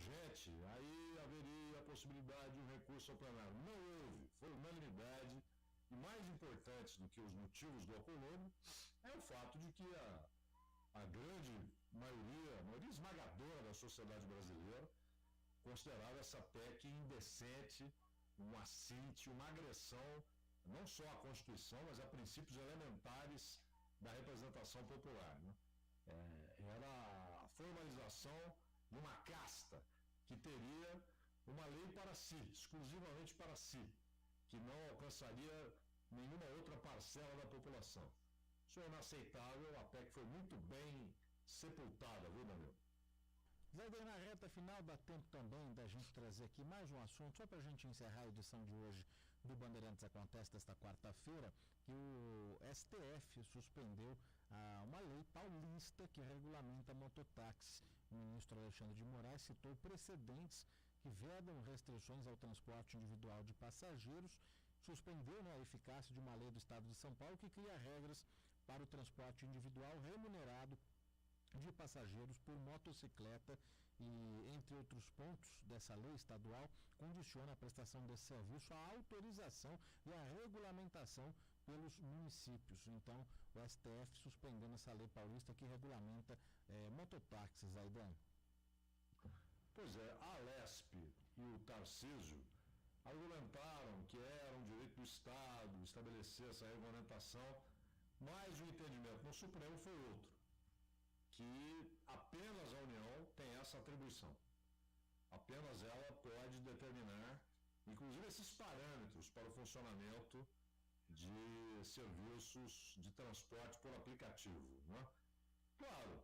urgente, aí haveria a possibilidade de um recurso ao plenário. Não houve, foi unanimidade. E mais importante do que os motivos do acúmulo é o fato de que a grande maioria esmagadora da sociedade brasileira considerava essa PEC indecente, um assinte, uma agressão, não só à Constituição, mas a princípios elementares da representação popular, né? Era a formalização de uma casta que teria uma lei para si, exclusivamente para si, que não alcançaria nenhuma outra parcela da população. Isso é inaceitável, a PEC foi muito bem sepultada, viu, Daniel? Zé, na reta final dá tempo também da gente trazer aqui mais um assunto, só para a gente encerrar a edição de hoje do Bandeirantes Acontece desta quarta-feira, que o STF suspendeu uma lei paulista que regulamenta mototáxi. O ministro Alexandre de Moraes citou precedentes que vedam restrições ao transporte individual de passageiros, suspendeu a eficácia de uma lei do Estado de São Paulo que cria regras para o transporte individual remunerado de passageiros por motocicleta e, entre outros pontos dessa lei estadual, condiciona a prestação desse serviço à autorização e à regulamentação pelos municípios. Então, o STF suspendendo essa lei paulista que regulamenta mototáxis, Aidan. Pois é, a Alesp e o Tarcísio argumentaram que era um direito do Estado estabelecer essa regulamentação, mas o entendimento no Supremo foi outro, que apenas a União tem essa atribuição. Apenas ela pode determinar, inclusive, esses parâmetros para o funcionamento de serviços de transporte por aplicativo, né? Claro,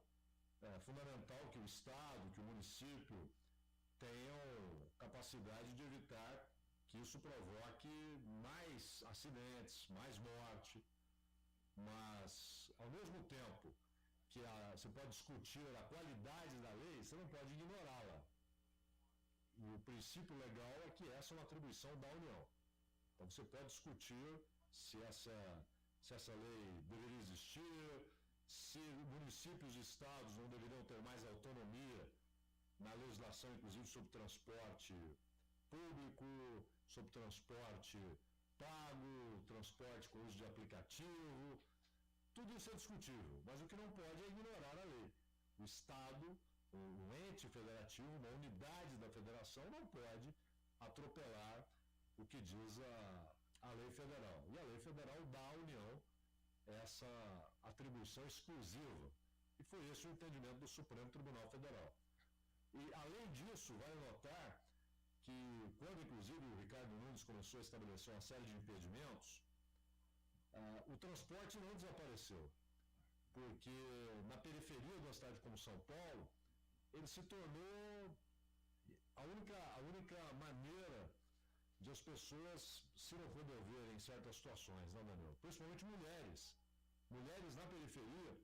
é fundamental que o Estado, que o município tenham capacidade de evitar que isso provoque mais acidentes, mais morte, mas, ao mesmo tempo que você pode discutir a qualidade da lei, você não pode ignorá-la. O princípio legal é que essa é uma atribuição da União. Então você pode discutir se essa lei deveria existir, se municípios e estados não deveriam ter mais autonomia na legislação, inclusive sobre transporte público, sobre transporte pago, transporte com uso de aplicativo. Tudo isso é discutível, mas o que não pode é ignorar a lei. O Estado, um ente federativo, uma unidade da federação, não pode atropelar o que diz a lei federal. E a lei federal dá à União essa atribuição exclusiva. E foi esse o entendimento do Supremo Tribunal Federal. E, além disso, vale notar que, quando inclusive o Ricardo Nunes começou a estabelecer uma série de impedimentos, o transporte não desapareceu, porque na periferia de uma cidade como São Paulo, ele se tornou a única maneira de as pessoas se locomoverem em certas situações, não, Daniel? Principalmente mulheres. Mulheres na periferia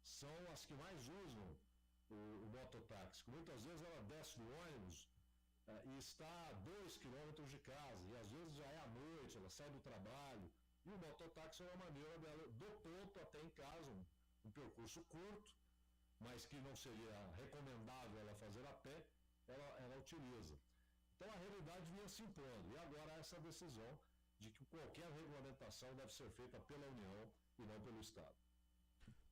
são as que mais usam o mototáxi. Muitas vezes ela desce do ônibus e está a 2 quilômetros de casa, e às vezes já é à noite, ela sai do trabalho, e o mototáxi é uma maneira dela, do ponto até em casa, um percurso curto, mas que não seria recomendável ela fazer a pé, ela utiliza. Então a realidade vinha se impondo, e agora essa decisão de que qualquer regulamentação deve ser feita pela União e não pelo Estado.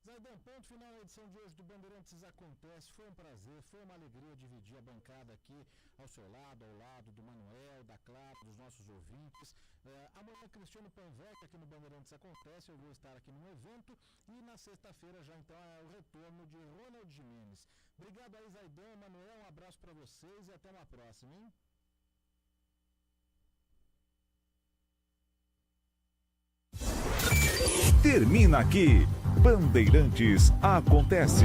Zaidão, ponto final na edição de hoje do Bandeirantes Acontece. Foi um prazer, foi uma alegria dividir a bancada aqui ao seu lado, ao lado do Manuel, da Clara, dos nossos ouvintes. Amanhã, Cristiano Panvec aqui no Bandeirantes Acontece, eu vou estar aqui num evento, e na sexta-feira já então é o retorno de Ronald Gimenez. Obrigado aí, Zaidão, Manuel, um abraço para vocês e até uma próxima, hein? Termina aqui Bandeirantes Acontece.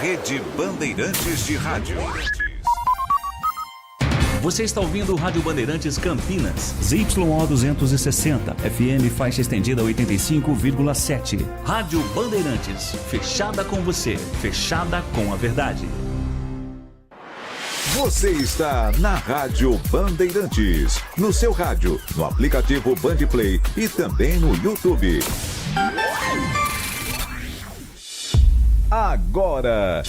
Rede Bandeirantes de Rádio. Você está ouvindo o Rádio Bandeirantes Campinas. ZYO 260, FM faixa estendida 85,7. Rádio Bandeirantes, fechada com você, fechada com a verdade. Você está na Rádio Bandeirantes, no seu rádio, no aplicativo Bandplay e também no YouTube. agora.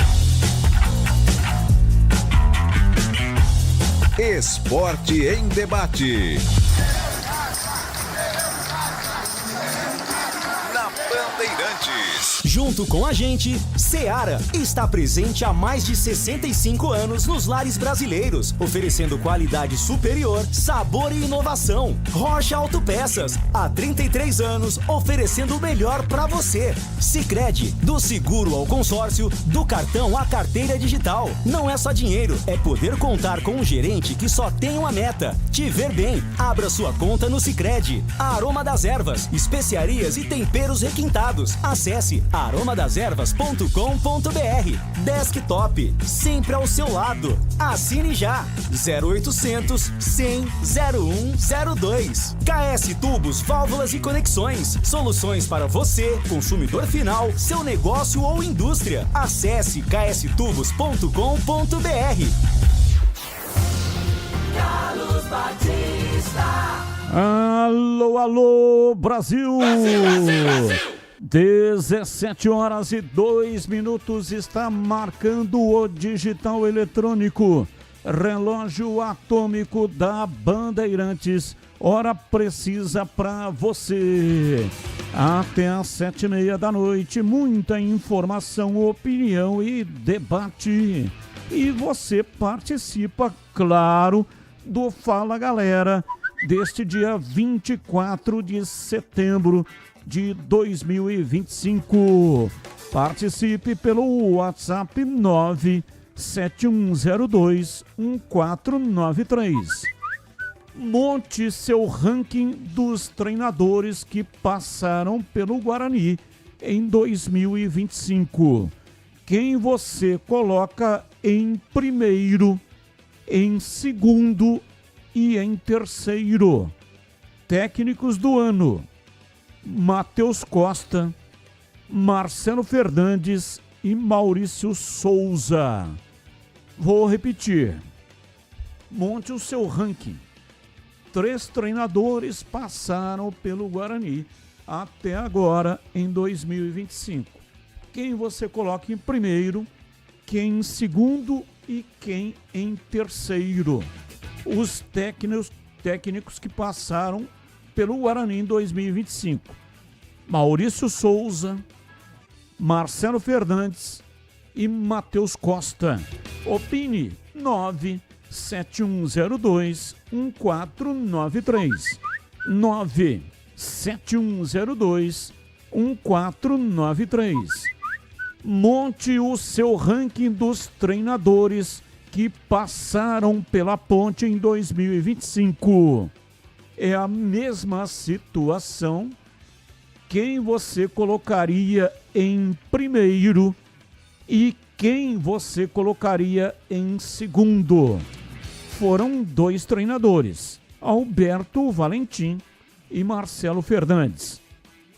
Esporte em debate. Na Bandeirantes. Junto com a gente, Seara está presente há mais de 65 anos nos lares brasileiros, oferecendo qualidade superior, sabor e inovação. Rocha Autopeças, há 33 anos, oferecendo o melhor para você. Sicredi, do seguro ao consórcio, do cartão à carteira digital. Não é só dinheiro, é poder contar com um gerente que só tem uma meta: te ver bem. Abra sua conta no Sicredi. Aroma das Ervas, especiarias e temperos requintados. Acesse aromadeservas.com.br. Desktop, sempre ao seu lado. Assine já. 0800 100 0102. KS Tubos, Válvulas e Conexões. Soluções para você, consumidor final, seu negócio ou indústria. Acesse kstubos.com.br. Carlos Batista. Alô, alô, Brasil! Brasil! 17h02 está marcando o digital eletrônico. Relógio atômico da Bandeirantes. Hora precisa para você. Até às 7h30 da noite, muita informação, opinião e debate. E você participa, claro, do Fala Galera deste dia 24 de setembro de 2025. Participe pelo WhatsApp 971021493. Monte seu ranking dos treinadores que passaram pelo Guarani em 2025. Quem você coloca em primeiro, em segundo e em terceiro? Técnicos do ano: Matheus Costa, Marcelo Fernandes e Maurício Souza. Vou repetir. Monte o seu ranking. 3 treinadores passaram pelo Guarani até agora em 2025. Quem você coloca em primeiro, quem em segundo e quem em terceiro? Os técnicos que passaram pelo Guarani em 2025. Maurício Souza, Marcelo Fernandes e Matheus Costa. Opine 971021493. 971021493. Monte o seu ranking dos treinadores que passaram pela ponte em 2025. É a mesma situação. Quem você colocaria em primeiro e quem você colocaria em segundo? Foram 2 treinadores, Alberto Valentim e Marcelo Fernandes.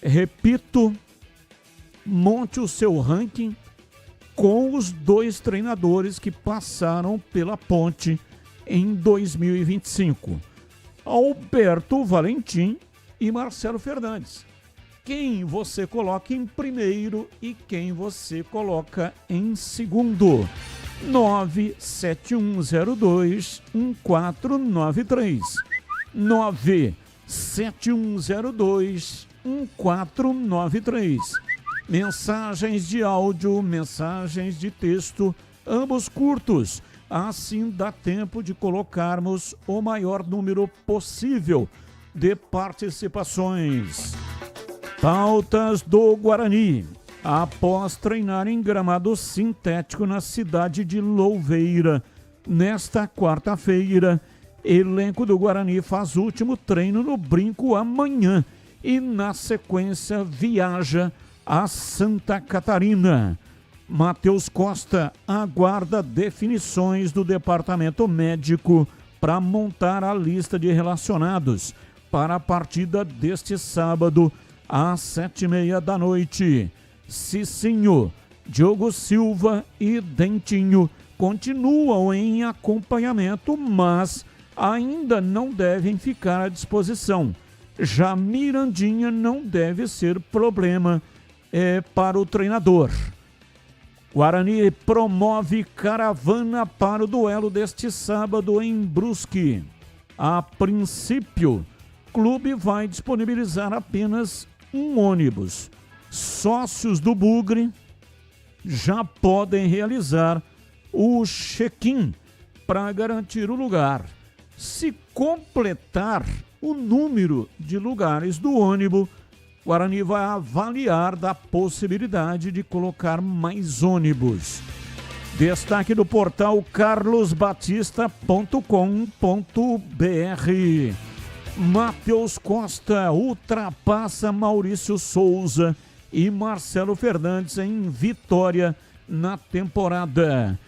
Repito, monte o seu ranking com os 2 treinadores que passaram pela ponte em 2025. Alberto Valentim e Marcelo Fernandes. Quem você coloca em primeiro e quem você coloca em segundo? 971021493. 971021493. Mensagens de áudio, mensagens de texto, ambos curtos. Assim dá tempo de colocarmos o maior número possível de participações. Pautas do Guarani. Após treinar em gramado sintético na cidade de Louveira, nesta quarta-feira, elenco do Guarani faz o último treino no Brinco amanhã e, na sequência, viaja a Santa Catarina. Matheus Costa aguarda definições do departamento médico para montar a lista de relacionados para a partida deste sábado às 7h30 da noite. Cicinho, Diogo Silva e Dentinho continuam em acompanhamento, mas ainda não devem ficar à disposição. Já Mirandinha não deve ser problema para o treinador. Guarani promove caravana para o duelo deste sábado em Brusque. A princípio, o clube vai disponibilizar apenas um ônibus. Sócios do Bugre já podem realizar o check-in para garantir o lugar. Se completar o número de lugares do ônibus, Guarani vai avaliar da possibilidade de colocar mais ônibus. Destaque do portal carlosbatista.com.br. Matheus Costa ultrapassa Maurício Souza e Marcelo Fernandes em vitória na temporada.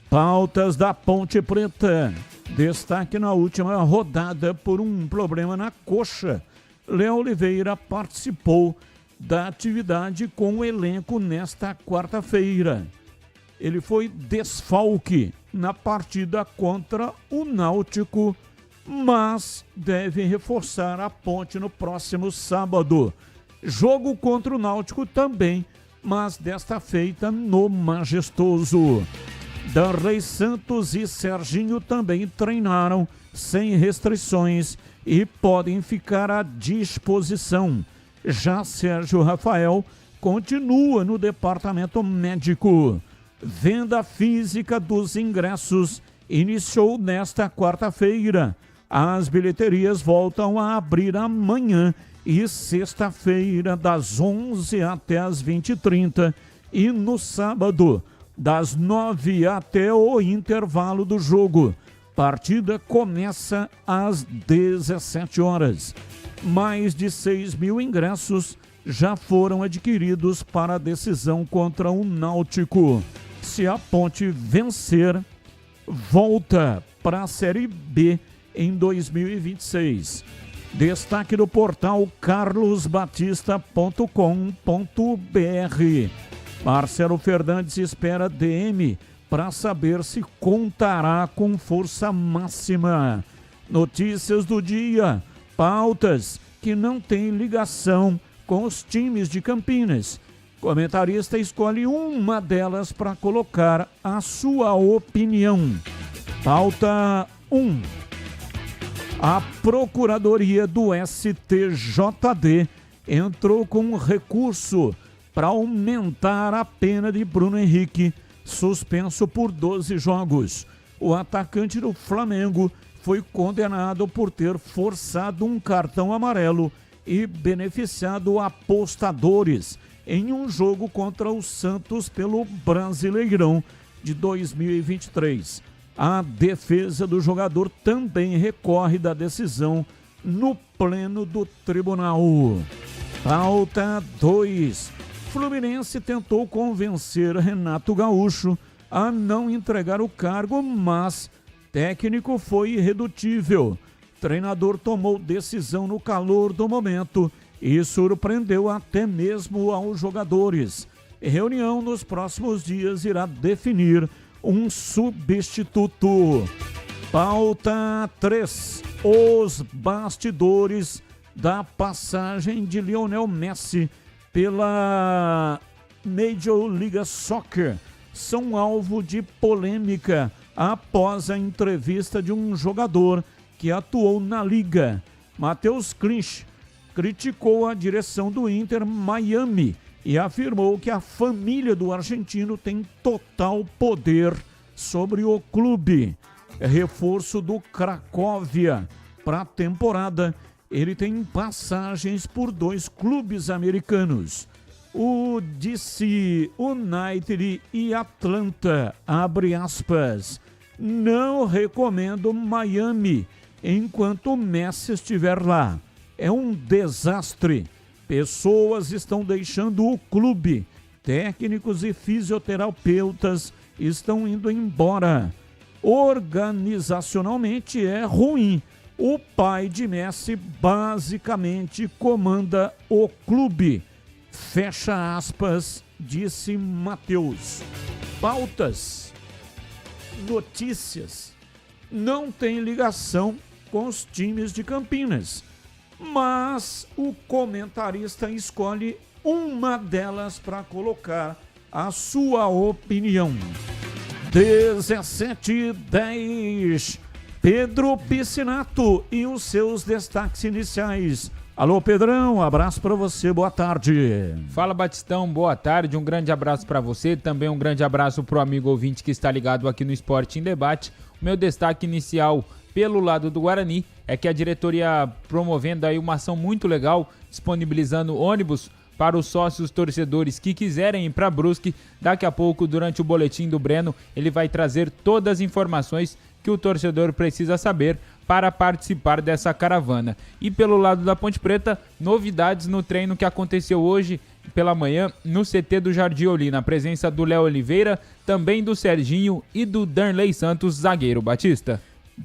Pautas da Ponte Preta. Destaque na última rodada por um problema na coxa. Léo Oliveira participou da atividade com o elenco nesta quarta-feira. Ele foi desfalque na partida contra o Náutico, mas deve reforçar a Ponte no próximo sábado. Jogo contra o Náutico também, mas desta feita no Majestoso. Darley Santos e Serginho também treinaram sem restrições e podem ficar à disposição. Já Sérgio Rafael continua no departamento médico. Venda física dos ingressos iniciou nesta quarta-feira. As bilheterias voltam a abrir amanhã e sexta-feira das 11 até as 20h30 e no sábado das 9 até o intervalo do jogo. Partida começa às 17 horas. Mais de 6 mil ingressos já foram adquiridos para a decisão contra o Náutico. Se a Ponte vencer, volta para a Série B em 2026. Destaque do portal carlosbatista.com.br. Marcelo Fernandes espera DM para saber se contará com força máxima. Notícias do dia, pautas que não têm ligação com os times de Campinas. Comentarista escolhe uma delas para colocar a sua opinião. Pauta 1. A Procuradoria do STJD entrou com um recurso para aumentar a pena de Bruno Henrique, suspenso por 12 jogos. O atacante do Flamengo foi condenado por ter forçado um cartão amarelo e beneficiado apostadores em um jogo contra o Santos pelo Brasileirão de 2023. A defesa do jogador também recorre da decisão no pleno do tribunal. Pauta 2. Fluminense tentou convencer Renato Gaúcho a não entregar o cargo, mas técnico foi irredutível. Treinador tomou decisão no calor do momento e surpreendeu até mesmo aos jogadores. Reunião nos próximos dias irá definir um substituto. Pauta 3. Os bastidores da passagem de Lionel Messi pela Major League Soccer são alvo de polêmica após a entrevista de um jogador que atuou na liga. Matheus Clinch criticou a direção do Inter Miami e afirmou que a família do argentino tem total poder sobre o clube. Reforço do Cracóvia para a temporada. Ele tem passagens por 2 clubes americanos. O DC United e Atlanta, abre aspas. Não recomendo Miami enquanto o Messi estiver lá. É um desastre. Pessoas estão deixando o clube. Técnicos e fisioterapeutas estão indo embora. Organizacionalmente é ruim. O pai de Messi basicamente comanda o clube. Fecha aspas, disse Matheus. Pautas, notícias, não tem ligação com os times de Campinas, mas o comentarista escolhe uma delas para colocar a sua opinião. 17h10, Pedro Piscinato e os seus destaques iniciais. Alô, Pedrão, abraço para você, boa tarde. Fala, Batistão, boa tarde, um grande abraço para você, também um grande abraço pro amigo ouvinte que está ligado aqui no Esporte em Debate. O meu destaque inicial pelo lado do Guarani é que a diretoria promovendo aí uma ação muito legal, disponibilizando ônibus para os sócios torcedores que quiserem ir para Brusque. Daqui a pouco, durante o boletim do Breno, ele vai trazer todas as informações que o torcedor precisa saber para participar dessa caravana. E pelo lado da Ponte Preta, novidades no treino que aconteceu hoje pela manhã no CT do Jardim Oli, na presença do Léo Oliveira, também do Serginho e do Darley Santos, zagueiro. Batista.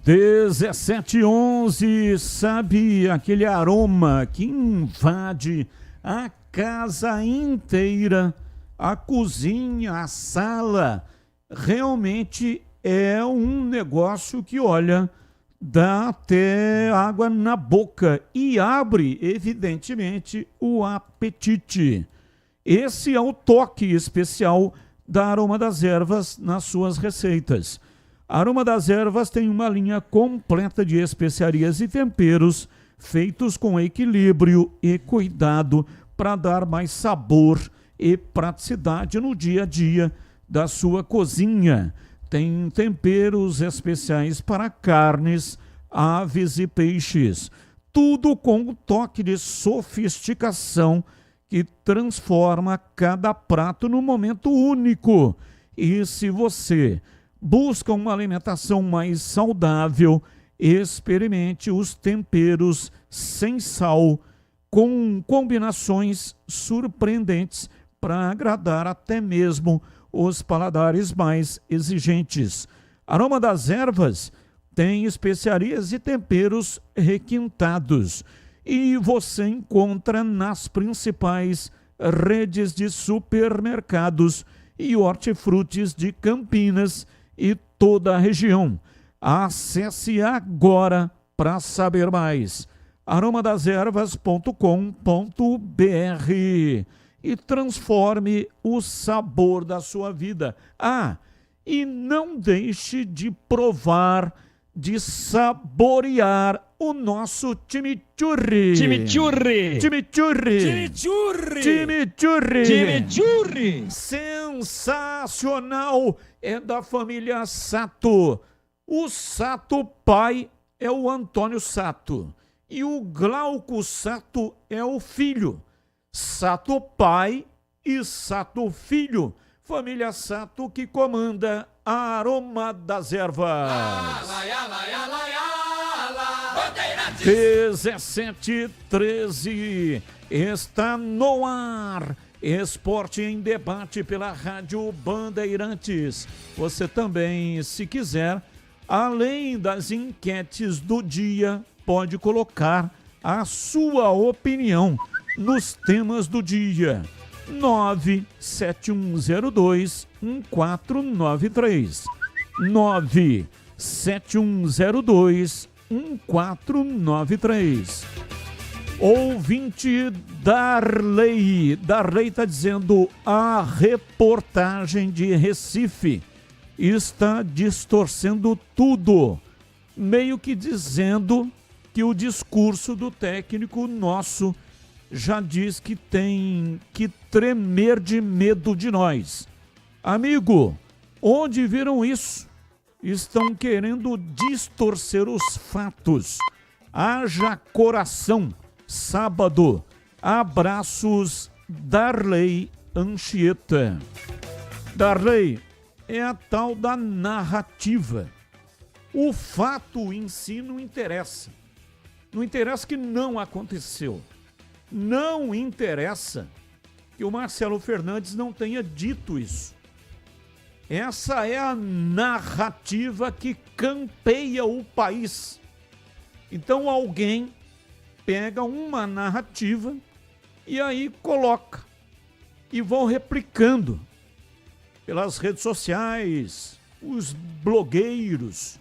17h11, sabe aquele aroma que invade a casa inteira, a cozinha, a sala? Realmente é um negócio que, olha, dá até água na boca e abre, evidentemente, o apetite. Esse é o toque especial da Aroma das Ervas nas suas receitas. A Aroma das Ervas tem uma linha completa de especiarias e temperos feitos com equilíbrio e cuidado para dar mais sabor e praticidade no dia a dia da sua cozinha. Tem temperos especiais para carnes, aves e peixes. Tudo com um toque de sofisticação que transforma cada prato num momento único. E se você busca uma alimentação mais saudável, experimente os temperos sem sal, com combinações surpreendentes para agradar até mesmo os paladares mais exigentes. Aroma das Ervas tem especiarias e temperos requintados e você encontra nas principais redes de supermercados e hortifrutis de Campinas e toda a região. Acesse agora para saber mais. aromadeservas.com.br e transforme o sabor da sua vida. Ah, e não deixe de provar, de saborear o nosso chimichurri. Chimichurri! Chimichurri! Chimichurri! Chimichurri! Chimichurri! Sensacional! É da família Sato. O Sato pai é o Antônio Sato e o Glauco Sato é o filho. Sato pai e Sato filho. Família Sato que comanda a Aroma das Ervas. 17h13 está no ar. Esporte em Debate pela Rádio Bandeirantes. Você também, se quiser, além das enquetes do dia, pode colocar a sua opinião nos temas do dia. 97102-1493. 97102-1493. Ouvinte Darley. Darley está dizendo: a reportagem de Recife está distorcendo tudo. Meio que dizendo que o discurso do técnico nosso já diz que tem que tremer de medo de nós. Amigo, onde viram isso? Estão querendo distorcer os fatos. Haja coração. Sábado. Abraços, Darley Anchieta. Darley, é a tal da narrativa. O fato em si não interessa. Não interessa que não aconteceu. Não interessa que o Marcelo Fernandes não tenha dito isso. Essa é a narrativa que campeia o país. Então alguém pega uma narrativa e aí coloca. E vão replicando pelas redes sociais, os blogueiros,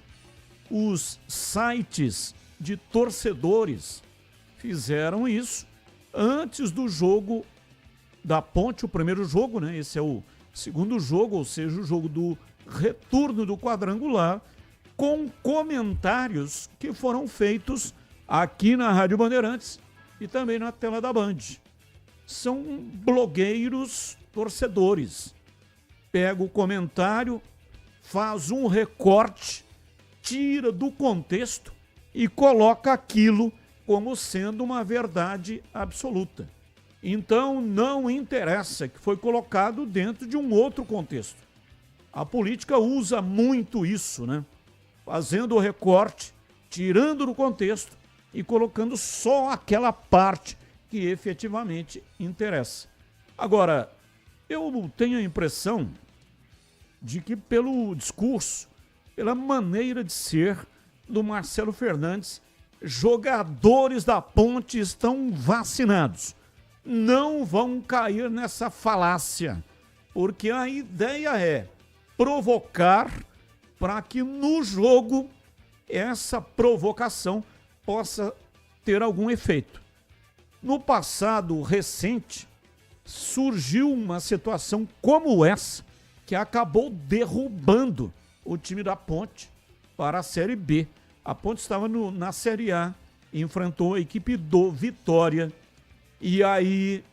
os sites de torcedores fizeram isso antes do jogo da Ponte, o primeiro jogo, né? Esse é o segundo jogo, ou seja, o jogo do retorno do quadrangular, com comentários que foram feitos aqui na Rádio Bandeirantes e também na tela da Band. São blogueiros torcedores. Pega o comentário, faz um recorte, tira do contexto e coloca aquilo como sendo uma verdade absoluta. Então não interessa que foi colocado dentro de um outro contexto. A política usa muito isso, né? Fazendo o recorte, tirando do contexto e colocando só aquela parte que efetivamente interessa. Agora, eu tenho a impressão de que pelo discurso, pela maneira de ser do Marcelo Fernandes, jogadores da Ponte estão vacinados. Não vão cair nessa falácia, porque a ideia é provocar para que no jogo essa provocação possa ter algum efeito. No passado recente, surgiu uma situação como essa, que acabou derrubando o time da Ponte para a Série B. A Ponte estava na Série A, enfrentou a equipe do Vitória, e aí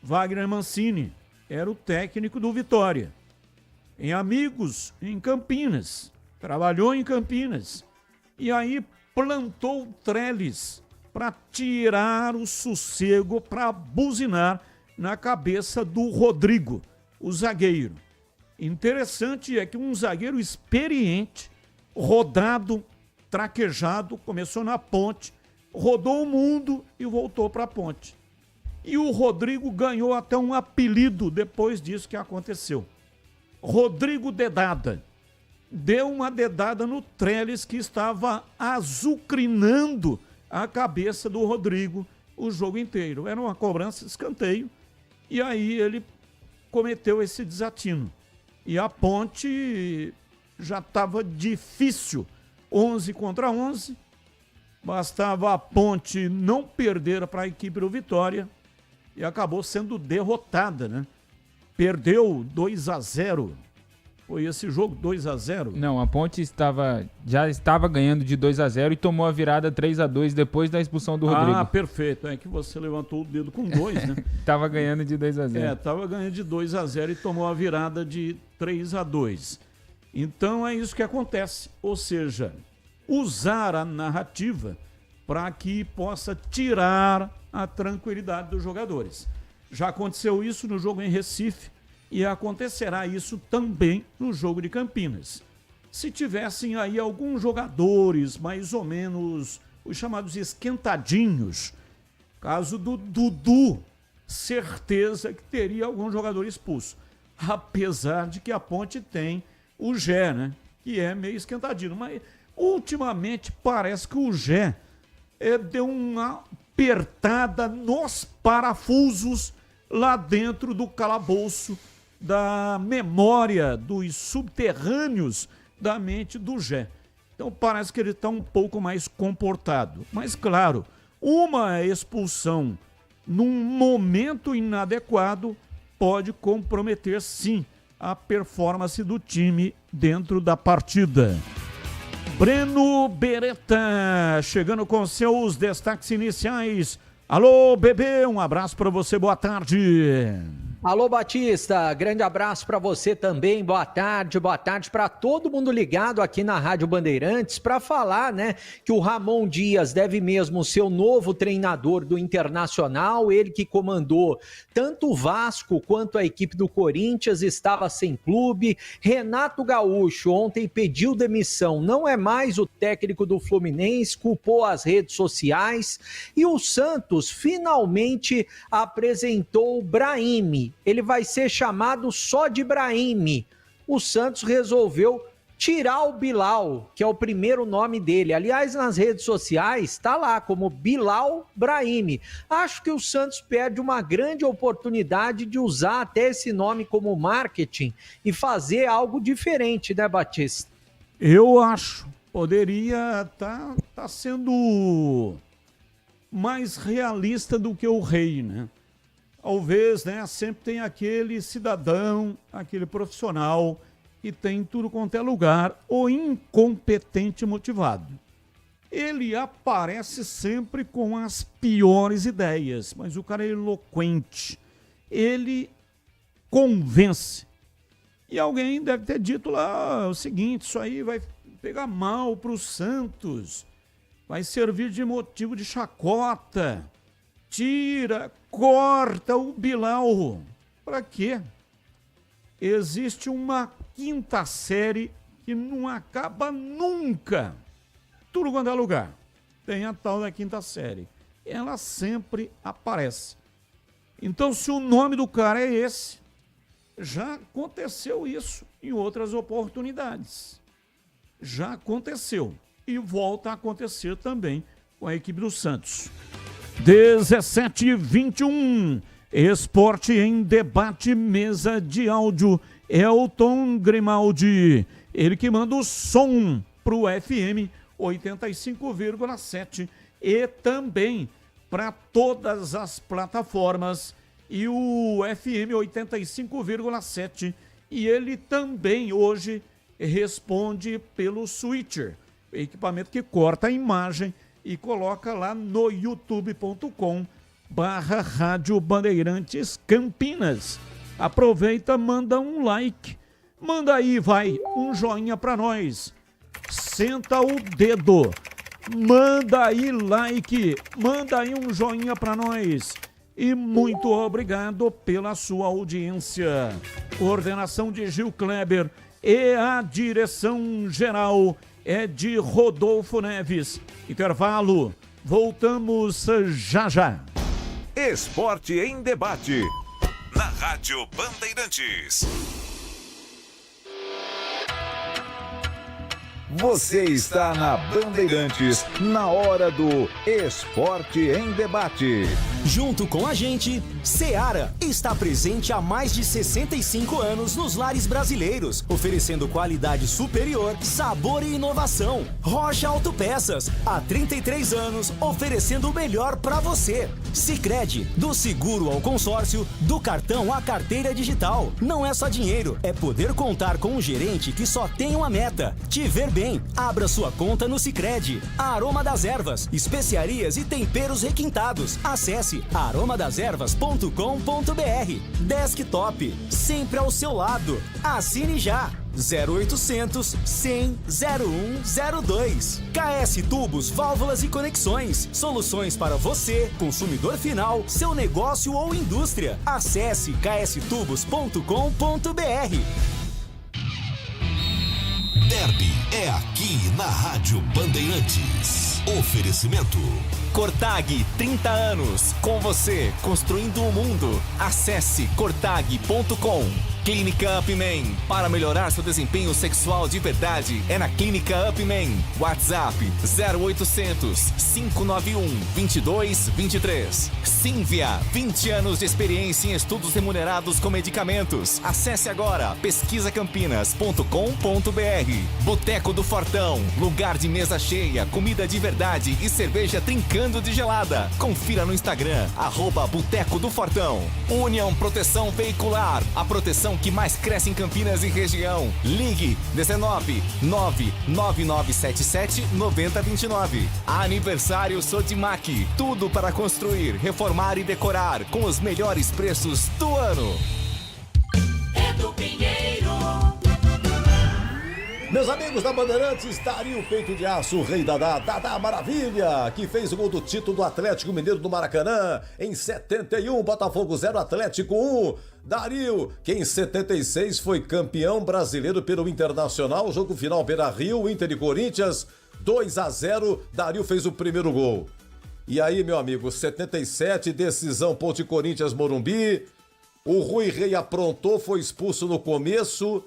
Wagner Mancini era o técnico do Vitória. Em Amigos, em Campinas, trabalhou em Campinas, e aí plantou treles para tirar o sossego, para buzinar na cabeça do Rodrigo, o zagueiro. Interessante é que um zagueiro experiente, rodado, traquejado, começou na Ponte, rodou o mundo e voltou para a Ponte. E o Rodrigo ganhou até um apelido depois disso que aconteceu. Rodrigo Dedada. Deu uma dedada no Trellis que estava azucrinando a cabeça do Rodrigo o jogo inteiro. Era uma cobrança de escanteio e aí ele cometeu esse desatino. E a Ponte já estava difícil, 11 contra 11, bastava a Ponte não perder para a equipe do Vitória e acabou sendo derrotada, né? Perdeu 2-0. Foi esse jogo, 2-0? Não, a Ponte já estava ganhando de 2-0 e tomou a virada 3-2 depois da expulsão do Rodrigo. Ah, perfeito. É que você levantou o dedo com 2, né? Tava ganhando de 2-0. Estava ganhando de 2-0 e tomou a virada de 3-2. Então é isso que acontece. Ou seja, usar a narrativa para que possa tirar a tranquilidade dos jogadores. Já aconteceu isso no jogo em Recife e acontecerá isso também no jogo de Campinas. Se tivessem aí alguns jogadores mais ou menos os chamados esquentadinhos, caso do Dudu, certeza que teria algum jogador expulso. Apesar de que a Ponte tem o Gé, né? Que é meio esquentadinho. Mas ultimamente parece que o Gé deu uma apertada nos parafusos lá dentro do calabouço da memória dos subterrâneos da mente do Gé. Então parece que ele está um pouco mais comportado. Mas claro, uma expulsão num momento inadequado pode comprometer sim a performance do time dentro da partida. Breno Beretta, chegando com seus destaques iniciais. Alô, bebê, um abraço para você, boa tarde. Alô, Batista, grande abraço para você também, boa tarde para todo mundo ligado aqui na Rádio Bandeirantes para falar, né, que o Ramon Dias deve mesmo ser o novo treinador do Internacional, ele que comandou tanto o Vasco quanto a equipe do Corinthians, estava sem clube. Renato Gaúcho ontem pediu demissão, não é mais o técnico do Fluminense, culpou as redes sociais e o Santos finalmente apresentou o Brahimi. Ele vai ser chamado só de Brahimi. O Santos resolveu tirar o Bilal, que é o primeiro nome dele. Aliás, nas redes sociais está lá como Bilal Brahimi. Acho que o Santos perde uma grande oportunidade de usar até esse nome como marketing e fazer algo diferente, né, Batista? Eu acho. Poderia tá sendo mais realista do que o Rei, né? Talvez, né, sempre tem aquele cidadão, aquele profissional que tem em tudo quanto é lugar, o incompetente motivado. Ele aparece sempre com as piores ideias, mas o cara é eloquente, ele convence. E alguém deve ter dito lá o seguinte, isso aí vai pegar mal para o Santos, vai servir de motivo de chacota, tira, corta o Bilal. Para quê? Existe uma quinta série que não acaba nunca. Tudo quando é lugar. Tem a tal da quinta série. Ela sempre aparece. Então, se o nome do cara é esse, já aconteceu isso em outras oportunidades. Já aconteceu. E volta a acontecer também com a equipe do Santos. 17h21. Esporte em debate, mesa de áudio. Elton Grimaldi. Ele que manda o som para o FM 85,7 e também para todas as plataformas e o FM 85,7 e ele também hoje responde pelo switcher, equipamento que corta a imagem e coloca lá no youtube.com/Rádio Bandeirantes Campinas. Aproveita, manda um like, manda aí, vai, um joinha para nós. Senta o dedo, manda aí like, manda aí um joinha para nós e muito obrigado pela sua audiência. Coordenação de Gil Kleber e a direção geral é de Rodolfo Neves. Intervalo, voltamos já já. Esporte em debate, na Rádio Bandeirantes. Você está na Bandeirantes, na hora do Esporte em Debate. Junto com a gente, Seara está presente há mais de 65 anos nos lares brasileiros, oferecendo qualidade superior, sabor e inovação. Rocha Autopeças, há 33 anos, oferecendo o melhor para você. Sicredi, do seguro ao consórcio, do cartão à carteira digital. Não é só dinheiro, é poder contar com um gerente que só tem uma meta: te ver bem. Abra sua conta no Sicredi. Aroma das Ervas, especiarias e temperos requintados. Acesse aromadeservas.com.br. Desktop, sempre ao seu lado. Assine já. 0800 100 0102. KS Tubos, Válvulas e Conexões. Soluções para você, consumidor final, seu negócio ou indústria. Acesse kstubos.com.br. Derby é aqui na Rádio Bandeirantes. Oferecimento Cortag, 30 anos. Com você, construindo o mundo. Acesse cortag.com. Clínica Upman. Para melhorar seu desempenho sexual de verdade, é na Clínica Upman. WhatsApp 0800 591 2223. Sínvia, 20 anos de experiência em estudos remunerados com medicamentos. Acesse agora pesquisacampinas.com.br. Boteco do Fortão, lugar de mesa cheia, comida de verdade e cerveja trincando de gelada. Confira no Instagram, @Boteco do Fortão. União Proteção Veicular, a proteção que mais cresce em Campinas e região. Ligue 19 99977 9029. Aniversário Sodimac, tudo para construir, reformar e decorar com os melhores preços do ano. Edu Pinheiro. Meus amigos da Bandeirantes, Dario Peito de Aço, o rei Dadá Maravilha, que fez o gol do título do Atlético Mineiro do Maracanã em 71, Botafogo 0, Atlético 1. Dario, que em 76 foi campeão brasileiro pelo Internacional, jogo final Beira-Rio, Inter e Corinthians, 2-0, Dario fez o primeiro gol. E aí, meu amigo, 77, decisão Ponte Corinthians Morumbi, o Rui Rei aprontou, foi expulso no começo.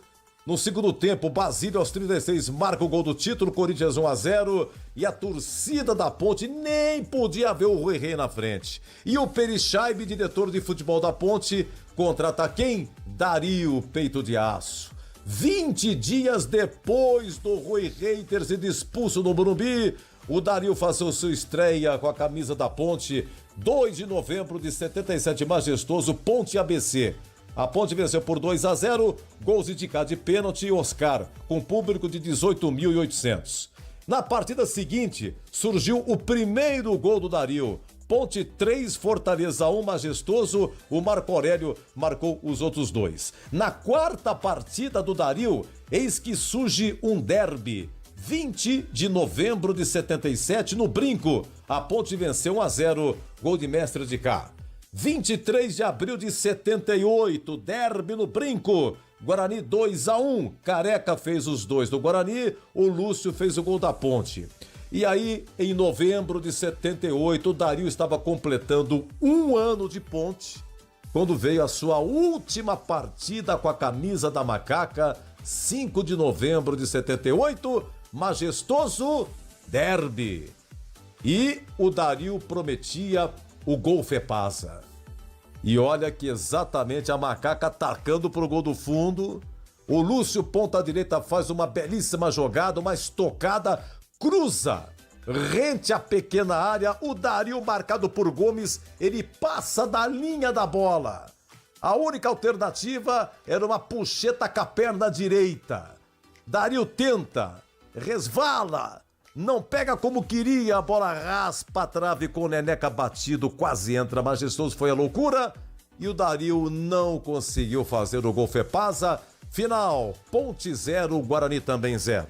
No segundo tempo, Basílio aos 36 marca o gol do título, Corinthians 1-0, e a torcida da Ponte nem podia ver o Rui Rei na frente. E o Perichaib, diretor de futebol da Ponte, contrata quem? Dario Peito de Aço. 20 dias depois do Rui Rei ter sido expulso no Morumbi, o Dario faz sua estreia com a camisa da Ponte, 2 de novembro de 77, majestoso, Ponte ABC. A Ponte venceu por 2-0, gols indicados de pênalti e Oscar, com público de 18.800. Na partida seguinte, surgiu o primeiro gol do Dario. Ponte 3, Fortaleza 1, majestoso, o Marco Aurélio marcou os outros 2. Na quarta partida do Dario, eis que surge um derby. 20 de novembro de 77, no Brinco, a Ponte venceu 1-0, gol de mestre de cá. 23 de abril de 78, derby no Brinco, Guarani 2-1, Careca fez os 2 do Guarani, o Lúcio fez o gol da Ponte. E aí, em novembro de 78, o Dario estava completando 1 ano de Ponte, quando veio a sua última partida com a camisa da Macaca, 5 de novembro de 78, majestoso derby. E o Dario prometia o gol Fepasa. E olha que exatamente a Macaca atacando pro gol do fundo. O Lúcio, ponta direita, faz uma belíssima jogada, uma estocada, cruza, rente a pequena área. O Dario, marcado por Gomes, ele passa da linha da bola. A única alternativa era uma puxeta com a perna direita. Dario tenta, resvala, não pega como queria, a bola raspa a trave com o Neneca batido, quase entra, majestoso, foi a loucura. E o Dario não conseguiu fazer o gol Fepasa. Final, Ponte 0, Guarani também 0.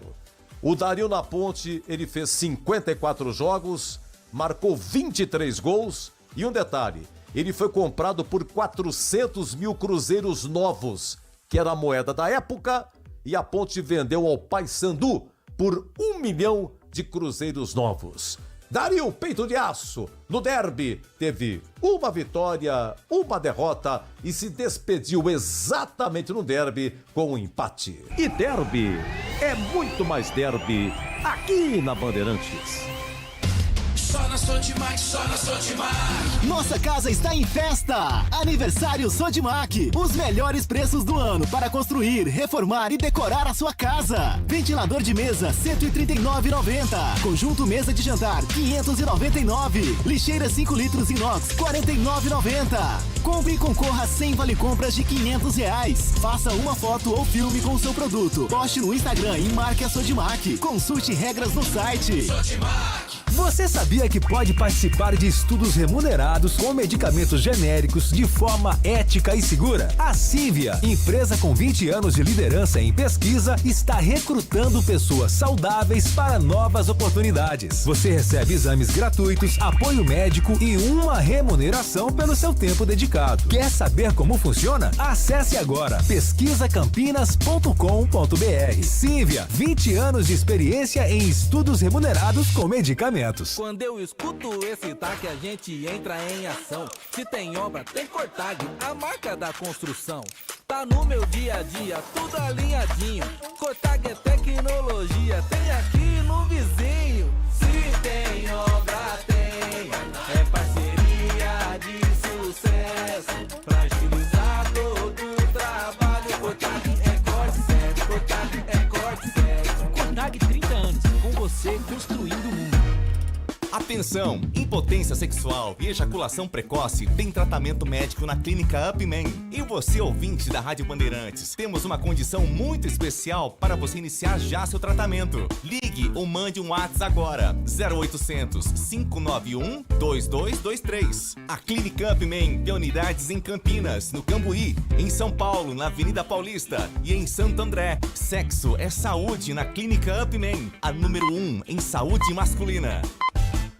O Dario na Ponte, ele fez 54 jogos, marcou 23 gols. E um detalhe, ele foi comprado por 400 mil cruzeiros novos, que era a moeda da época, e a Ponte vendeu ao Paysandu por 1 milhão de cruzeiros novos. Dario, peito de aço, no derby, teve uma vitória, uma derrota e se despediu exatamente no derby com um empate. E derby é muito mais derby aqui na Bandeirantes. Só na Sodimac, só na Sodimac. Nossa casa está em festa! Aniversário Sodimac. Os melhores preços do ano para construir, reformar e decorar a sua casa. Ventilador de mesa, R$ 139,90. Conjunto mesa de jantar, R$ 599. Lixeira 5 litros inox, R$ 49,90. Compre e concorra a 100 vale-compras de R$ 500. Faça uma foto ou filme com o seu produto. Poste no Instagram e marque a Sodimac. Consulte regras no site. Sodimac. Você sabia que pode participar de estudos remunerados com medicamentos genéricos de forma ética e segura? A Cívia, empresa com 20 anos de liderança em pesquisa, está recrutando pessoas saudáveis para novas oportunidades. Você recebe exames gratuitos, apoio médico e uma remuneração pelo seu tempo dedicado. Quer saber como funciona? Acesse agora pesquisacampinas.com.br. Cívia, 20 anos de experiência em estudos remunerados com medicamentos. Quando eu escuto esse TAC, a gente entra em ação. Se tem obra, tem Cortag, a marca da construção. Tá no meu dia a dia, tudo alinhadinho. Cortag é tecnologia, tem aqui no vizinho. Se tem obra, tem. É parceria de sucesso pra agilizar todo o trabalho. Cortag é corte certo, Cortag é corte certo. Cortag, 30 anos, com você construindo o mundo. Atenção! Impotência sexual e ejaculação precoce tem tratamento médico na Clínica Upman. E você, ouvinte da Rádio Bandeirantes, temos uma condição muito especial para você iniciar já seu tratamento. Ligue ou mande um WhatsApp agora, 0800 591 2223. A Clínica Upman tem unidades em Campinas, no Cambuí, em São Paulo, na Avenida Paulista e em Santo André. Sexo é saúde na Clínica Upman, a número 1 em saúde masculina.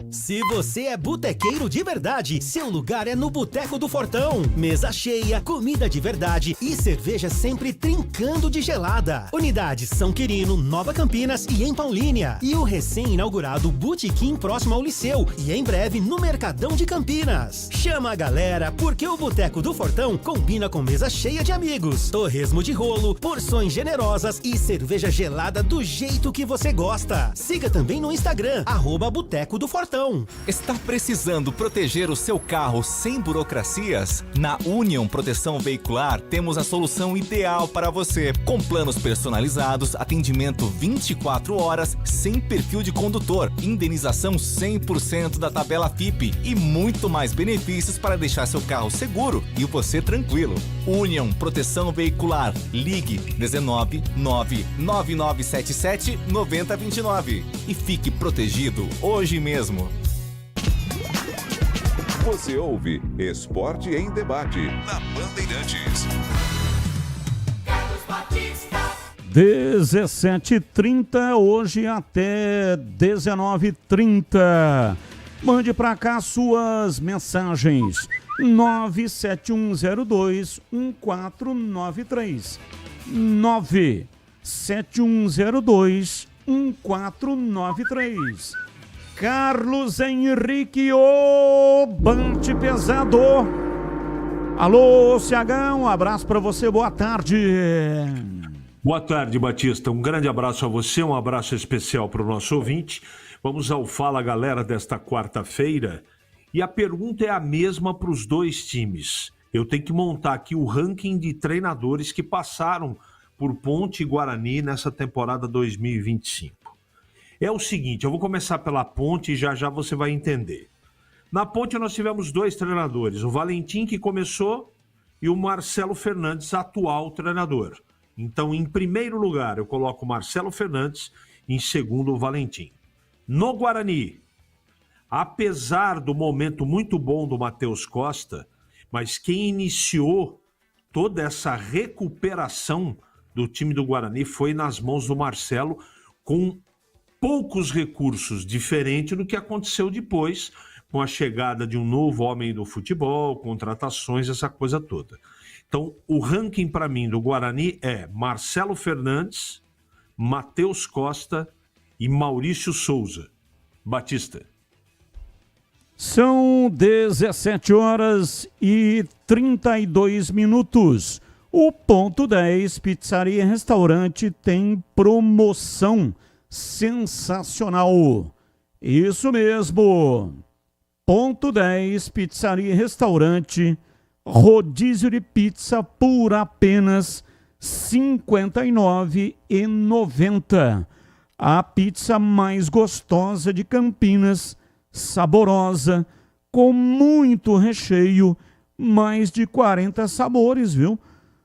Se você é botequeiro de verdade, seu lugar é no Boteco do Fortão. Mesa cheia, comida de verdade e cerveja sempre trincando de gelada. Unidades São Quirino, Nova Campinas e em Paulínia. E o recém-inaugurado Botequim próximo ao Liceu e em breve no Mercadão de Campinas. Chama a galera porque o Boteco do Fortão combina com mesa cheia de amigos, torresmo de rolo, porções generosas e cerveja gelada do jeito que você gosta. Siga também no Instagram, @Boteco do Fortão. gestão. Está precisando proteger o seu carro sem burocracias? Na Union Proteção Veicular temos a solução ideal para você. Com planos personalizados, atendimento 24 horas, sem perfil de condutor, indenização 100% da tabela FIPE e muito mais benefícios para deixar seu carro seguro e você tranquilo. Union Proteção Veicular. Ligue 19 99977 9029 e fique protegido hoje mesmo. Você ouve Esporte em Debate na Bandeirantes. 17h30, hoje até 19h30. Mande para cá suas mensagens. 97102-1493. 97102-1493. Carlos Henrique, o Bante Pesado. Alô, CH, um abraço para você, boa tarde. Boa tarde, Batista. Um grande abraço a você, um abraço especial para o nosso ouvinte. Vamos ao Fala Galera desta quarta-feira. E a pergunta é a mesma para os dois times. Eu tenho que montar aqui o ranking de treinadores que passaram por Ponte e Guarani nessa temporada 2025. É o seguinte, eu vou começar pela Ponte e já já você vai entender. Na Ponte nós tivemos dois treinadores, o Valentim que começou e o Marcelo Fernandes, atual treinador. Então, em primeiro lugar, eu coloco o Marcelo Fernandes, em segundo o Valentim. No Guarani, apesar do momento muito bom do Matheus Costa, mas quem iniciou toda essa recuperação do time do Guarani foi nas mãos do Marcelo, com poucos recursos, diferente do que aconteceu depois, com a chegada de um novo homem do futebol, contratações, essa coisa toda. Então, o ranking para mim do Guarani é Marcelo Fernandes, Matheus Costa e Maurício Souza. Batista. São 17h32. O Ponto 10 Pizzaria e Restaurante tem promoção sensacional. Isso mesmo. Ponto 10 Pizzaria e Restaurante, rodízio de pizza por apenas R$ 59,90. A pizza mais gostosa de Campinas, saborosa, com muito recheio, mais de 40 sabores, viu?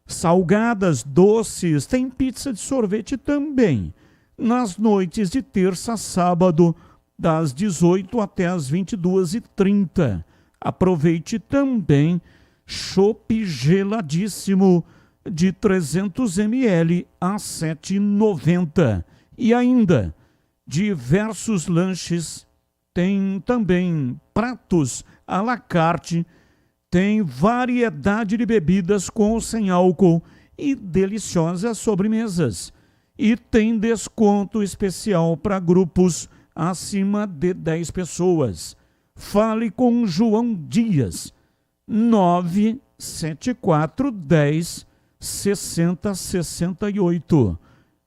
Salgadas, doces, tem pizza de sorvete também. Nas noites de terça a sábado, das 18 até as 22h30. Aproveite também chopp geladíssimo de 300 ml a R$ 7,90. E ainda, diversos lanches, tem também pratos à la carte, tem variedade de bebidas com ou sem álcool e deliciosas sobremesas. E tem desconto especial para grupos acima de 10 pessoas. Fale com João Dias, 97410 6068.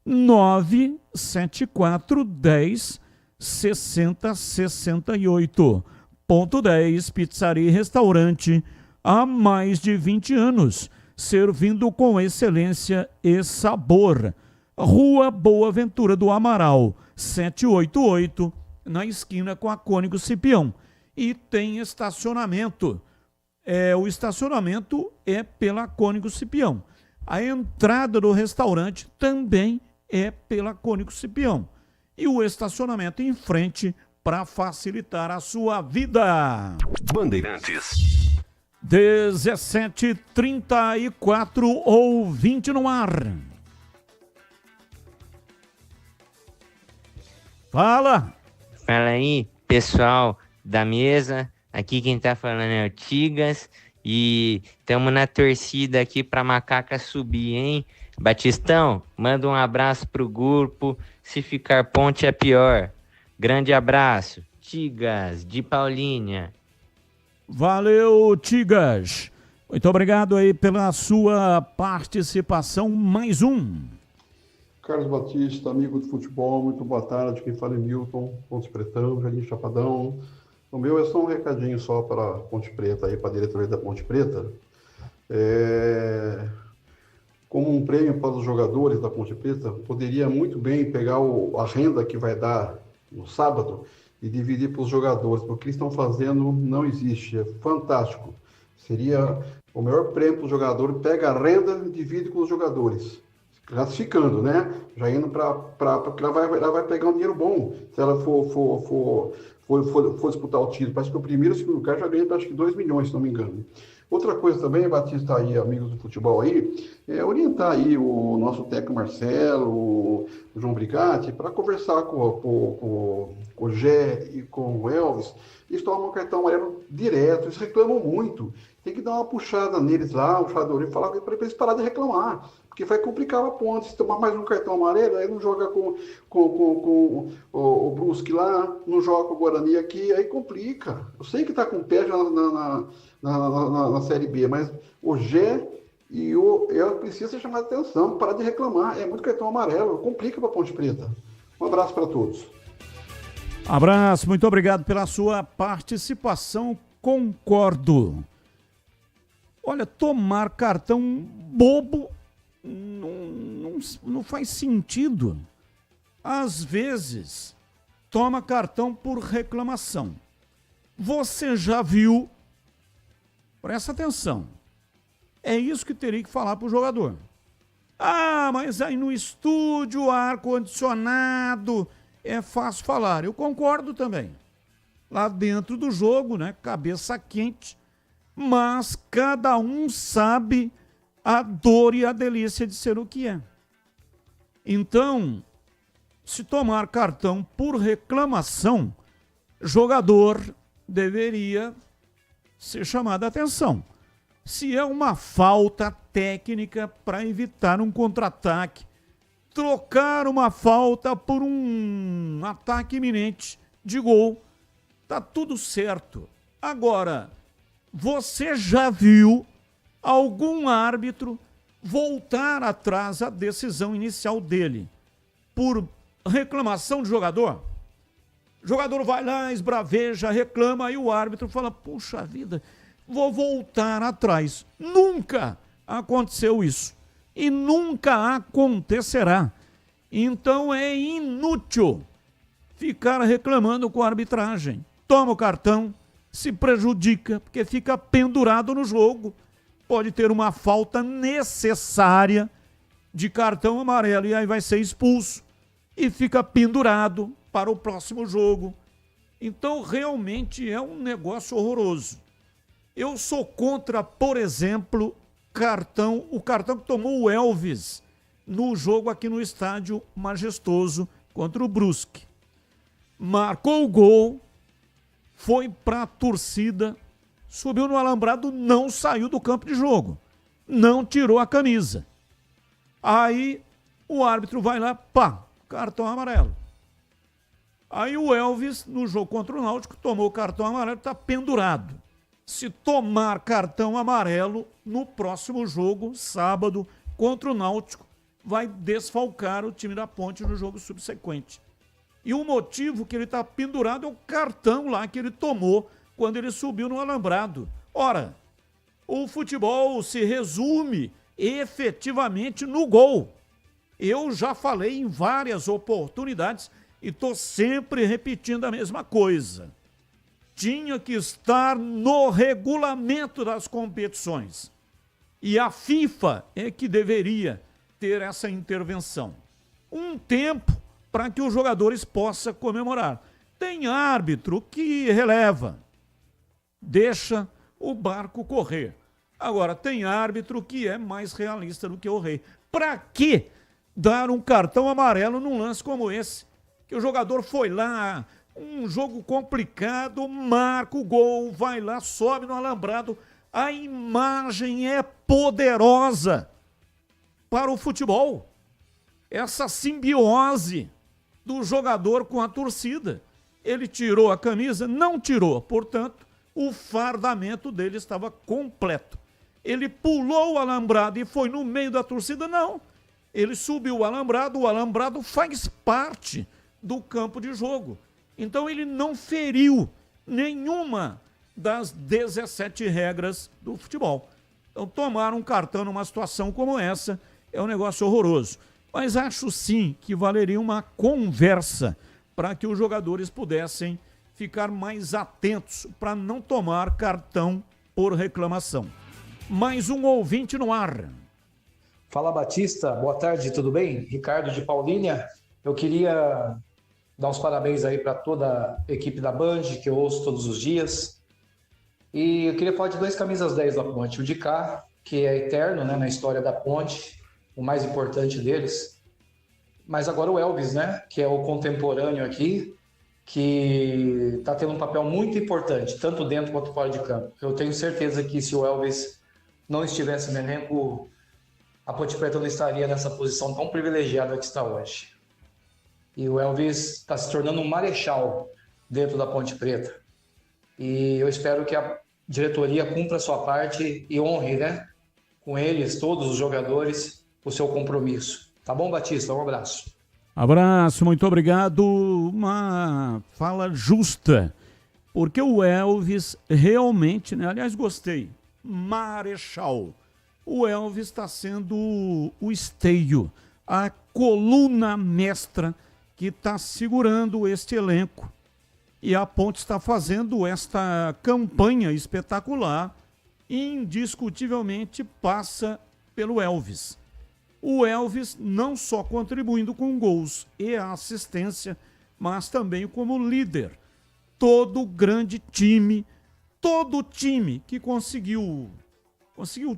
97410 6068. Ponto 10 Pizzaria e Restaurante, há mais de 20 anos, servindo com excelência e sabor. Rua Boa Ventura do Amaral, 788, na esquina com a Cônigo Cipião. E tem estacionamento. O estacionamento é pela Cônigo Cipião. A entrada do restaurante também é pela Cônigo Cipião. E o estacionamento em frente para facilitar a sua vida. Bandeirantes. 17h34, ouvinte no ar. Fala! Fala aí, pessoal da mesa. Aqui quem tá falando é o Tigas. E estamos na torcida aqui pra Macaca subir, hein? Batistão, manda um abraço pro grupo. Se ficar Ponte é pior. Grande abraço. Tigas, de Paulínia. Valeu, Tigas. Muito obrigado aí pela sua participação. Mais um. Carlos Batista, amigo do futebol, muito boa tarde. Quem fala é Milton, Ponte Pretão, Jardim Chapadão. O meu é só um recadinho só para a Ponte Preta, para a diretoria da Ponte Preta. Como um prêmio para os jogadores da Ponte Preta, poderia muito bem pegar a renda que vai dar no sábado e dividir para os jogadores, porque o que eles estão fazendo não existe, é fantástico. Seria o maior prêmio para o jogador, pega a renda e divide com os jogadores, classificando, né? Já indo porque ela vai pegar um dinheiro bom, se ela for disputar o título. Parece que o primeiro e o segundo lugar já ganha, acho que 2 milhões, se não me engano. Outra coisa também, Batista aí, amigos do futebol aí, é orientar aí o nosso técnico Marcelo, o João Brigatti, para conversar com o Gé e com o Elvis. Eles tomam um cartão amarelo direto, eles reclamam muito. Tem que dar uma puxada neles lá, um puxador, e falar para eles pararem de reclamar. Porque vai complicar a ponte. Se tomar mais um cartão amarelo, aí não joga com o Brusque lá, não joga com o Guarani aqui, aí complica. Eu sei que está com o pé já na Série B, mas o Gé e o El precisa ser chamado de atenção, parar de reclamar. É muito cartão amarelo, complica para a Ponte Preta. Um abraço para todos. Abraço, muito obrigado pela sua participação. Concordo. Olha, tomar cartão bobo não faz sentido. Às vezes, toma cartão por reclamação. Você já viu? Presta atenção. É isso que teria que falar para o jogador. Ah, mas aí no estúdio, ar-condicionado, é fácil falar. Eu concordo também. Lá dentro do jogo, né? Cabeça quente. Mas cada um sabe a dor e a delícia de ser o que é. Então, se tomar cartão por reclamação, jogador deveria ser chamado a atenção. Se é uma falta técnica para evitar um contra-ataque, trocar uma falta por um ataque iminente de gol, tá tudo certo. Agora, você já viu algum árbitro voltar atrás da decisão inicial dele por reclamação de jogador? O jogador vai lá, esbraveja, reclama, e o árbitro fala, puxa vida, vou voltar atrás. Nunca aconteceu isso. E nunca acontecerá. Então é inútil ficar reclamando com a arbitragem. Toma o cartão, se prejudica, porque fica pendurado no jogo. Pode ter uma falta necessária de cartão amarelo e aí vai ser expulso e fica pendurado para o próximo jogo. Então realmente é um negócio horroroso. Eu sou contra, por exemplo, o cartão que tomou o Elvis no jogo aqui no Estádio Majestoso contra o Brusque. Marcou o gol, foi para a torcida, subiu no alambrado, não saiu do campo de jogo, não tirou a camisa. Aí o árbitro vai lá, pá, cartão amarelo. Aí o Elvis, no jogo contra o Náutico, tomou o cartão amarelo, está pendurado. Se tomar cartão amarelo, no próximo jogo, sábado, contra o Náutico, vai desfalcar o time da Ponte no jogo subsequente. E o motivo que ele está pendurado é o cartão lá que ele tomou quando ele subiu no alambrado. Ora, o futebol se resume efetivamente no gol. Eu já falei em várias oportunidades e estou sempre repetindo a mesma coisa. Tinha que estar no regulamento das competições. E a FIFA é que deveria ter essa intervenção. Um tempo para que os jogadores possam comemorar. Tem árbitro que releva, deixa o barco correr. Agora, tem árbitro que é mais realista do que o rei. Para que dar um cartão amarelo num lance como esse? Que o jogador foi lá, um jogo complicado, marca o gol, vai lá, sobe no alambrado. A imagem é poderosa para o futebol. Essa simbiose do jogador com a torcida. Ele tirou a camisa? Não tirou. Portanto, o fardamento dele estava completo. Ele pulou o alambrado e foi no meio da torcida? Não. Ele subiu o alambrado faz parte do campo de jogo. Então ele não feriu nenhuma das 17 regras do futebol. Então tomar um cartão numa situação como essa é um negócio horroroso. Mas acho sim que valeria uma conversa para que os jogadores pudessem ficar mais atentos para não tomar cartão por reclamação. Mais um ouvinte no ar. Fala, Batista, boa tarde, tudo bem? Ricardo de Paulínia. Eu queria dar uns parabéns aí para toda a equipe da Band, que eu ouço todos os dias. E eu queria falar de 2 camisas 10 da Ponte. O de cá, que é eterno, né, na história da Ponte, o mais importante deles. Mas agora o Elvis, né, que é o contemporâneo aqui, que está tendo um papel muito importante, tanto dentro quanto fora de campo. Eu tenho certeza que se o Elvis não estivesse no elenco, a Ponte Preta não estaria nessa posição tão privilegiada que está hoje. E o Elvis está se tornando um marechal dentro da Ponte Preta. E eu espero que a diretoria cumpra a sua parte e honre, né, com eles, todos os jogadores, o seu compromisso. Tá bom, Batista? Um abraço. Abraço, muito obrigado. Uma fala justa, porque o Elvis realmente, né? Aliás, gostei. Marechal. O Elvis está sendo o esteio, a coluna mestra que está segurando este elenco. E a Ponte está fazendo esta campanha espetacular, indiscutivelmente passa pelo Elvis. O Elvis não só contribuindo com gols e assistência, mas também como líder. Todo grande time, todo time que conseguiu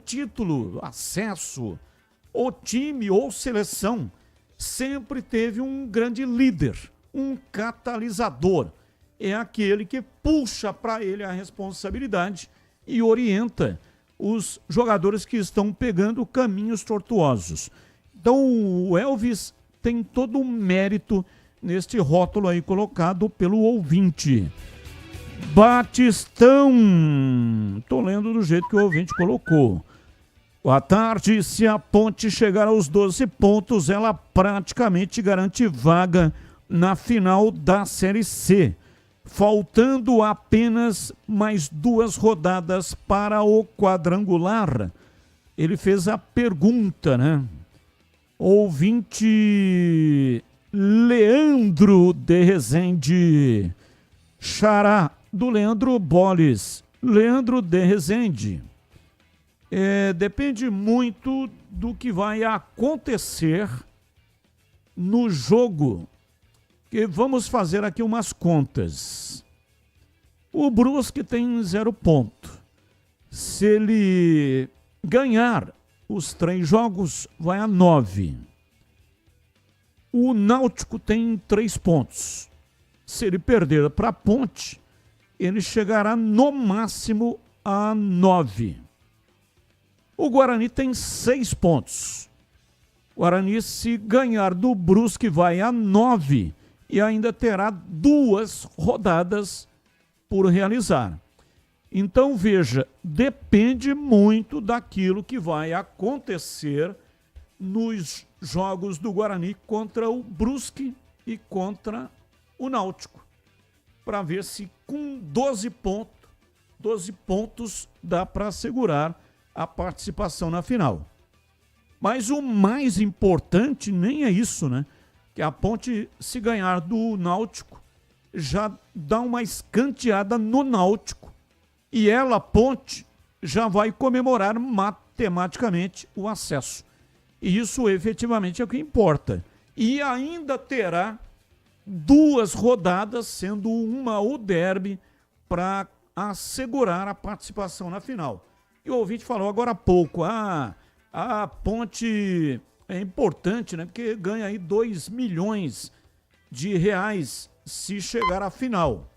título, acesso, ou time ou seleção, sempre teve um grande líder, um catalisador. É aquele que puxa para ele a responsabilidade e orienta os jogadores que estão pegando caminhos tortuosos. Então o Elvis tem todo o mérito neste rótulo aí colocado pelo ouvinte. Batistão, tô lendo do jeito que o ouvinte colocou. Boa tarde, se a Ponte chegar aos 12 pontos, ela praticamente garante vaga na final da Série C. Faltando apenas mais 2 rodadas para o quadrangular. Ele fez a pergunta, né? Ouvinte Leandro de Rezende. Xará do Leandro Boles. Leandro de Rezende. Depende muito do que vai acontecer no jogo. Que vamos fazer aqui umas contas. O Brusque tem 0 ponto. Se ele ganhar os 3 jogos, vai a 9. O Náutico tem 3 pontos. Se ele perder para a Ponte, ele chegará no máximo a 9. O Guarani tem 6 pontos. O Guarani, se ganhar do Brusque, vai a 9. E ainda terá 2 rodadas por realizar. Então, veja, depende muito daquilo que vai acontecer nos jogos do Guarani contra o Brusque e contra o Náutico, para ver se com 12 pontos dá para assegurar a participação na final. Mas o mais importante nem é isso, né? Que a Ponte, se ganhar do Náutico, já dá uma escanteada no Náutico. E ela, Ponte, já vai comemorar matematicamente o acesso. E isso efetivamente é o que importa. E ainda terá 2 rodadas, sendo uma o derby, para assegurar a participação na final. E o ouvinte falou agora há pouco, a Ponte é importante, né? Porque ganha aí 2 milhões de reais se chegar à final.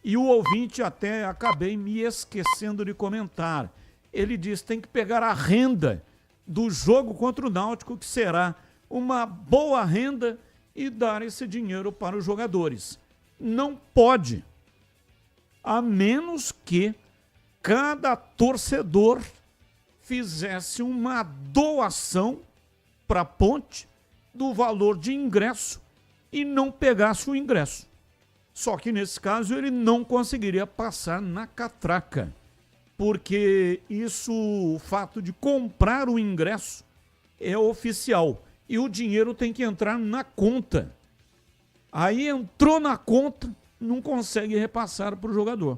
E o ouvinte, até acabei me esquecendo de comentar, ele diz que tem que pegar a renda do jogo contra o Náutico, que será uma boa renda, e dar esse dinheiro para os jogadores. Não pode, a menos que cada torcedor fizesse uma doação para a Ponte do valor de ingresso e não pegasse o ingresso. Só que nesse caso ele não conseguiria passar na catraca, porque o fato de comprar o ingresso é oficial e o dinheiro tem que entrar na conta. Aí entrou na conta, não consegue repassar para o jogador.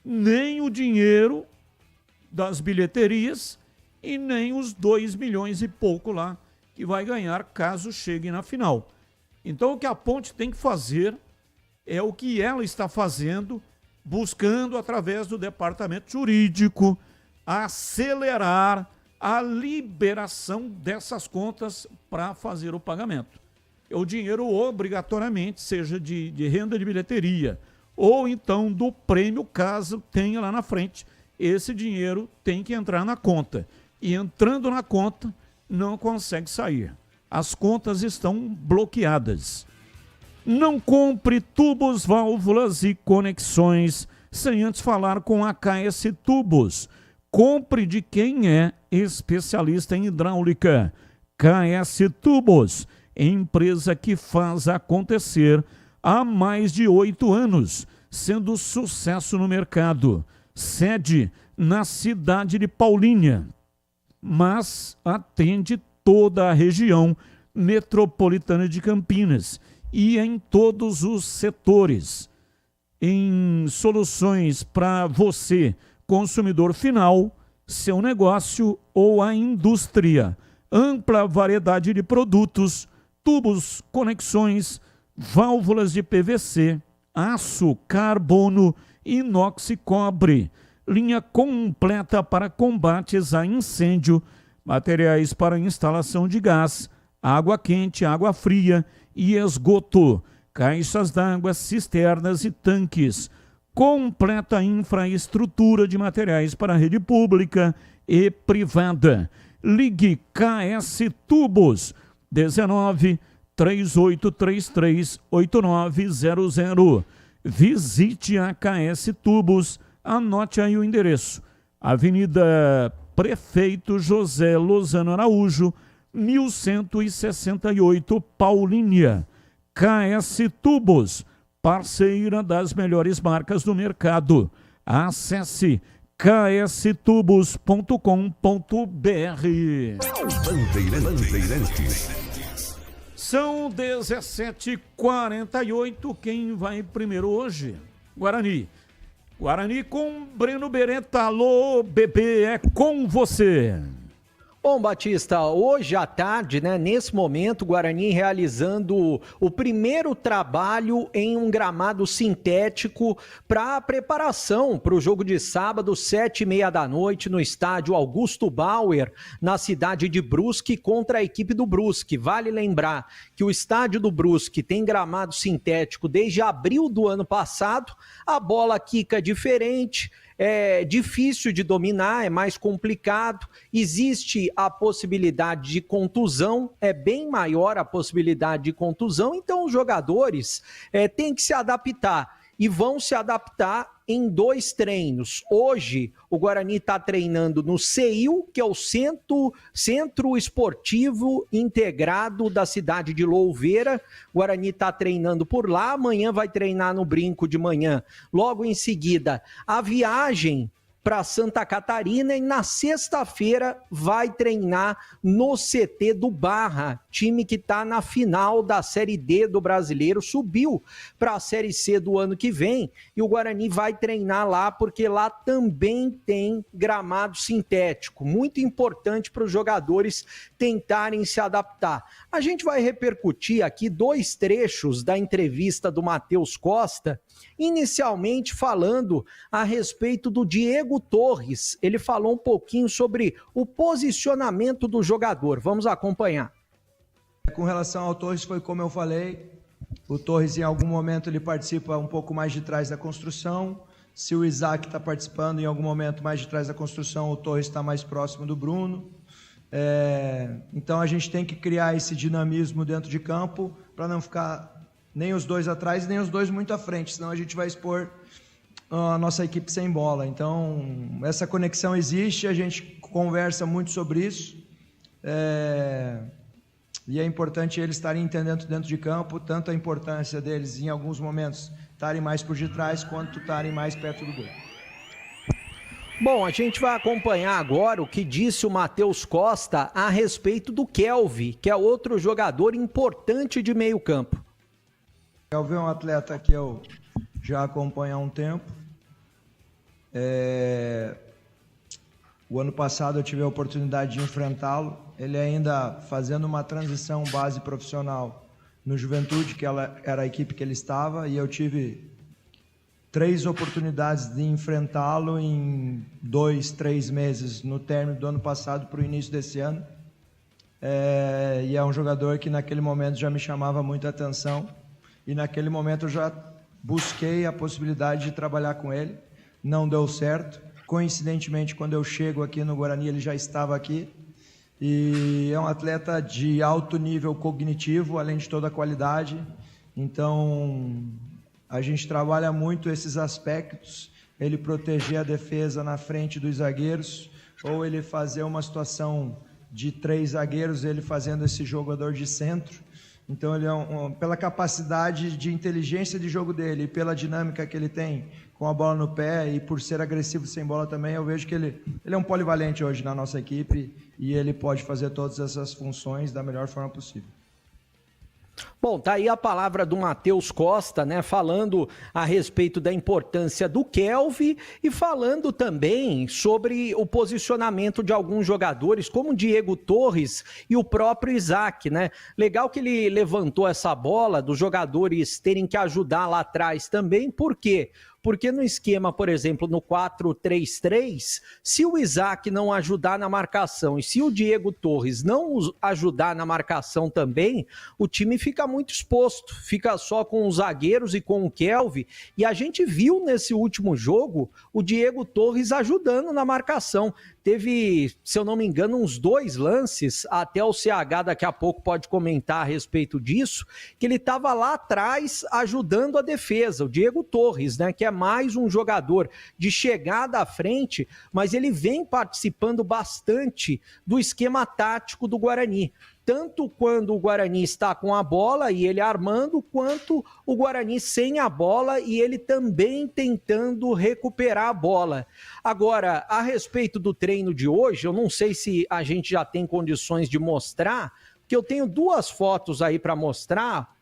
Nem o dinheiro das bilheterias e nem os 2 milhões e pouco lá que vai ganhar caso chegue na final. Então o que a Ponte tem que fazer é o que ela está fazendo, buscando através do departamento jurídico acelerar a liberação dessas contas para fazer o pagamento. O dinheiro obrigatoriamente seja de renda de bilheteria ou então do prêmio, caso tenha lá na frente. Esse dinheiro tem que entrar na conta. E entrando na conta, não consegue sair. As contas estão bloqueadas. Não compre tubos, válvulas e conexões sem antes falar com a KS Tubos. Compre de quem é especialista em hidráulica. KS Tubos, empresa que faz acontecer há mais de 8 anos, sendo sucesso no mercado. Sede na cidade de Paulínia, mas atende toda a região metropolitana de Campinas e em todos os setores. Em soluções para você, consumidor final, seu negócio ou a indústria. Ampla variedade de produtos, tubos, conexões, válvulas de PVC, aço, carbono, inox e cobre. Linha completa para combates a incêndio, materiais para instalação de gás, água quente, água fria e esgoto, caixas d'água, cisternas e tanques. Completa infraestrutura de materiais para a rede pública e privada. Ligue KS Tubos 19 3833 8900. Visite a KS Tubos, anote aí o endereço. Avenida Prefeito José Lozano Araújo, 1168, Paulínia. KS Tubos, parceira das melhores marcas do mercado. Acesse kstubos.com.br. Bandeirantes. São 17h48. Quem vai primeiro hoje? Guarani. Guarani com Breno Beretta. Alô, bebê, é com você. Bom, Batista, hoje à tarde, né, nesse momento, o Guarani realizando o primeiro trabalho em um gramado sintético para a preparação para o jogo de sábado, 7h30 da noite, no estádio Augusto Bauer, na cidade de Brusque, contra a equipe do Brusque. Vale lembrar que o estádio do Brusque tem gramado sintético desde abril do ano passado, a bola quica diferente, é difícil de dominar, é mais complicado, existe a possibilidade de contusão, é bem maior a possibilidade de contusão, então os jogadores têm que se adaptar e vão se adaptar em 2 treinos. Hoje, o Guarani está treinando no CEIU, que é o Centro Esportivo Integrado da cidade de Louveira. O Guarani está treinando por lá, amanhã vai treinar no Brinco de manhã. Logo em seguida, a viagem para Santa Catarina e na sexta-feira vai treinar no CT do Barra, time que está na final da Série D do Brasileiro, subiu para a Série C do ano que vem e o Guarani vai treinar lá porque lá também tem gramado sintético, muito importante para os jogadores tentarem se adaptar. A gente vai repercutir aqui 2 trechos da entrevista do Matheus Costa, inicialmente falando a respeito do Diego Torres. Ele falou um pouquinho sobre o posicionamento do jogador. Vamos acompanhar. Com relação ao Torres, foi como eu falei, o Torres em algum momento ele participa um pouco mais de trás da construção. Se o Isaac está participando em algum momento mais de trás da construção, o Torres está mais próximo do Bruno. Então a gente tem que criar esse dinamismo dentro de campo para não ficar nem os 2 atrás, nem os 2 muito à frente, senão a gente vai expor a nossa equipe sem bola. Então, essa conexão existe, a gente conversa muito sobre isso. e é importante eles estarem entendendo dentro de campo, tanto a importância deles em alguns momentos estarem mais por detrás, quanto estarem mais perto do gol. Bom, a gente vai acompanhar agora o que disse o Matheus Costa a respeito do Kelvin, que é outro jogador importante de meio campo. Kelvin é um atleta que eu já acompanho há um tempo. O ano passado eu tive a oportunidade de enfrentá-lo. Ele ainda fazendo uma transição base profissional no Juventude, que era a equipe que ele estava, e eu tive 3 oportunidades de enfrentá-lo em 2, 3 meses, no término do ano passado para o início desse ano. E é um jogador que naquele momento já me chamava muita atenção, e naquele momento eu já busquei a possibilidade de trabalhar com ele. Não deu certo. Coincidentemente, quando eu chego aqui no Guarani, ele já estava aqui. E é um atleta de alto nível cognitivo, além de toda a qualidade. Então, a gente trabalha muito esses aspectos, ele proteger a defesa na frente dos zagueiros, ou ele fazer uma situação de 3 zagueiros, ele fazendo esse jogador de centro. Então, ele pela capacidade de inteligência de jogo dele e pela dinâmica que ele tem com a bola no pé e por ser agressivo sem bola também, eu vejo que ele é um polivalente hoje na nossa equipe e ele pode fazer todas essas funções da melhor forma possível. Bom, tá aí a palavra do Matheus Costa, né, falando a respeito da importância do Kelvin e falando também sobre o posicionamento de alguns jogadores, como o Diego Torres e o próprio Isaac, né? Legal que ele levantou essa bola dos jogadores terem que ajudar lá atrás também, por quê? Porque no esquema, por exemplo, no 4-3-3, se o Isaac não ajudar na marcação e se o Diego Torres não ajudar na marcação também, o time fica muito exposto, fica só com os zagueiros e com o Kelvin, e a gente viu nesse último jogo o Diego Torres ajudando na marcação. Teve, se eu não me engano, uns 2 lances, até o CH daqui a pouco pode comentar a respeito disso, que ele estava lá atrás ajudando a defesa, o Diego Torres, né, que é mais um jogador de chegada à frente, mas ele vem participando bastante do esquema tático do Guarani. Tanto quando o Guarani está com a bola e ele armando, quanto o Guarani sem a bola e ele também tentando recuperar a bola. Agora, a respeito do treino de hoje, eu não sei se a gente já tem condições de mostrar, porque eu tenho 2 fotos aí para mostrar.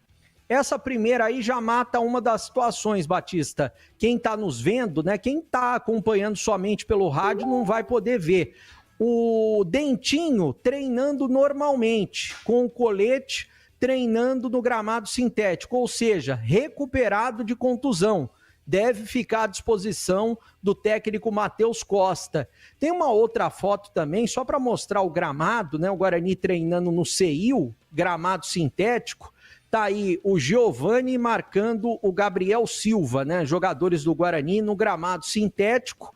Essa primeira aí já mata uma das situações, Batista. Quem está nos vendo, né? Quem está acompanhando somente pelo rádio não vai poder ver. O Dentinho treinando normalmente, com o colete, treinando no gramado sintético, ou seja, recuperado de contusão. Deve ficar à disposição do técnico Matheus Costa. Tem uma outra foto também, só para mostrar o gramado, né? O Guarani treinando no CEIU, gramado sintético. Tá aí o Giovani marcando o Gabriel Silva, né? Jogadores do Guarani no gramado sintético.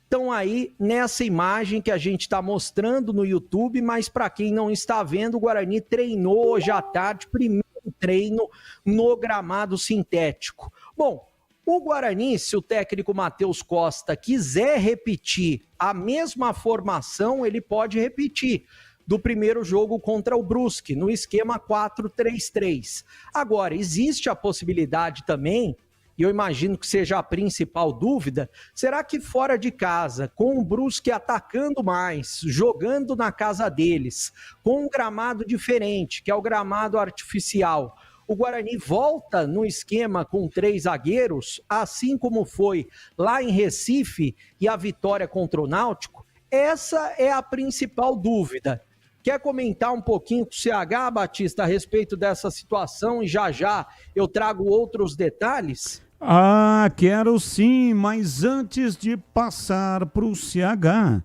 Estão aí nessa imagem que a gente está mostrando no YouTube, mas para quem não está vendo, o Guarani treinou hoje à tarde, primeiro treino no gramado sintético. Bom, o Guarani, se o técnico Matheus Costa quiser repetir a mesma formação, ele pode repetir do primeiro jogo contra o Brusque, no esquema 4-3-3. Agora, existe a possibilidade também, e eu imagino que seja a principal dúvida, será que fora de casa, com o Brusque atacando mais, jogando na casa deles, com um gramado diferente, que é o gramado artificial, o Guarani volta no esquema com 3 zagueiros, assim como foi lá em Recife e a vitória contra o Náutico? Essa é a principal dúvida. Quer comentar um pouquinho com o CH, Batista, a respeito dessa situação e já eu trago outros detalhes? Ah, quero sim, mas antes de passar para o CH,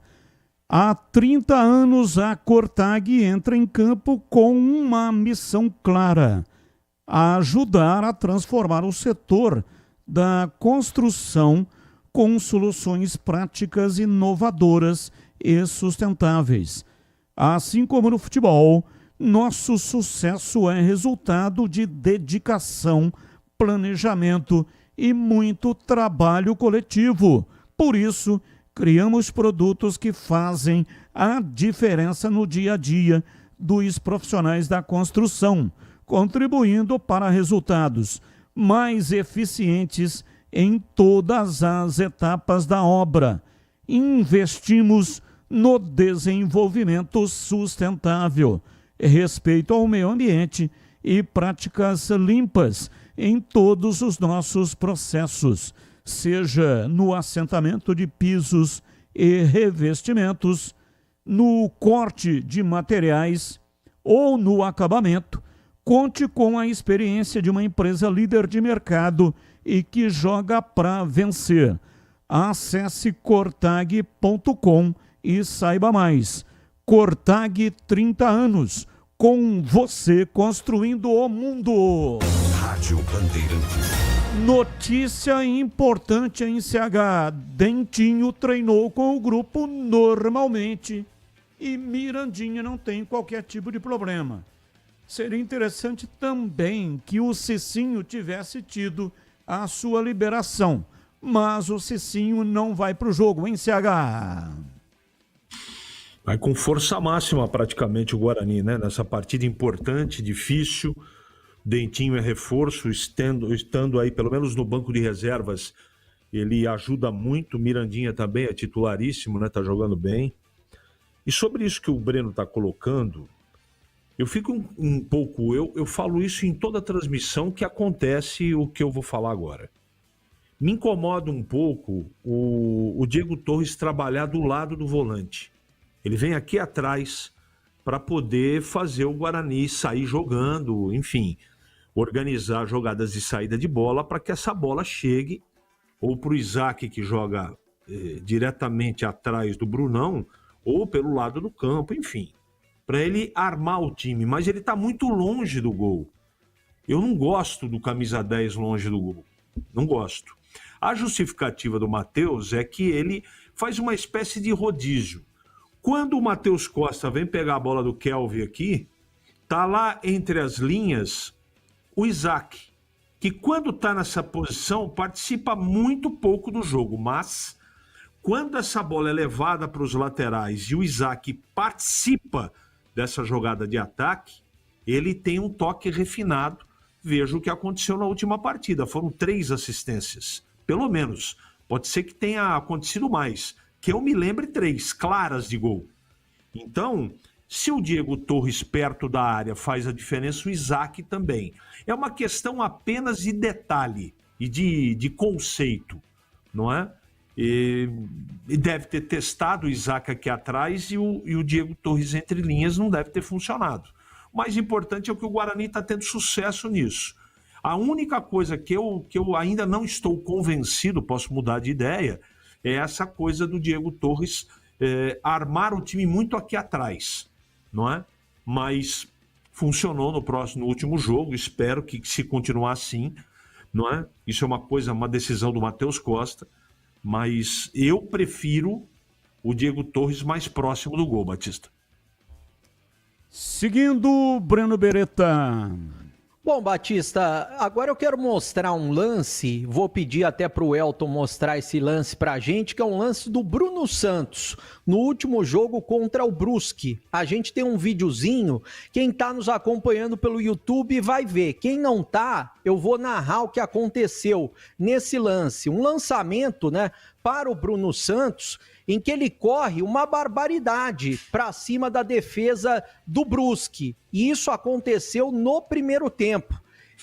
há 30 anos a Cortag entra em campo com uma missão clara: ajudar a transformar o setor da construção com soluções práticas inovadoras e sustentáveis. Assim como no futebol, nosso sucesso é resultado de dedicação, planejamento e muito trabalho coletivo. Por isso, criamos produtos que fazem a diferença no dia a dia dos profissionais da construção, contribuindo para resultados mais eficientes em todas as etapas da obra. Investimos no desenvolvimento sustentável, respeito ao meio ambiente e práticas limpas em todos os nossos processos, seja no assentamento de pisos e revestimentos, no corte de materiais ou no acabamento. Conte com a experiência de uma empresa líder de mercado e que joga para vencer. Acesse cortag.com e saiba mais. Cortag, 30 anos, com você construindo o mundo. Rádio Bandeirantes. Notícia importante em CH. Dentinho treinou com o grupo normalmente e Mirandinha não tem qualquer tipo de problema. Seria interessante também que o Cicinho tivesse tido a sua liberação, mas o Cicinho não vai para o jogo, hein, CH? Vai com força máxima praticamente o Guarani, né? Nessa partida importante, difícil. Dentinho é reforço, estando aí pelo menos no banco de reservas, ele ajuda muito. Mirandinha também é titularíssimo, né? Tá jogando bem. E sobre isso que o Breno tá colocando, eu fico um pouco... Eu falo isso em toda a transmissão que acontece o que eu vou falar agora. Me incomoda um pouco o Diego Torres trabalhar do lado do volante. Ele vem aqui atrás para poder fazer o Guarani sair jogando, enfim, organizar jogadas de saída de bola para que essa bola chegue ou para o Isaac, que joga diretamente atrás do Brunão, ou pelo lado do campo, enfim, para ele armar o time. Mas ele está muito longe do gol. Eu não gosto do camisa 10 longe do gol. Não gosto. A justificativa do Matheus é que ele faz uma espécie de rodízio. Quando o Matheus Costa vem pegar a bola do Kelvin aqui, tá lá entre as linhas o Isaac, que quando tá nessa posição participa muito pouco do jogo, mas quando essa bola é levada para os laterais e o Isaac participa dessa jogada de ataque, ele tem um toque refinado. Veja o que aconteceu na última partida, foram 3 assistências, pelo menos. Pode ser que tenha acontecido mais, que eu me lembre 3 claras de gol. Então, se o Diego Torres perto da área faz a diferença, o Isaac também. É uma questão apenas de detalhe e de conceito, não é? E deve ter testado o Isaac aqui atrás e o Diego Torres entre linhas não deve ter funcionado. O mais importante é que o Guarani está tendo sucesso nisso. A única coisa que eu ainda não estou convencido, posso mudar de ideia, é essa coisa do Diego Torres armar o time muito aqui atrás, não é? Mas funcionou no último jogo, espero que se continuar assim, não é? Isso é uma decisão do Matheus Costa, mas eu prefiro o Diego Torres mais próximo do gol, Batista. Seguindo, Breno Beretta. Bom, Batista, agora eu quero mostrar um lance, vou pedir até para o Elton mostrar esse lance para a gente, que é um lance do Bruno Santos, no último jogo contra o Brusque. A gente tem um videozinho, quem está nos acompanhando pelo YouTube vai ver, quem não está, eu vou narrar o que aconteceu nesse lance. Um lançamento, né, para o Bruno Santos, em que ele corre uma barbaridade para cima da defesa do Brusque. E isso aconteceu no primeiro tempo.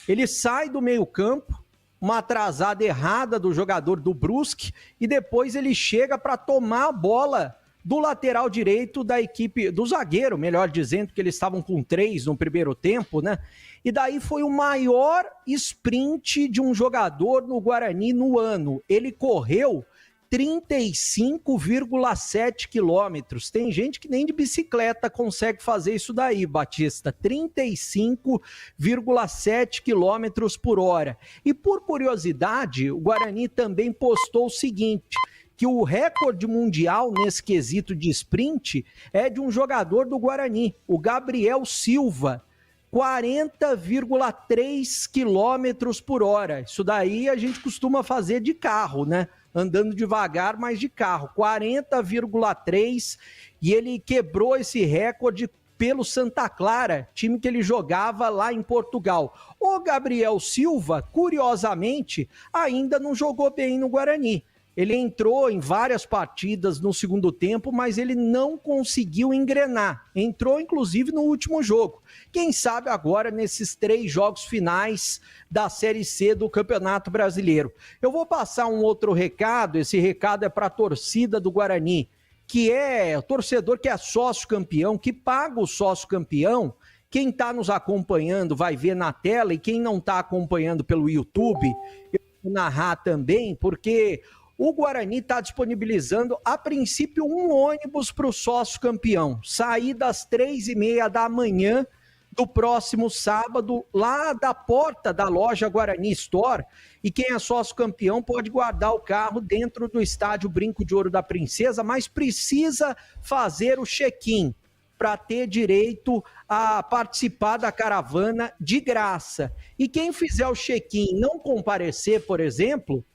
Ele sai do meio-campo, uma atrasada errada do jogador do Brusque, e depois ele chega para tomar a bola do lateral direito da equipe, do zagueiro, melhor dizendo, que eles estavam com 3 no primeiro tempo, né? E daí foi o maior sprint de um jogador no Guarani no ano. Ele correu 35,7 quilômetros. Tem gente que nem de bicicleta consegue fazer isso daí, Batista. 35,7 quilômetros por hora. E por curiosidade, o Guarani também postou o seguinte, que o recorde mundial nesse quesito de sprint é de um jogador do Guarani, o Gabriel Silva. 40,3 quilômetros por hora. Isso daí a gente costuma fazer de carro, né? Andando devagar, mas de carro. 40,3, e ele quebrou esse recorde pelo Santa Clara, time que ele jogava lá em Portugal. O Gabriel Silva, curiosamente, ainda não jogou bem no Guarani. Ele entrou em várias partidas no segundo tempo, mas ele não conseguiu engrenar. Entrou, inclusive, no último jogo. Quem sabe agora nesses 3 jogos finais da Série C do Campeonato Brasileiro. Eu vou passar um outro recado, esse recado é para a torcida do Guarani, que é o torcedor que é sócio campeão, que paga o sócio campeão. Quem está nos acompanhando vai ver na tela, e quem não está acompanhando pelo YouTube, eu vou narrar também, porque o Guarani está disponibilizando, a princípio, um ônibus para o sócio campeão, sair das 3h30 da manhã do próximo sábado, lá da porta da loja Guarani Store, e quem é sócio campeão pode guardar o carro dentro do estádio Brinco de Ouro da Princesa, mas precisa fazer o check-in para ter direito a participar da caravana de graça. E quem fizer o check-in e não comparecer, por exemplo,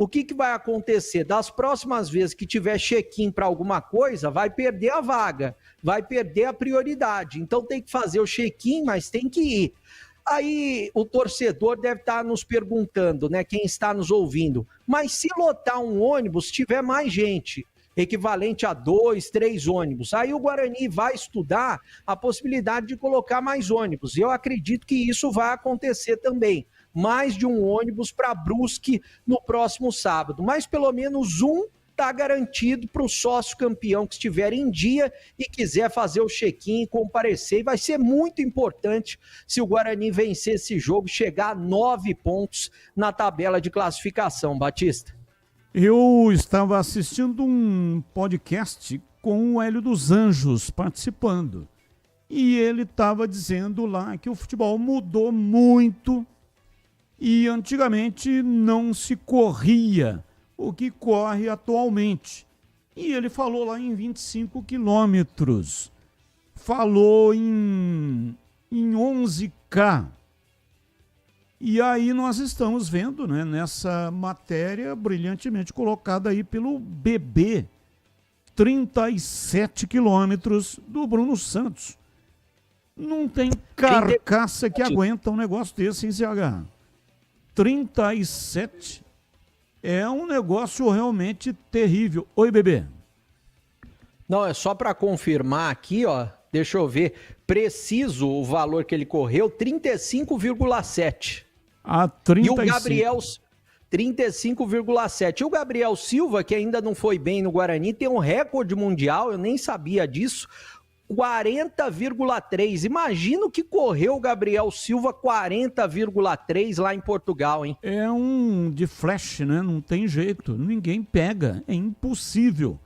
o que vai acontecer? Das próximas vezes que tiver check-in para alguma coisa, vai perder a vaga, vai perder a prioridade. Então tem que fazer o check-in, mas tem que ir. Aí o torcedor deve estar nos perguntando, né? Quem está nos ouvindo, mas se lotar um ônibus, tiver mais gente, equivalente a 2, 3 ônibus, aí o Guarani vai estudar a possibilidade de colocar mais ônibus. Eu acredito que isso vai acontecer também. Mais de um ônibus para Brusque no próximo sábado. Mas pelo menos um está garantido para o sócio campeão que estiver em dia e quiser fazer o check-in e comparecer. E vai ser muito importante se o Guarani vencer esse jogo, chegar a 9 pontos na tabela de classificação. Batista. Eu estava assistindo um podcast com o Hélio dos Anjos participando. E ele estava dizendo lá que o futebol mudou muito. E antigamente não se corria o que corre atualmente. E ele falou lá em 25 quilômetros. Falou em 11K. E aí nós estamos vendo, né, nessa matéria brilhantemente colocada aí pelo BB, 37 quilômetros do Bruno Santos. Não tem carcaça que aguenta um negócio desse, hein, CH? 37 é um negócio realmente terrível. Oi, bebê. Não, é só para confirmar aqui, ó. Deixa eu ver. Preciso o valor que ele correu, 35,7. Ah, 35. E o Gabriel, 35,7. E o Gabriel Silva, que ainda não foi bem no Guarani, tem um recorde mundial, eu nem sabia disso. 40,3. Imagina que correu o Gabriel Silva 40,3 lá em Portugal, hein? É um de flash, né? Não tem jeito. Ninguém pega. É impossível.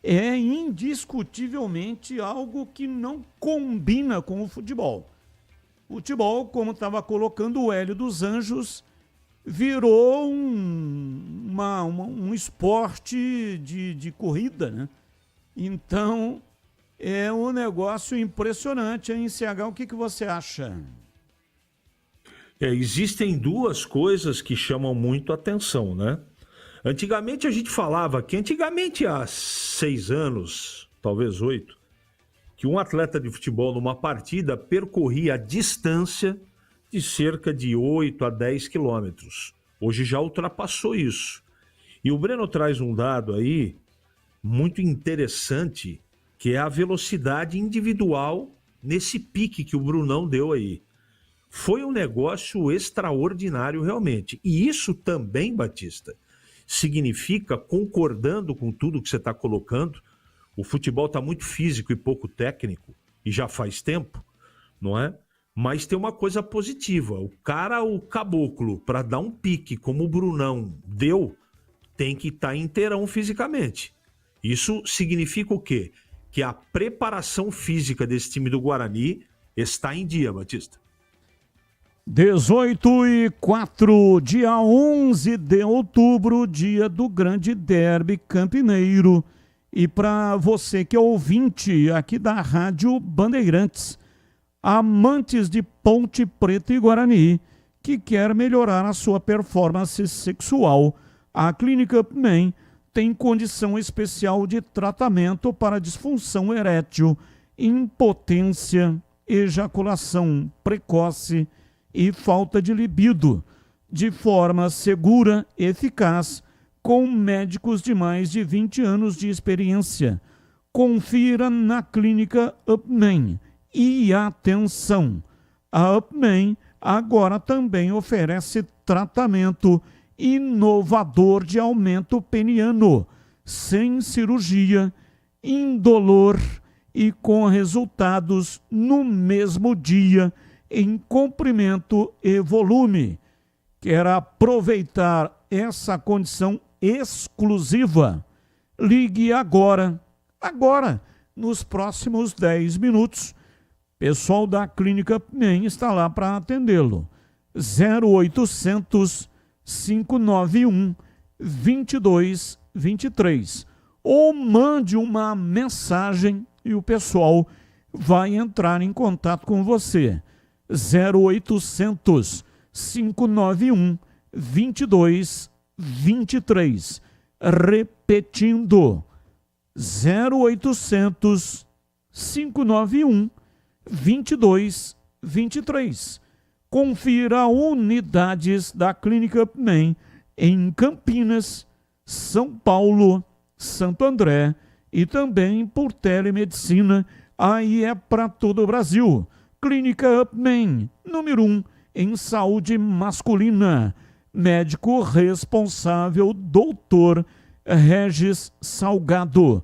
É indiscutivelmente algo que não combina com o futebol. O futebol, como estava colocando o Hélio dos Anjos, virou um esporte de corrida, né? Então, é um negócio impressionante, hein, CH? O que você acha? Existem duas coisas que chamam muito a atenção, né? Antigamente a gente falava que, há 6 anos, talvez 8, que um atleta de futebol numa partida percorria a distância de cerca de 8 a 10 quilômetros. Hoje já ultrapassou isso. E o Breno traz um dado aí muito interessante, que é a velocidade individual nesse pique que o Brunão deu aí. Foi um negócio extraordinário realmente. E isso também, Batista, significa, concordando com tudo que você está colocando, o futebol está muito físico e pouco técnico, e já faz tempo, não é? Mas tem uma coisa positiva. O caboclo, para dar um pique como o Brunão deu, tem que estar inteirão fisicamente. Isso significa o quê? Que a preparação física desse time do Guarani está em dia, Batista. 18/4, dia 11 de outubro, dia do grande derby campineiro. E para você que é ouvinte aqui da Rádio Bandeirantes, amantes de Ponte Preta e Guarani, que quer melhorar a sua performance sexual, a Clínica UpMen tem condição especial de tratamento para disfunção erétil impotência, ejaculação precoce e falta de libido, de forma segura e eficaz, com médicos de mais de 20 anos de experiência. Confira na Clínica UpMen. E atenção, a UpMen agora também oferece tratamento inovador de aumento peniano, sem cirurgia, indolor e com resultados no mesmo dia em comprimento e volume. Quer aproveitar essa condição exclusiva? Ligue agora, nos próximos 10 minutos. Pessoal da Clínica UpMen está lá para atendê-lo. 0800 591 2223. Ou mande uma mensagem e o pessoal vai entrar em contato com você. 0800 591 2223. Repetindo, 0800 591 2223. Confira unidades da Clínica UpMen em Campinas, São Paulo, Santo André e também por telemedicina. Aí é para todo o Brasil. Clínica UpMen, número 1 em saúde masculina. Médico responsável, Dr. Regis Salgado.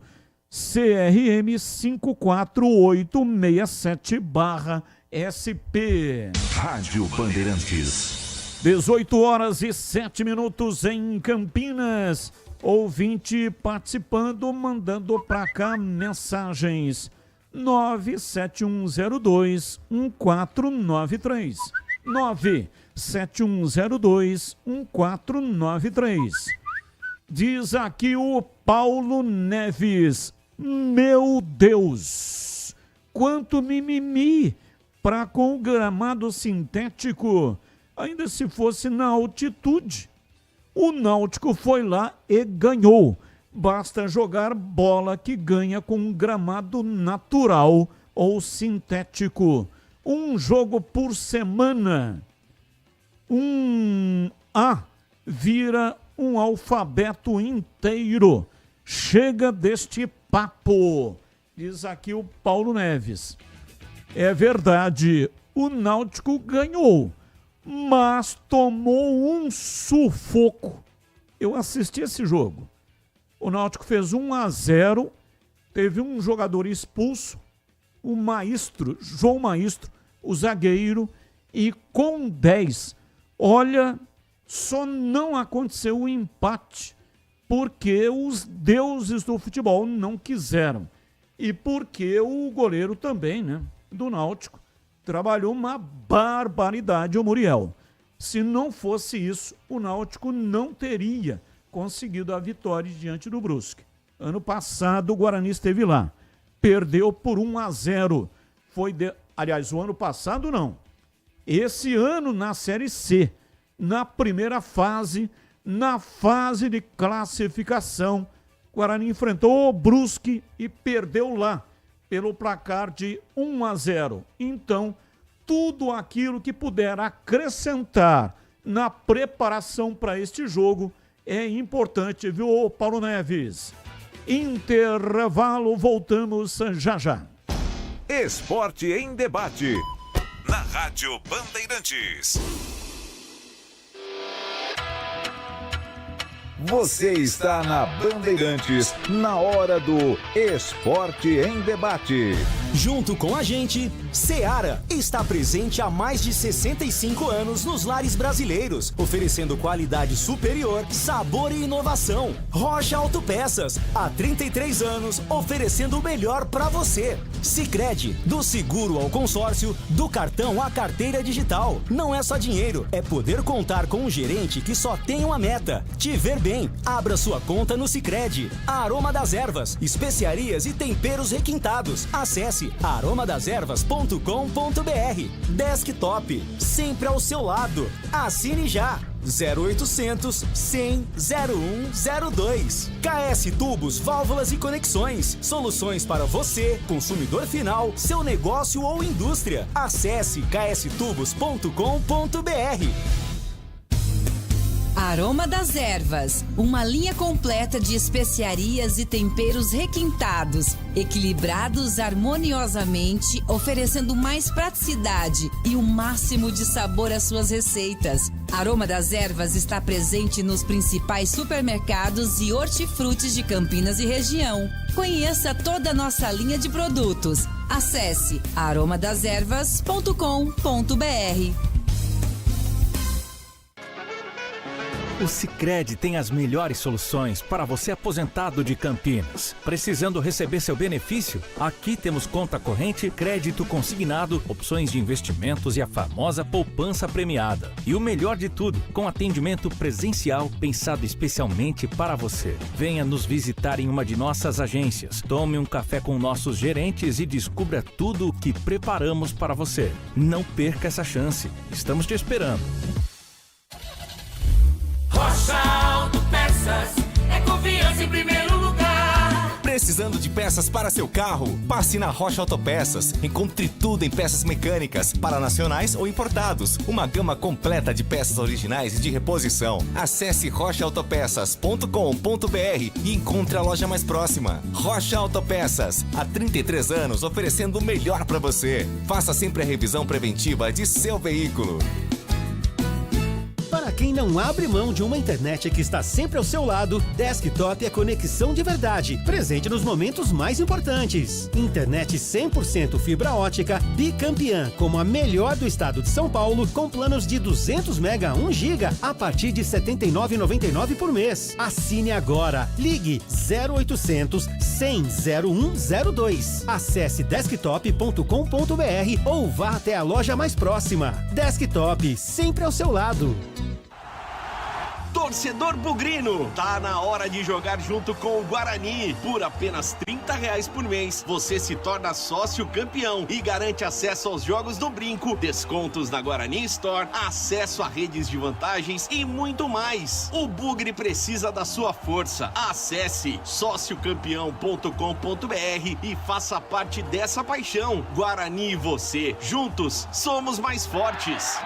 CRM 54867/SP. Rádio Bandeirantes. 18h07 em Campinas. Ouvinte participando, mandando para cá mensagens. 97102-1493. 97102-1493. Diz aqui o Paulo Neves: meu Deus, quanto mimimi para com o gramado sintético, ainda se fosse na altitude. O Náutico foi lá e ganhou. Basta jogar bola que ganha com um gramado natural ou sintético. Um jogo por semana. Um A vira um alfabeto inteiro. Chega deste papo, diz aqui o Paulo Neves. É verdade, o Náutico ganhou, mas tomou um sufoco. Eu assisti esse jogo. O Náutico fez 1-0, teve um jogador expulso, o Maestro, João Maestro, o zagueiro, e com 10, olha, só não aconteceu o empate porque os deuses do futebol não quiseram. E porque o goleiro também, né, do Náutico, trabalhou uma barbaridade, o Muriel. Se não fosse isso, o Náutico não teria conseguido a vitória diante do Brusque. Ano passado o Guarani esteve lá, perdeu por 1-0. Aliás, o ano passado não. Esse ano na Série C, na primeira fase, na fase de classificação, o Guarani enfrentou o Brusque e perdeu lá pelo placar de 1-0. Então, tudo aquilo que puder acrescentar na preparação para este jogo é importante, viu, Paulo Neves? Intervalo, voltamos já já. Esporte em debate. Na Rádio Bandeirantes. Você está na Bandeirantes, na hora do Esporte em Debate. Junto com a gente, Seara está presente há mais de 65 anos nos lares brasileiros, oferecendo qualidade superior, sabor e inovação. Rocha Autopeças, há 33 anos, oferecendo o melhor para você. Sicredi, do seguro ao consórcio, do cartão à carteira digital. Não é só dinheiro, é poder contar com um gerente que só tem uma meta: te ver bem. Abra sua conta no Sicredi. Aroma das Ervas, especiarias e temperos requintados. Acesse aromadeservas.com.br. Desktop, sempre ao seu lado. Assine já. 0800 100 0102. KS Tubos, Válvulas e Conexões. Soluções para você, consumidor final, seu negócio ou indústria. Acesse kstubos.com.br. Aroma das Ervas, uma linha completa de especiarias e temperos requintados, equilibrados harmoniosamente, oferecendo mais praticidade e o máximo de sabor às suas receitas. Aroma das Ervas está presente nos principais supermercados e hortifrutis de Campinas e região. Conheça toda a nossa linha de produtos. Acesse aromadeservas.com.br. O Sicredi tem as melhores soluções para você aposentado de Campinas. Precisando receber seu benefício? Aqui temos conta corrente, crédito consignado, opções de investimentos e a famosa poupança premiada. E o melhor de tudo, com atendimento presencial pensado especialmente para você. Venha nos visitar em uma de nossas agências. Tome um café com nossos gerentes e descubra tudo o que preparamos para você. Não perca essa chance. Estamos te esperando. Rocha Autopeças, é confiança em primeiro lugar. Precisando de peças para seu carro? Passe na Rocha Autopeças. Encontre tudo em peças mecânicas, para nacionais ou importados. Uma gama completa de peças originais e de reposição. Acesse rochaautopeças.com.br e encontre a loja mais próxima. Rocha Autopeças, há 33 anos oferecendo o melhor para você. Faça sempre a revisão preventiva de seu veículo. Para quem não abre mão de uma internet que está sempre ao seu lado, Desktop é conexão de verdade, presente nos momentos mais importantes. Internet 100% fibra ótica, bicampeã, como a melhor do estado de São Paulo, com planos de 200 MB a 1 GB a partir de R$ 79,99 por mês. Assine agora. Ligue 0800 100 0102. Acesse desktop.com.br ou vá até a loja mais próxima. Desktop, sempre ao seu lado. Torcedor bugrino, tá na hora de jogar junto com o Guarani. Por apenas R$30 por mês, você se torna sócio campeão e garante acesso aos jogos do Brinco, descontos na Guarani Store, acesso a redes de vantagens e muito mais. O Bugre precisa da sua força. Acesse sociocampeão.com.br e faça parte dessa paixão. Guarani e você, juntos, somos mais fortes.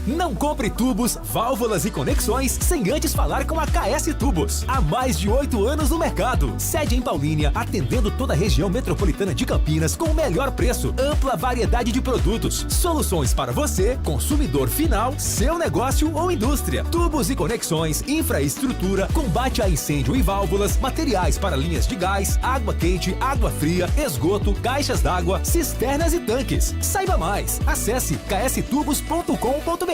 Não compre tubos, válvulas e conexões sem antes falar com a KS Tubos. Há mais de 8 anos no mercado. Sede em Paulínia, atendendo toda a região metropolitana de Campinas com o melhor preço, ampla variedade de produtos, soluções para você, consumidor final, seu negócio ou indústria. Tubos e conexões, infraestrutura, combate a incêndio e válvulas, materiais para linhas de gás, água quente, água fria, esgoto, caixas d'água, cisternas e tanques. Saiba mais. Acesse kstubos.com.br.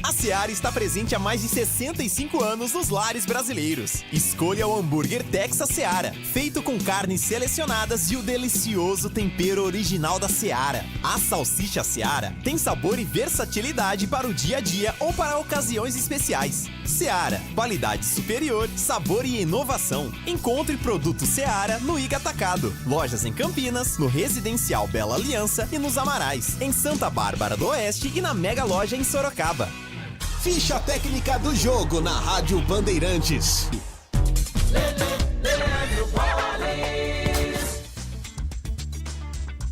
A Seara está presente há mais de 65 anos nos lares brasileiros. Escolha o hambúrguer Texas Seara, feito com carnes selecionadas e o delicioso tempero original da Seara. A salsicha Seara tem sabor e versatilidade para o dia a dia ou para ocasiões especiais. Seara, qualidade superior, sabor e inovação. Encontre produto Seara no Iga Atacado. Lojas em Campinas, no Residencial Bela Aliança e nos Amarais, em Santa Bárbara do Oeste e na Mega Loja em Sorocaba. Ficha técnica do jogo na Rádio Bandeirantes.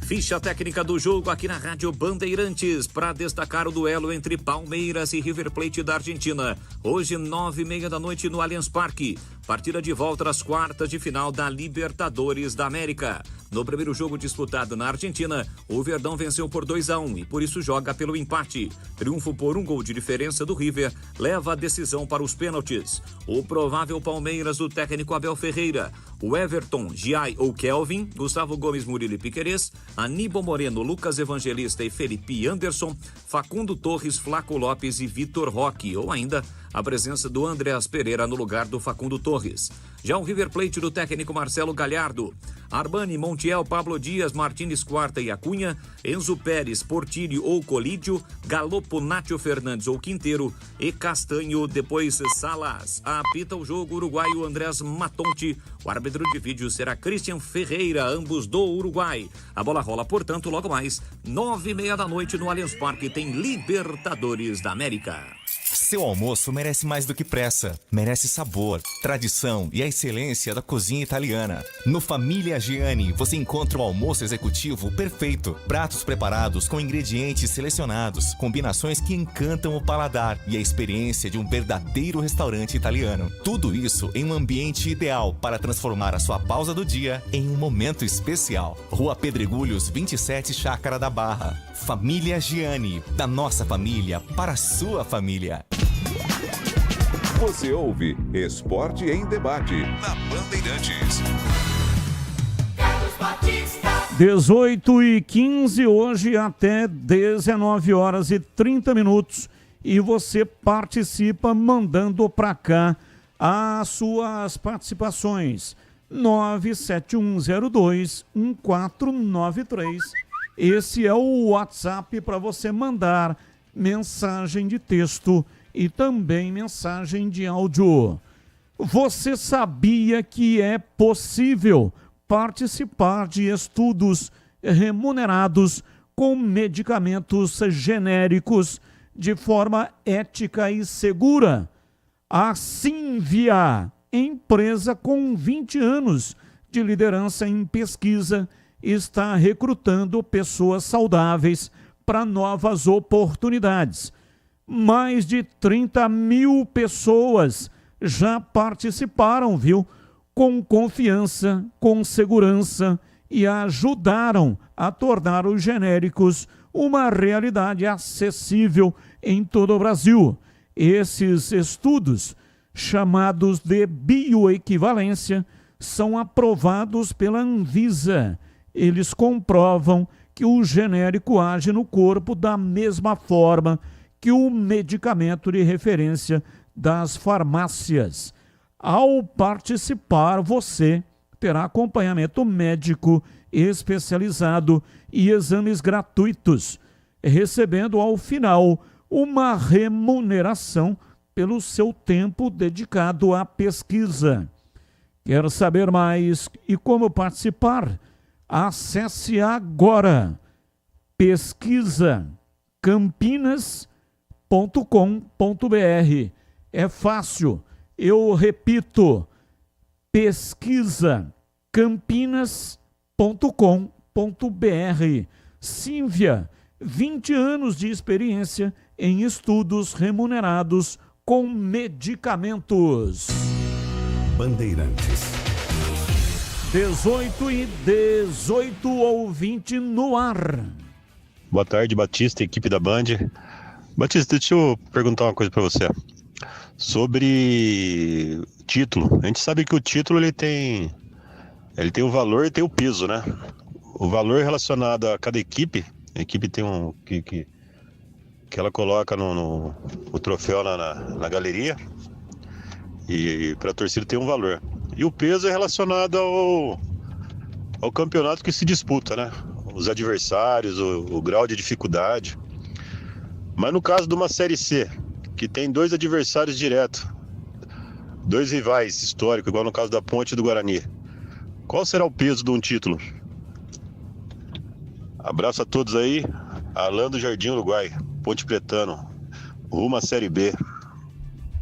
Ficha técnica do jogo aqui na Rádio Bandeirantes para destacar o duelo entre Palmeiras e River Plate da Argentina. Hoje, 9h30 da noite no Allianz Parque. Partida de volta às quartas de final da Libertadores da América. No primeiro jogo disputado na Argentina, o Verdão venceu por 2-1 e por isso joga pelo empate. Triunfo por 1 gol de diferença do River leva a decisão para os pênaltis. O provável Palmeiras do técnico Abel Ferreira, o Everton, Giai ou Kelvin, Gustavo Gomes, Murilo e Piquerez, Aníbal Moreno, Lucas Evangelista e Felipe Anderson, Facundo Torres, Flaco Lopes e Vitor Roque, ou ainda a presença do Andreas Pereira no lugar do Facundo Torres. Já o River Plate do técnico Marcelo Galhardo, Armani, Montiel, Pablo Dias, Martínez Quarta e Acunha, Enzo Pérez, Portilho ou Colídio, Galopo, Nátio Fernandes ou Quinteiro e Castanho, depois Salas. Apita o jogo uruguaio Andrés Matonte. O árbitro de vídeo será Christian Ferreira, ambos do Uruguai. A bola rola, portanto, logo mais, 9h30 da noite no Allianz Parque tem Libertadores da América. Seu almoço merece mais do que pressa. Merece sabor, tradição e a excelência da cozinha italiana. No Família Gianni, você encontra o almoço executivo perfeito. Pratos preparados com ingredientes selecionados, combinações que encantam o paladar e a experiência de um verdadeiro restaurante italiano. Tudo isso em um ambiente ideal para transformar a sua pausa do dia em um momento especial. Rua Pedregulhos, 27, Chácara da Barra. Família Gianni, da nossa família para a sua família. Você ouve Esporte em Debate na Bandeirantes. 18h15, hoje até 19h30. E você participa mandando para cá as suas participações. 971021493. Esse é o WhatsApp para você mandar mensagem de texto e também mensagem de áudio. Você sabia que é possível participar de estudos remunerados com medicamentos genéricos de forma ética e segura? A Sínvia, empresa com 20 anos de liderança em pesquisa, está recrutando pessoas saudáveis para novas oportunidades. Mais de 30 mil pessoas já participaram, viu? Com confiança, com segurança e ajudaram a tornar os genéricos uma realidade acessível em todo o Brasil. Esses estudos, chamados de bioequivalência, são aprovados pela Anvisa. Eles comprovam que o genérico age no corpo da mesma forma que o medicamento de referência das farmácias. Ao participar, você terá acompanhamento médico especializado e exames gratuitos, recebendo ao final uma remuneração pelo seu tempo dedicado à pesquisa. Quer saber mais e como participar? Acesse agora pesquisacampinas.com.br. É fácil, eu repito, pesquisacampinas.com.br. Sínvia, 20 anos de experiência em estudos remunerados com medicamentos. Bandeirantes. 18h18, ouvinte no ar. Boa tarde, Batista, equipe da Band. Batista, deixa eu perguntar uma coisa para você. Sobre título. A gente sabe que o título ele tem o valor e tem o peso, né? O valor relacionado a cada equipe, a equipe tem um que ela coloca o troféu na galeria e para a torcida tem um valor. E o peso é relacionado ao campeonato que se disputa, né? Os adversários, o grau de dificuldade. Mas no caso de uma Série C, que tem dois adversários diretos, dois rivais históricos, igual no caso da Ponte e do Guarani, qual será o peso de um título? Abraço a todos aí. Alain do Jardim Uruguai, Ponte Pretano, rumo à Série B.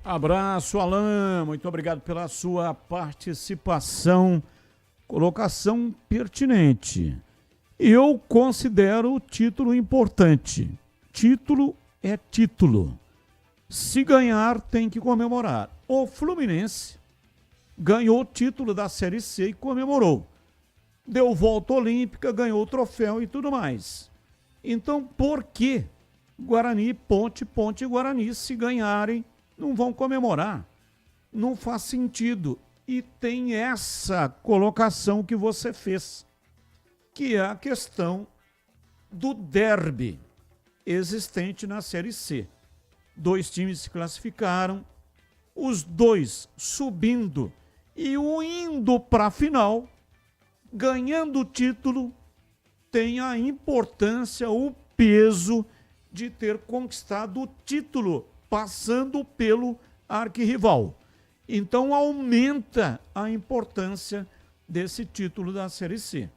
Abraço, Alain. Muito obrigado pela sua participação. Colocação pertinente. Eu considero o título importante. Título é título. Se ganhar, tem que comemorar. O Fluminense ganhou o título da Série C e comemorou. Deu volta olímpica, ganhou o troféu e tudo mais. Então, por que Guarani, Ponte e Guarani, se ganharem, não vão comemorar? Não faz sentido. E tem essa colocação que você fez, que é a questão do derby existente na Série C. Dois times se classificaram, os dois subindo e o indo para a final, ganhando o título, tem a importância, o peso de ter conquistado o título, passando pelo arquirrival. Então aumenta a importância desse título da Série C.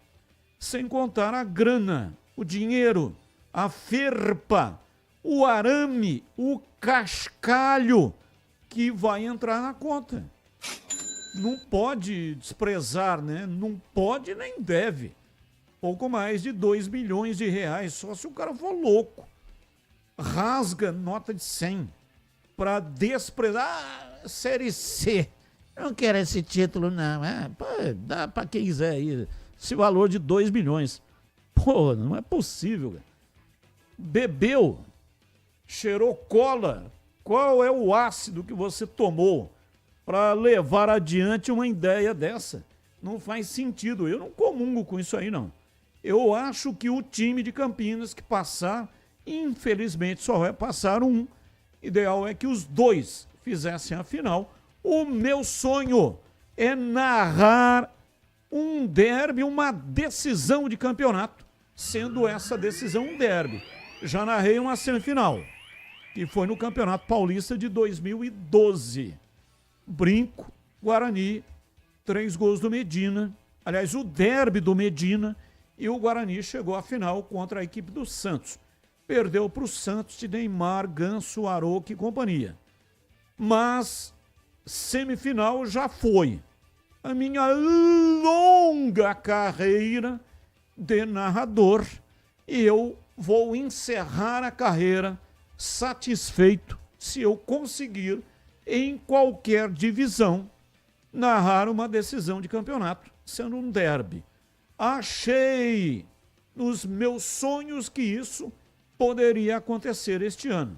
Sem contar a grana, o dinheiro, a ferpa, o arame, o cascalho que vai entrar na conta. Não pode desprezar, né? Não pode nem deve. Pouco mais de 2 milhões de reais, só se o cara for louco. Rasga nota de 100 para desprezar a Série C. Eu não quero esse título, não. Dá para quem quiser aí. Esse valor de 2 milhões. Pô, não é possível. Bebeu, cheirou cola. Qual é o ácido que você tomou para levar adiante uma ideia dessa? Não faz sentido. Eu não comungo com isso aí, não. Eu acho que o time de Campinas que passar, infelizmente só vai passar um. Ideal é que os dois fizessem a final. O meu sonho é narrar um derby, uma decisão de campeonato, sendo essa decisão um derby. Já narrei uma semifinal, que foi no Campeonato Paulista de 2012. Brinco, Guarani, 3 gols do Medina. Aliás, o derby do Medina, e o Guarani chegou à final contra a equipe do Santos. Perdeu para o Santos de Neymar, Ganso, Aroca e companhia. Mas semifinal já foi. A minha longa carreira de narrador, e eu vou encerrar a carreira satisfeito se eu conseguir, em qualquer divisão, narrar uma decisão de campeonato, sendo um derby. Achei nos meus sonhos que isso poderia acontecer este ano.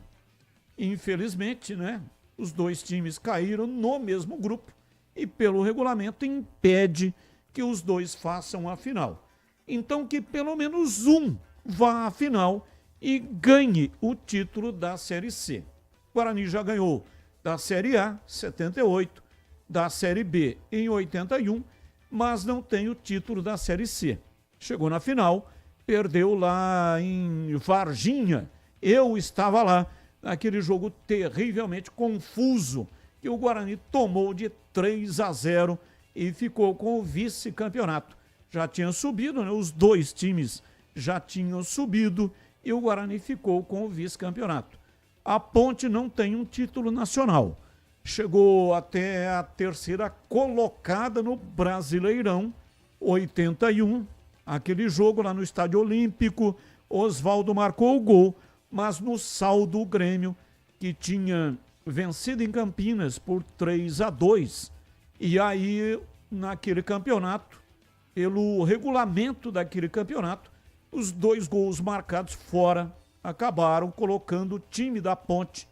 Infelizmente, né, os dois times caíram no mesmo grupo e, pelo regulamento, impede que os dois façam a final. Então, que pelo menos um vá à final e ganhe o título da Série C. O Guarani já ganhou da Série A, 78, da Série B em 81, mas não tem o título da Série C. Chegou na final, perdeu lá em Varginha. Eu estava lá, naquele jogo terrivelmente confuso, que o Guarani tomou de 3-0 e ficou com o vice-campeonato. Já tinha subido, né? Os dois times já tinham subido e o Guarani ficou com o vice-campeonato. A Ponte não tem um título nacional. Chegou até a terceira colocada no Brasileirão, 81. Aquele jogo lá no Estádio Olímpico, Oswaldo marcou o gol, mas no saldo o Grêmio, que tinha vencido em Campinas por 3-2. E aí, naquele campeonato, pelo regulamento daquele campeonato, os 2 gols marcados fora acabaram colocando o time da Ponte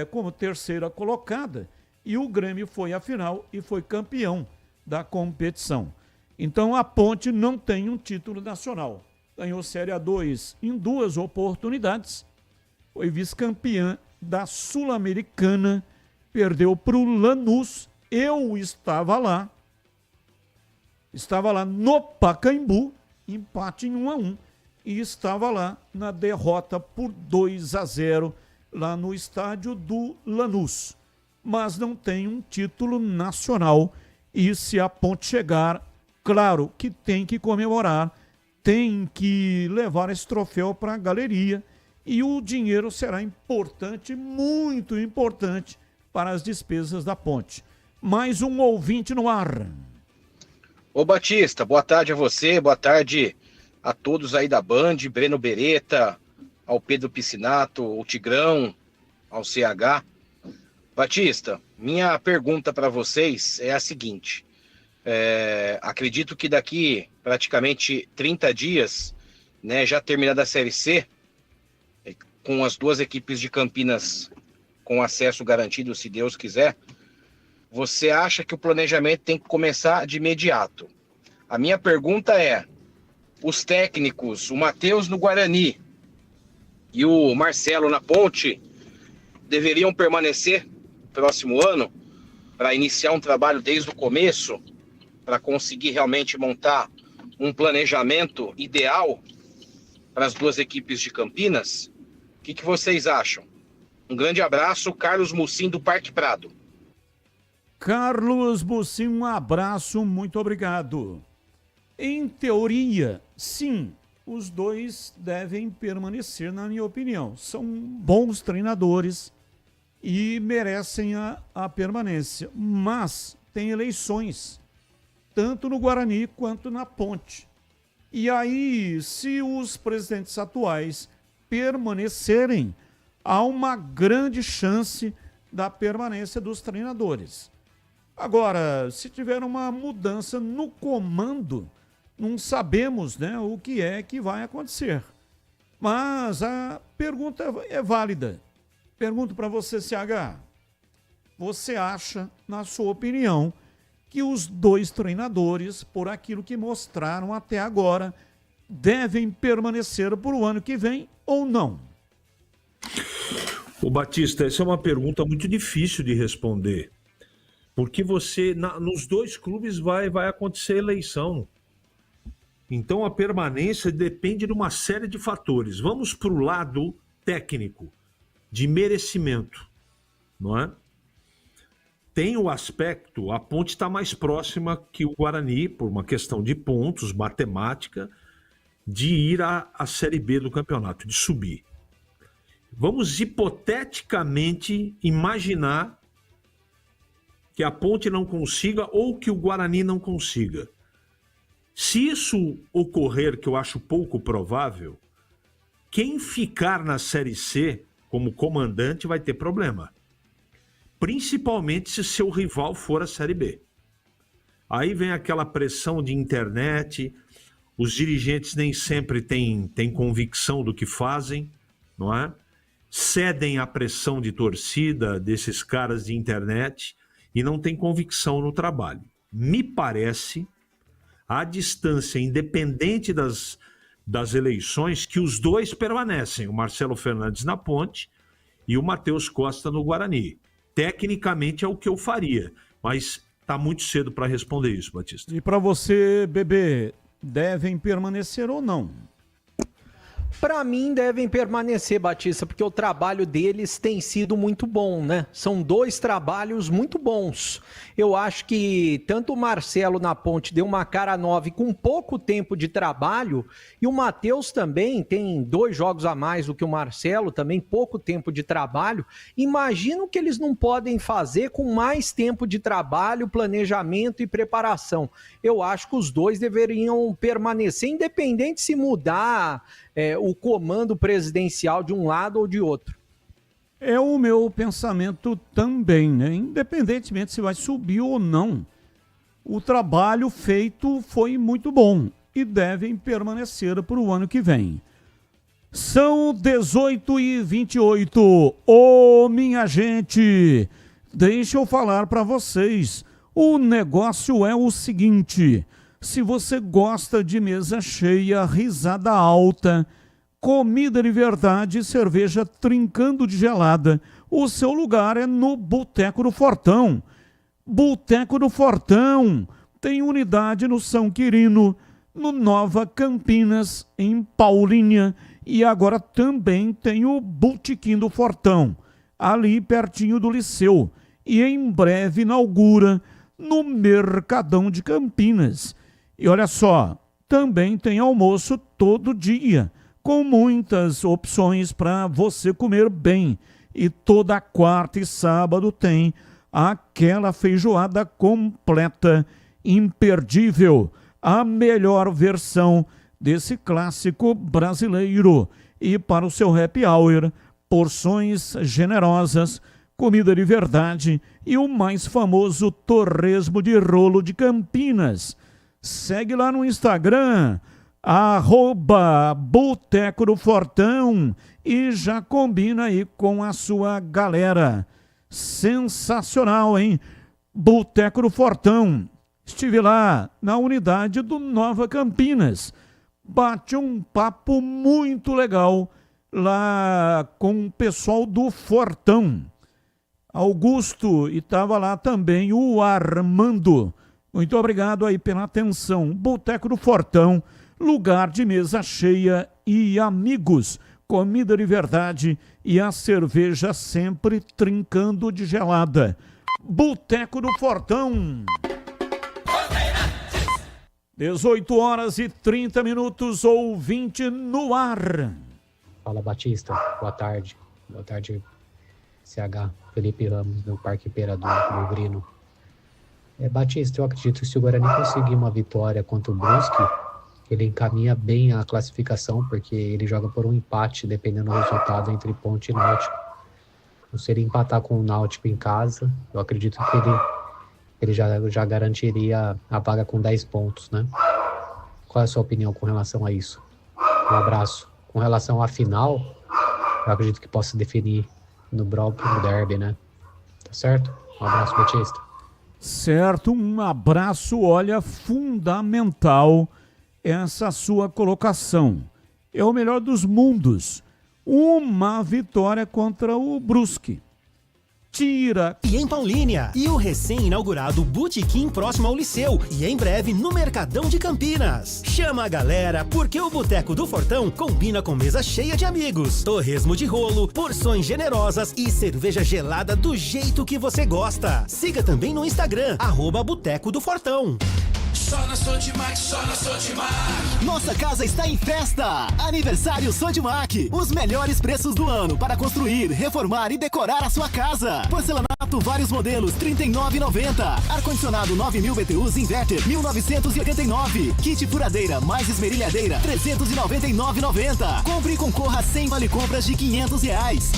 como terceira colocada, e o Grêmio foi à final e foi campeão da competição. Então a Ponte não tem um título nacional. Ganhou Série A2 em 2 oportunidades, foi vice-campeã da Sul-Americana, perdeu para o Lanús. Eu estava lá no Pacaembu, empate em 1-1, e estava lá na derrota por 2-0 lá no estádio do Lanús. Mas não tem um título nacional, e se a Ponte chegar, claro que tem que comemorar, tem que levar esse troféu para a galeria, e o dinheiro será importante, muito importante, para as despesas da Ponte. Mais um ouvinte no ar. Ô Batista, boa tarde a você, boa tarde a todos aí da Band, Breno Beretta, ao Pedro Piscinato, ao Tigrão, ao CH. Batista, minha pergunta para vocês é a seguinte. Acredito que daqui praticamente 30 dias, né, já terminada a Série C, com as 2 equipes de Campinas com acesso garantido, se Deus quiser, você acha que o planejamento tem que começar de imediato? A minha pergunta é, os técnicos, o Matheus no Guarani e o Marcelo na Ponte, deveriam permanecer próximo ano, para iniciar um trabalho desde o começo, para conseguir realmente montar um planejamento ideal para as duas equipes de Campinas? O que vocês acham? Um grande abraço, Carlos Mucim, do Parque Prado. Carlos Mucim, um abraço, muito obrigado. Em teoria, sim, os dois devem permanecer, na minha opinião. São bons treinadores e merecem a permanência. Mas tem eleições, tanto no Guarani quanto na Ponte. E aí, se os presidentes atuais permanecerem, há uma grande chance da permanência dos treinadores. Agora, se tiver uma mudança no comando, não sabemos, né, o que é que vai acontecer. Mas a pergunta é válida. Pergunto para você, CH. Você acha, na sua opinião, que os dois treinadores, por aquilo que mostraram até agora, devem permanecer para o ano que vem ou não? Ô Batista, essa é uma pergunta muito difícil de responder. Porque nos dois clubes vai acontecer eleição. Então a permanência depende de uma série de fatores. Vamos para o lado técnico, de merecimento, não é? Tem o aspecto, a Ponte está mais próxima que o Guarani, por uma questão de pontos, matemática, de ir à Série B do campeonato, de subir. Vamos hipoteticamente imaginar que a Ponte não consiga ou que o Guarani não consiga. Se isso ocorrer, que eu acho pouco provável, quem ficar na Série C como comandante vai ter problema. Principalmente se seu rival for a Série B. Aí vem aquela pressão de internet, os dirigentes nem sempre têm convicção do que fazem, não é? Cedem à pressão de torcida desses caras de internet e não têm convicção no trabalho. Me parece, à distância, independente das eleições, que os dois permanecem, o Marcelo Fernandes na Ponte e o Matheus Costa no Guarani. Tecnicamente é o que eu faria, mas está muito cedo para responder isso, Batista. E para você, Bebê, devem permanecer ou não? Para mim devem permanecer, Batista, porque o trabalho deles tem sido muito bom, né? São dois trabalhos muito bons. Eu acho que tanto o Marcelo na Ponte deu uma cara nova e com pouco tempo de trabalho, e o Matheus também tem 2 jogos a mais do que o Marcelo, também pouco tempo de trabalho. Imagino que eles não podem fazer com mais tempo de trabalho, planejamento e preparação. Eu acho que os dois deveriam permanecer, independente se mudar o comando presidencial de um lado ou de outro. É o meu pensamento também, né? Independentemente se vai subir ou não, o trabalho feito foi muito bom e devem permanecer para o ano que vem. São 18h28. Ô, minha gente, deixa eu falar para vocês. O negócio é o seguinte: se você gosta de mesa cheia, risada alta, comida de verdade, cerveja trincando de gelada, o seu lugar é no Boteco do Fortão. Boteco do Fortão tem unidade no São Quirino, no Nova Campinas, em Paulínia, e agora também tem o Botequim do Fortão, ali pertinho do Liceu, e em breve inaugura no Mercadão de Campinas. E olha só, também tem almoço todo dia, com muitas opções para você comer bem. E toda quarta e sábado tem aquela feijoada completa, imperdível, a melhor versão desse clássico brasileiro. E para o seu happy hour, porções generosas, comida de verdade e o mais famoso torresmo de rolo de Campinas. Segue lá no Instagram, @Boteco do Fortão, e já combina aí com a sua galera. Sensacional, hein? Boteco do Fortão. Estive lá na unidade do Nova Campinas. Bate um papo muito legal lá com o pessoal do Fortão. Augusto, e estava lá também o Armando. Muito obrigado aí pela atenção. Boteco do Fortão, lugar de mesa cheia e amigos. Comida de verdade e a cerveja sempre trincando de gelada. Boteco do Fortão. 18h30, ouvinte no ar. Fala, Batista. Boa tarde. Boa tarde, CH. Felipe Ramos, do Parque Imperador, do Brino. Batista, eu acredito que se o Guarani conseguir uma vitória contra o Brusque, ele encaminha bem a classificação, porque ele joga por um empate, dependendo do resultado, entre Ponte e Náutico. Então, se ele empatar com o Náutico em casa, eu acredito que ele já garantiria a vaga com 10 pontos, né? Qual é a sua opinião com relação a isso? Um abraço. Com relação à final, eu acredito que possa definir no próprio derby, né? Tá certo? Um abraço, Batista. Certo, um abraço, olha, fundamental essa sua colocação. É o melhor dos mundos. Uma vitória contra o Brusque. Tira. E em Paulínia. E o recém-inaugurado Botequim próximo ao Liceu. E em breve no Mercadão de Campinas. Chama a galera, porque o Boteco do Fortão combina com mesa cheia de amigos, torresmo de rolo, porções generosas e cerveja gelada do jeito que você gosta. Siga também no Instagram, @Boteco do Fortão. Só na Sodimac, só na Sodimac. Nossa casa está em festa! Aniversário Sodimac. Os melhores preços do ano para construir, reformar e decorar a sua casa. Porcelanato, vários modelos, R$ 39,90. Ar-condicionado 9.000 BTUs Inverter, 1.989. Kit furadeira mais esmerilhadeira, R$ 399,90. Compre e concorra a 100 vale-compras de R$ 500.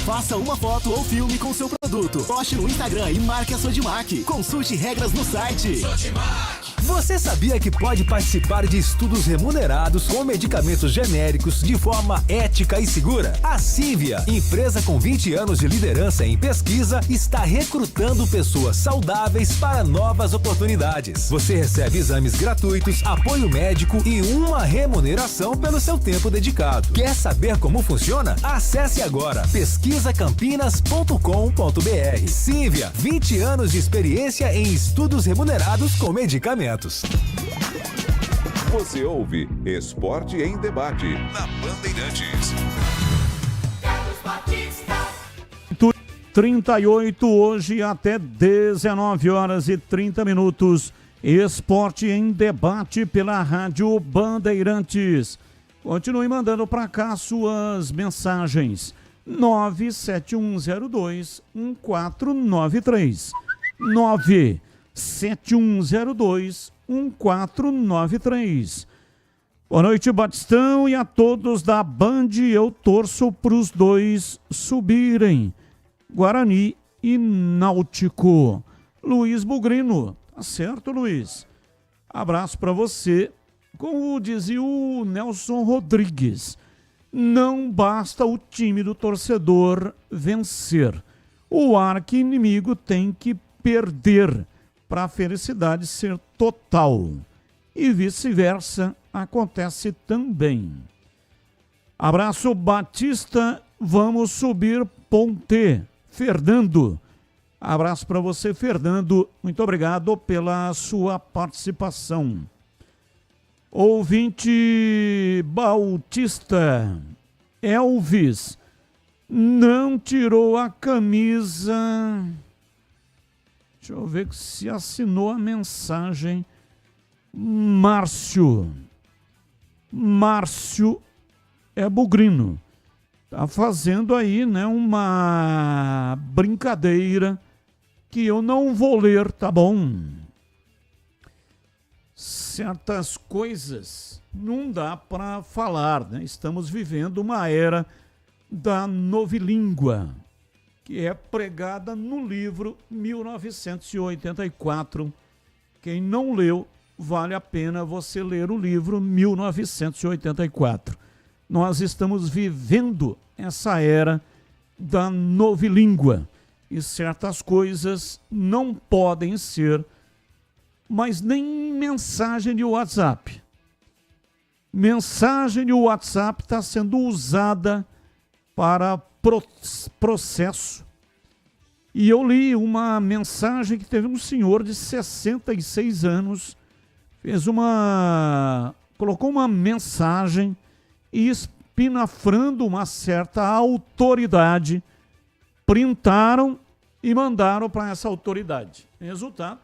Faça uma foto ou filme com seu produto. Poste no Instagram e marque a Sodimac. Consulte regras no site. Sodimac. Você sabia que pode participar de estudos remunerados com medicamentos genéricos de forma ética e segura? A Cívia, empresa com 20 anos de liderança em pesquisa, está recrutando pessoas saudáveis para novas oportunidades. Você recebe exames gratuitos, apoio médico e uma remuneração pelo seu tempo dedicado. Quer saber como funciona? Acesse agora pesquisacampinas.com.br. Cívia, 20 anos de experiência em estudos remunerados com medicamentos. Você ouve Esporte em Debate na Bandeirantes. 38 hoje até 19h30. Esporte em Debate pela Rádio Bandeirantes. Continue mandando para cá suas mensagens. 971021493. 971021493. Boa noite, Batistão, e a todos da Band. Eu torço para os dois subirem, Guarani e Náutico. Luiz Bugrino. Tá certo, Luiz? Abraço para você. Como dizia o Nelson Rodrigues, não basta o time do torcedor vencer. O arqui-inimigo tem que perder para a felicidade ser total. E vice-versa acontece também. Abraço, Batista. Vamos subir Ponte. Fernando. Abraço para você, Fernando. Muito obrigado pela sua participação. Ouvinte Bautista. Elvis não tirou a camisa. Deixa eu ver se assinou a mensagem. Márcio é Bugrino. Tá fazendo aí, né, uma brincadeira que eu não vou ler, tá bom? Certas coisas não dá para falar, né? Estamos vivendo uma era da novilíngua, que é pregada no livro 1984. Quem não leu, vale a pena você ler o livro 1984. Nós estamos vivendo essa era da novilíngua e certas coisas não podem ser, mas nem mensagem de WhatsApp. Mensagem de WhatsApp está sendo usada para processo E eu li uma mensagem que teve um senhor de 66 anos, colocou uma mensagem espinafrando uma certa autoridade, printaram e mandaram para essa autoridade. Resultado,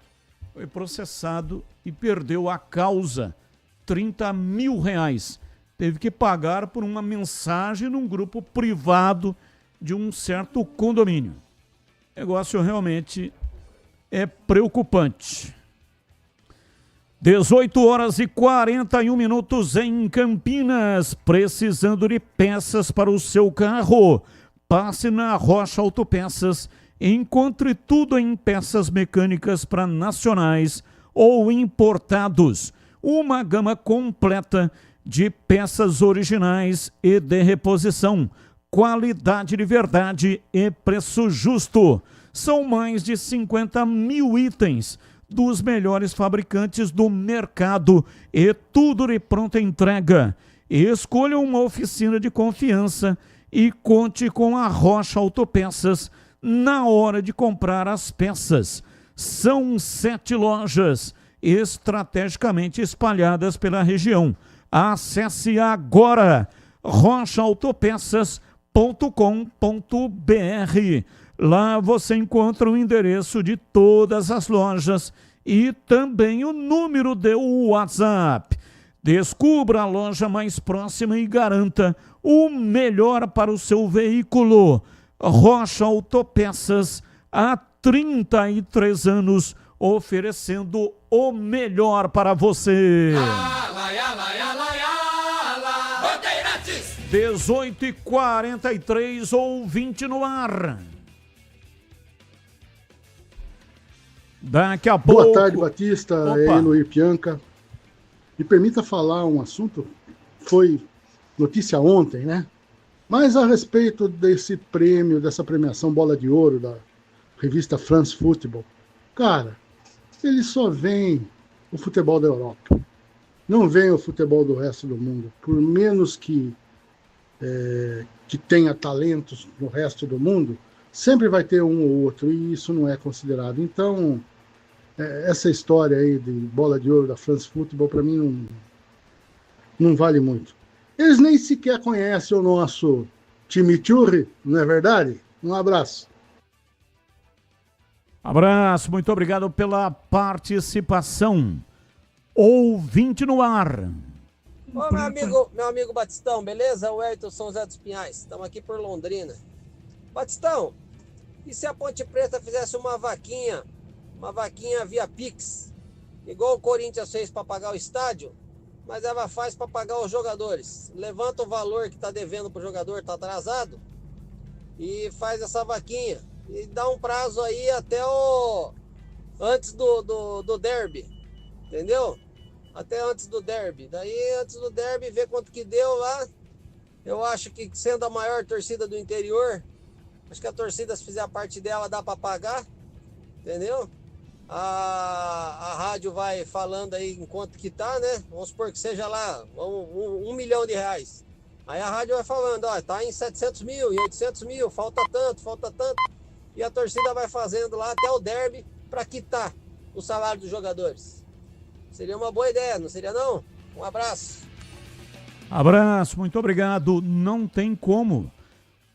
foi processado e perdeu a causa, R$30 mil. Teve que pagar por uma mensagem num grupo privado de um certo condomínio. O negócio realmente é preocupante. 18h41 em Campinas. Precisando de peças para o seu carro? Passe na Rocha Autopeças. Encontre tudo em peças mecânicas para nacionais ou importados. Uma gama completa de peças originais e de reposição. Qualidade de verdade e preço justo. São mais de 50 mil itens dos melhores fabricantes do mercado e tudo de pronta entrega. Escolha uma oficina de confiança e conte com a Rocha Autopeças na hora de comprar as peças. São 7 lojas estrategicamente espalhadas pela região. Acesse agora rochaautopeças.com.br. Lá você encontra o endereço de todas as lojas e também o número de WhatsApp. Descubra a loja mais próxima e garanta o melhor para o seu veículo. Rocha Autopeças, há 33 anos, oferecendo o melhor para você. 18h43, ouvinte no ar. Daqui a pouco... Boa tarde, Batista, Eloy Pianca. Me permita falar um assunto, foi notícia ontem, né? Mas a respeito desse prêmio, dessa premiação Bola de Ouro da revista France Football. Cara, ele só vem o futebol da Europa. Não vem o futebol do resto do mundo. Por menos que tenha talentos no resto do mundo, sempre vai ter um ou outro, e isso não é considerado. Então, essa história aí de Bola de Ouro da France Football, para mim, não vale muito. Eles nem sequer conhecem o nosso chimichurri, não é verdade? Um abraço. Abraço, muito obrigado pela participação. Ouvinte no ar. Ô, meu amigo Batistão, beleza? O Elton São José dos Pinhais, estamos aqui por Londrina. Batistão, e se a Ponte Preta fizesse uma vaquinha via Pix, igual o Corinthians fez para pagar o estádio, mas ela faz para pagar os jogadores. Levanta o valor que está devendo para o jogador, está atrasado, e faz essa vaquinha. E dá um prazo aí até antes do derby, entendeu? Até antes do derby. Daí, antes do derby, ver quanto que deu lá. Eu acho que, sendo a maior torcida do interior, acho que a torcida, se fizer a parte dela, dá para pagar, entendeu? A rádio vai falando aí em quanto que tá, né? Vamos supor que seja lá R$1 milhão. Aí a rádio vai falando, ó, tá em 700 mil, em 800 mil, falta tanto. E a torcida vai fazendo lá até o derby para quitar o salário dos jogadores. Seria uma boa ideia, não seria não? Um abraço. Abraço, muito obrigado. Não tem como.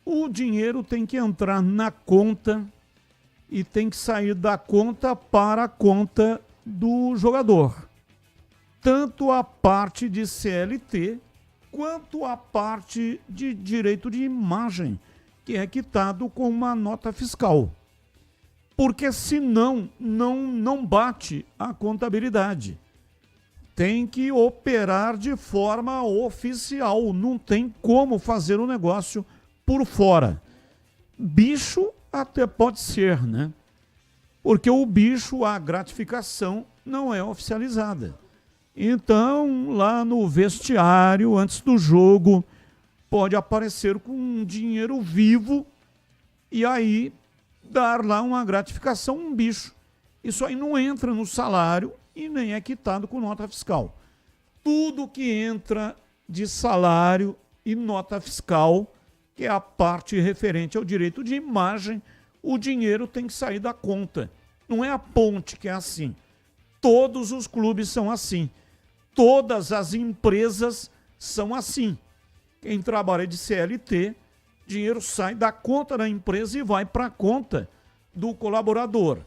O dinheiro tem que entrar na conta e tem que sair da conta para a conta do jogador. Tanto a parte de CLT quanto a parte de direito de imagem, que é quitado com uma nota fiscal. Porque senão não bate a contabilidade. Tem que operar de forma oficial, não tem como fazer o negócio por fora. Bicho até pode ser, né? Porque o bicho, a gratificação não é oficializada. Então, lá no vestiário, antes do jogo, pode aparecer com um dinheiro vivo e aí dar lá uma gratificação, um bicho. Isso aí não entra no salário e nem é quitado com nota fiscal. Tudo que entra de salário e nota fiscal, que é a parte referente ao direito de imagem, o dinheiro tem que sair da conta. Não é a Ponte que é assim. Todos os clubes são assim. Todas as empresas são assim. Quem trabalha de CLT, dinheiro sai da conta da empresa e vai para a conta do colaborador.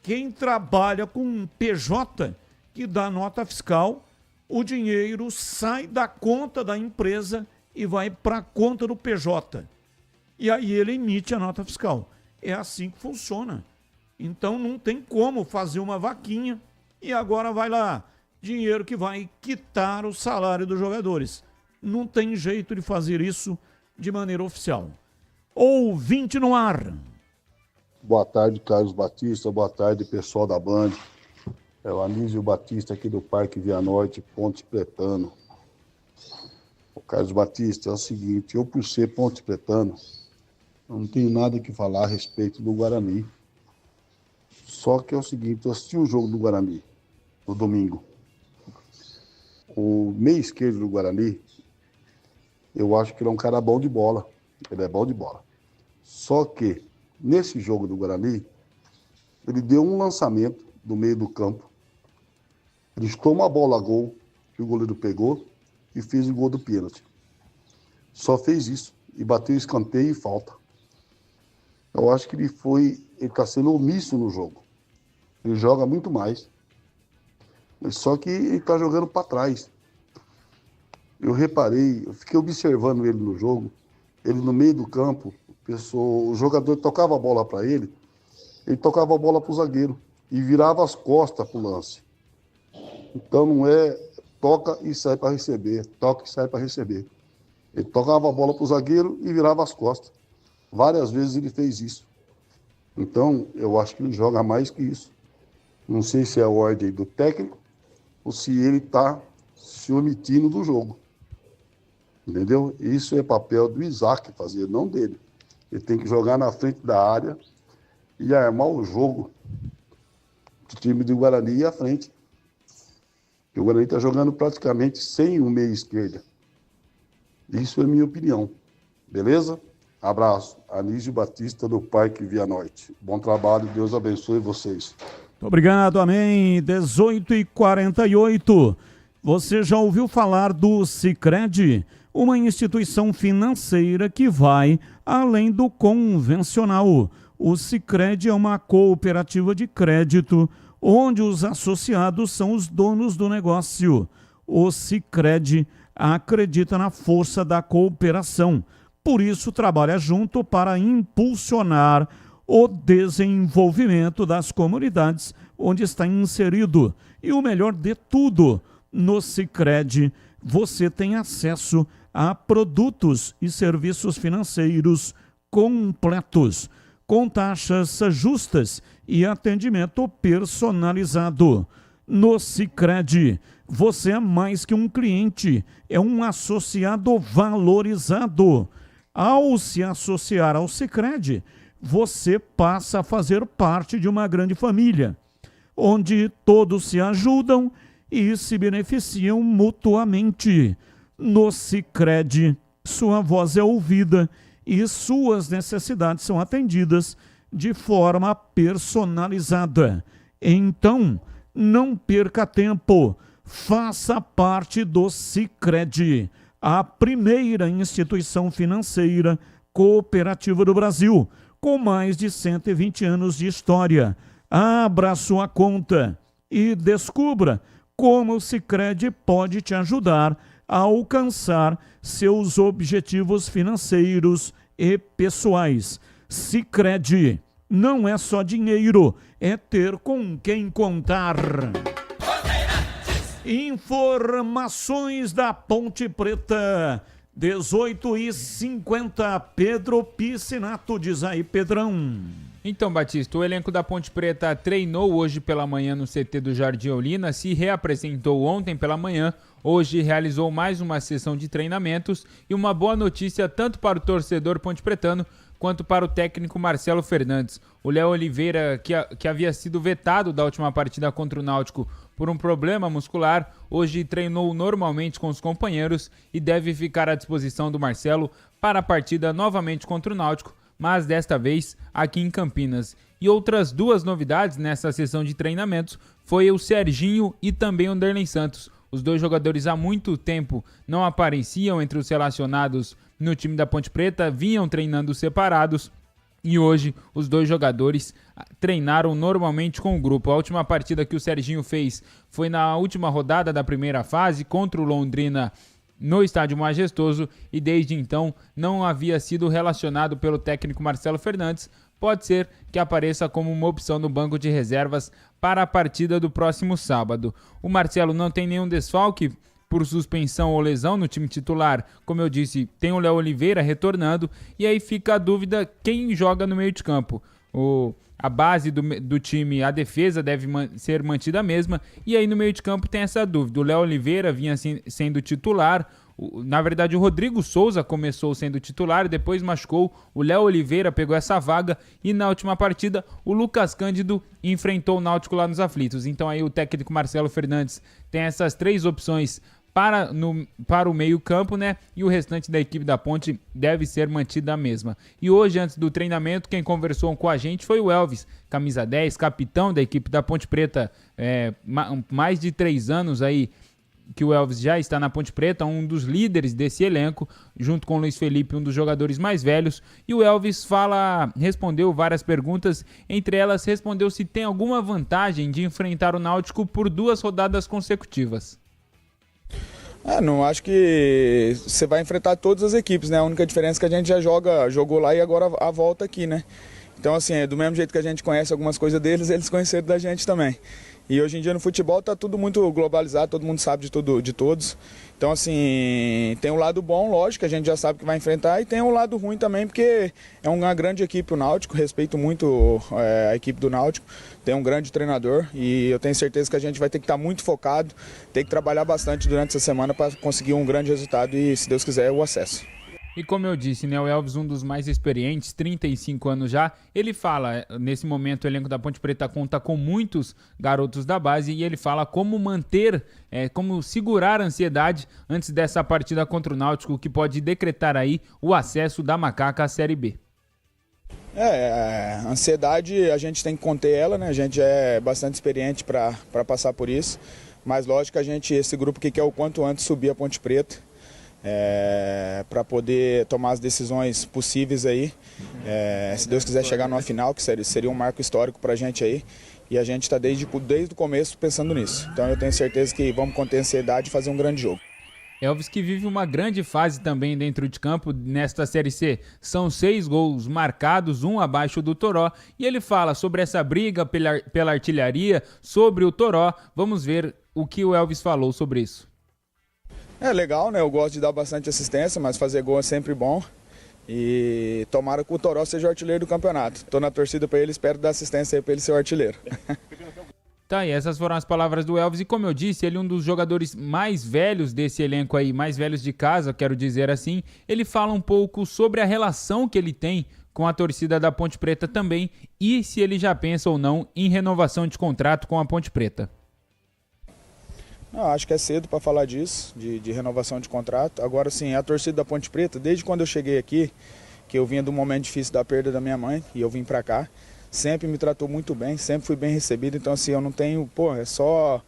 Quem trabalha com PJ, que dá nota fiscal, o dinheiro sai da conta da empresa e vai para a conta do PJ. E aí ele emite a nota fiscal. É assim que funciona. Então não tem como fazer uma vaquinha e agora vai lá, dinheiro que vai quitar o salário dos jogadores. Não tem jeito de fazer isso de maneira oficial. Ouvinte no ar. Boa tarde, Carlos Batista. Boa tarde, pessoal da Band. É o Anísio Batista aqui do Parque Via Norte, Ponte Pretano. O Carlos Batista, é o seguinte, eu por ser Ponte Pretano, eu não tenho nada que falar a respeito do Guarani. Só que é o seguinte, eu assisti o jogo do Guarani no domingo. O meio esquerdo do Guarani, eu acho que ele é um cara bom de bola. Ele é bom de bola. Só que, nesse jogo do Guarani, ele deu um lançamento do meio do campo. Ele estou uma bola a gol, que o goleiro pegou, e fez o gol do pênalti. Só fez isso. E bateu escanteio e falta. Eu acho que ele está sendo omisso no jogo. Ele joga muito mais. Só que ele está jogando para trás. Eu reparei, eu fiquei observando ele no jogo, ele no meio do campo, o jogador tocava a bola para ele tocava a bola para o zagueiro e virava as costas para o lance. Então não é toca e sai para receber, toca e sai para receber. Ele tocava a bola para o zagueiro e virava as costas. Várias vezes ele fez isso. Então eu acho que ele joga mais que isso. Não sei se é a ordem do técnico ou se ele está se omitindo do jogo. Entendeu? Isso é papel do Isaac fazer, não dele. Ele tem que jogar na frente da área e armar o jogo do time do Guarani e à frente. O Guarani está jogando praticamente sem o meio esquerda. Isso é minha opinião. Beleza? Abraço. Anísio Batista do Parque Via Norte. Bom trabalho, Deus abençoe vocês. Muito obrigado, amém. 18h48. Você já ouviu falar do Sicredi? Uma instituição financeira que vai além do convencional. O Sicredi é uma cooperativa de crédito onde os associados são os donos do negócio. O Sicredi acredita na força da cooperação. Por isso, trabalha junto para impulsionar o desenvolvimento das comunidades onde está inserido. E o melhor de tudo, no Sicredi, você tem acesso a produtos e serviços financeiros completos, com taxas justas e atendimento personalizado. No Sicredi, você é mais que um cliente, é um associado valorizado. Ao se associar ao Sicredi, você passa a fazer parte de uma grande família, onde todos se ajudam e se beneficiam mutuamente. No Sicredi, sua voz é ouvida e suas necessidades são atendidas de forma personalizada. Então, não perca tempo, faça parte do Sicredi, a primeira instituição financeira cooperativa do Brasil, com mais de 120 anos de história. Abra sua conta e descubra como o Sicredi pode te ajudar a alcançar seus objetivos financeiros e pessoais. Sicredi não é só dinheiro, é ter com quem contar. Informações da Ponte Preta, 18h50, Pedro Piscinato, diz aí, Pedrão. Então, Batista, o elenco da Ponte Preta treinou hoje pela manhã no CT do Jardim Olina, se reapresentou ontem pela manhã, hoje realizou mais uma sessão de treinamentos e uma boa notícia tanto para o torcedor pontepretano quanto para o técnico Marcelo Fernandes. O Léo Oliveira, que havia sido vetado da última partida contra o Náutico por um problema muscular, hoje treinou normalmente com os companheiros e deve ficar à disposição do Marcelo para a partida novamente contra o Náutico, mas desta vez aqui em Campinas. E outras duas novidades nessa sessão de treinamentos foi o Serginho e também o Derlei Santos. Os dois jogadores há muito tempo não apareciam entre os relacionados no time da Ponte Preta, vinham treinando separados e hoje os dois jogadores treinaram normalmente com o grupo. A última partida que o Serginho fez foi na última rodada da primeira fase contra o Londrina no Estádio Majestoso e desde então não havia sido relacionado pelo técnico Marcelo Fernandes. Pode ser que apareça como uma opção no banco de reservas para a partida do próximo sábado. O Marcelo não tem nenhum desfalque por suspensão ou lesão no time titular. Como eu disse, tem o Léo Oliveira retornando e aí fica a dúvida quem joga no meio de campo. A base do time, a defesa deve ser mantida a mesma e aí no meio de campo tem essa dúvida. O Léo Oliveira vinha sendo titular. Na verdade, o Rodrigo Souza começou sendo titular, depois machucou, o Léo Oliveira pegou essa vaga e na última partida o Lucas Cândido enfrentou o Náutico lá nos aflitos. Então aí o técnico Marcelo Fernandes tem essas três opções para o meio campo, né? E o restante da equipe da Ponte deve ser mantida a mesma. E hoje, antes do treinamento, quem conversou com a gente foi o Elvis, camisa 10, capitão da equipe da Ponte Preta, mais de 3 anos aí que o Elvis já está na Ponte Preta, um dos líderes desse elenco, junto com o Luiz Felipe, um dos jogadores mais velhos. E o Elvis respondeu várias perguntas, entre elas respondeu se tem alguma vantagem de enfrentar o Náutico por 2 rodadas consecutivas. Não, acho que você vai enfrentar todas as equipes, né? A única diferença é que a gente já jogou lá e agora a volta aqui, né? Então, assim, do mesmo jeito que a gente conhece algumas coisas deles, eles conheceram da gente também. E hoje em dia no futebol tá tudo muito globalizado, todo mundo sabe de tudo, de todos. Então, assim, tem um lado bom, lógico, que a gente já sabe que vai enfrentar, e tem um lado ruim também, porque é uma grande equipe o Náutico, respeito muito a equipe do Náutico, tem um grande treinador e eu tenho certeza que a gente vai ter que estar muito focado, ter que trabalhar bastante durante essa semana para conseguir um grande resultado e, se Deus quiser, o acesso. E como eu disse, né, o Elvis, um dos mais experientes, 35 anos já, ele fala, nesse momento o elenco da Ponte Preta conta com muitos garotos da base e ele fala como manter, como segurar a ansiedade antes dessa partida contra o Náutico, que pode decretar aí o acesso da Macaca à Série B. A ansiedade a gente tem que conter ela, né, a gente é bastante experiente para passar por isso, mas lógico que esse grupo que quer o quanto antes subir a Ponte Preta, para poder tomar as decisões possíveis aí, se Deus quiser chegar numa final, que seria um marco histórico para a gente aí, e a gente está desde o começo pensando nisso. Então eu tenho certeza que vamos conter a ansiedade e fazer um grande jogo. Elvis, que vive uma grande fase também dentro de campo nesta Série C. São 6 gols marcados, 1 abaixo do Toró, e ele fala sobre essa briga pela artilharia, sobre o Toró. Vamos ver o que o Elvis falou sobre isso. É legal, né? Eu gosto de dar bastante assistência, mas fazer gol é sempre bom. E tomara que o Toró seja o artilheiro do campeonato. Tô na torcida para ele, espero dar assistência aí para ele ser o artilheiro. Tá, e essas foram as palavras do Elvis. E como eu disse, ele é um dos jogadores mais velhos desse elenco aí, mais velhos de casa, quero dizer assim. Ele fala um pouco sobre a relação que ele tem com a torcida da Ponte Preta também e se ele já pensa ou não em renovação de contrato com a Ponte Preta. Não, acho que é cedo para falar disso, de renovação de contrato. Agora sim, a torcida da Ponte Preta, desde quando eu cheguei aqui, que eu vinha de um momento difícil da perda da minha mãe e eu vim para cá, sempre me tratou muito bem, sempre fui bem recebido. Então assim, eu não tenho, é só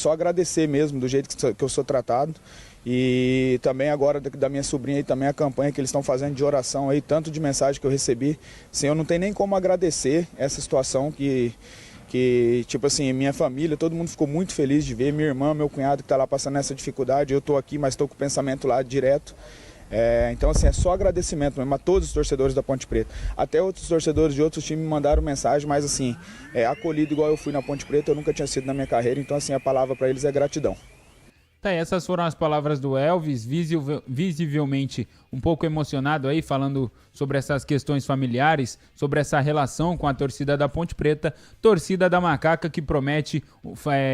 agradecer mesmo do jeito que eu sou tratado. E também agora da minha sobrinha e também a campanha que eles estão fazendo de oração aí, tanto de mensagem que eu recebi. Assim, eu não tenho nem como agradecer essa situação que tipo assim, minha família, todo mundo ficou muito feliz de ver, minha irmã, meu cunhado que está lá passando essa dificuldade, eu estou aqui, mas estou com o pensamento lá direto. Então assim, é só agradecimento mesmo a todos os torcedores da Ponte Preta. Até outros torcedores de outros times me mandaram mensagem, mas assim, acolhido igual eu fui na Ponte Preta, eu nunca tinha sido na minha carreira, então assim, a palavra para eles é gratidão. Tá, essas foram as palavras do Elvis, visivelmente um pouco emocionado aí, falando sobre essas questões familiares, sobre essa relação com a torcida da Ponte Preta, torcida da Macaca que promete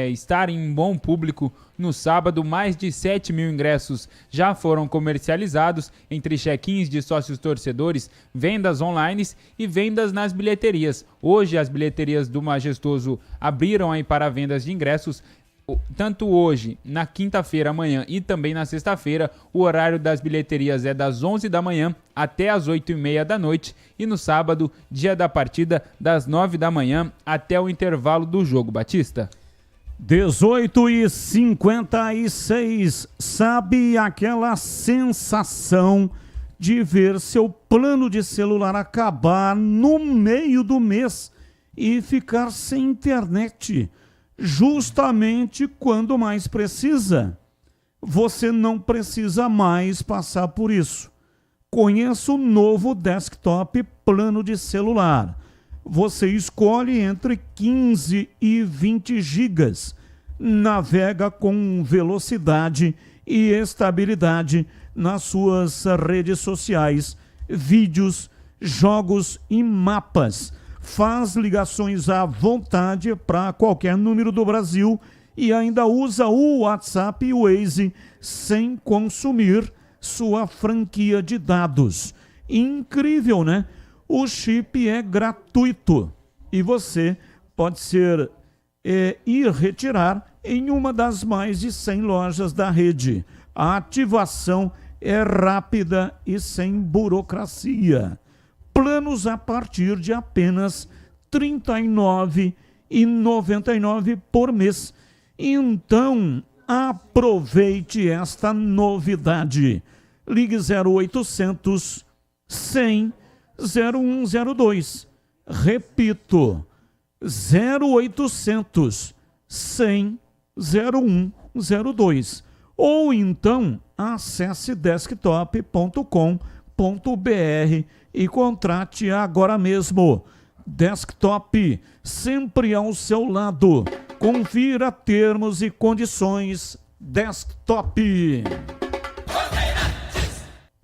estar em bom público no sábado. Mais de 7 mil ingressos já foram comercializados entre check-ins de sócios torcedores, vendas online e vendas nas bilheterias. Hoje as bilheterias do Majestoso abriram aí para vendas de ingressos. tanto hoje, na quinta-feira, amanhã e também na sexta-feira, o horário das bilheterias é das 11 da manhã até as 8h30 da noite e no sábado, dia da partida, das 9 da manhã até o intervalo do jogo. Batista? 18h56, sabe aquela sensação de ver seu plano de celular acabar no meio do mês e ficar sem internet, justamente quando mais precisa? Você não precisa mais passar por isso. Conheça o novo desktop plano de celular. Você escolhe entre 15 e 20 gigas. Navega com velocidade e estabilidade nas suas redes sociais, vídeos, jogos e mapas. Faz ligações à vontade para qualquer número do Brasil e ainda usa o WhatsApp e o Waze sem consumir sua franquia de dados. Incrível, né? O chip é gratuito e você pode ir retirar em uma das mais de 100 lojas da rede. A ativação é rápida e sem burocracia. Planos a partir de apenas R$ 39,99 por mês. Então, aproveite esta novidade. Ligue 0800 100 0102. Repito, 0800 100 0102. Ou então, acesse desktop.com.br e contrate agora mesmo. Desktop, sempre ao seu lado. Confira termos e condições. Desktop.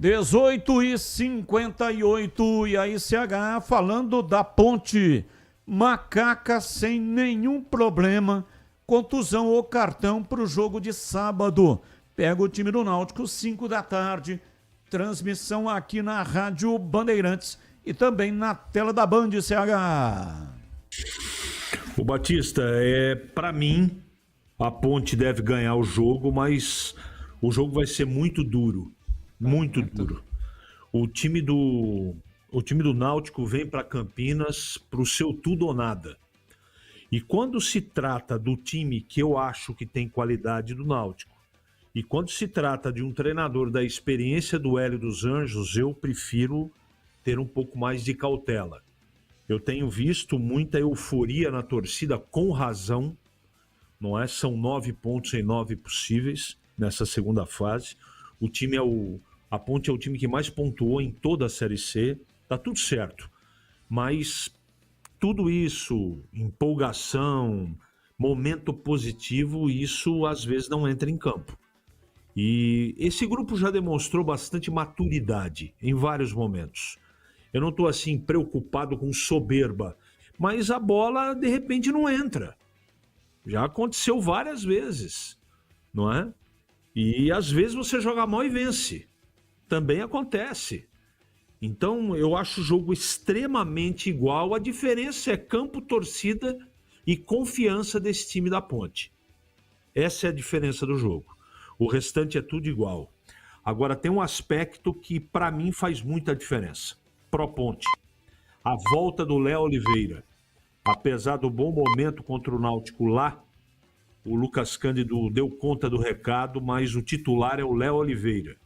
18h58 e a ICH falando da Ponte. Macaca sem nenhum problema. Contusão ou cartão para o jogo de sábado. Pega o time do Náutico, 5 da tarde. Transmissão aqui na Rádio Bandeirantes e também na tela da Band, CH. O Batista, para mim, a Ponte deve ganhar o jogo, mas o jogo vai ser muito duro. Muito duro. O time do Náutico vem para Campinas para o seu tudo ou nada. E quando se trata do time que eu acho que tem qualidade do Náutico, e quando se trata de um treinador da experiência do Hélio dos Anjos, eu prefiro ter um pouco mais de cautela. Eu tenho visto muita euforia na torcida, com razão, não é? São 9 pontos em 9 possíveis nessa segunda fase. A Ponte é o time que mais pontuou em toda a Série C, tá tudo certo. Mas tudo isso, empolgação, momento positivo, isso às vezes não entra em campo. E esse grupo já demonstrou bastante maturidade em vários momentos. Eu não estou assim preocupado com soberba, mas a bola de repente não entra. Já aconteceu várias vezes, não é? E às vezes você joga mal e vence. Também acontece. Então eu acho o jogo extremamente igual. A diferença é campo, torcida e confiança desse time da Ponte. Essa é a diferença do jogo. O restante é tudo igual. Agora tem um aspecto que para mim faz muita diferença. Pro Ponte. A volta do Léo Oliveira. Apesar do bom momento contra o Náutico lá, o Lucas Cândido deu conta do recado, mas o titular é o Léo Oliveira.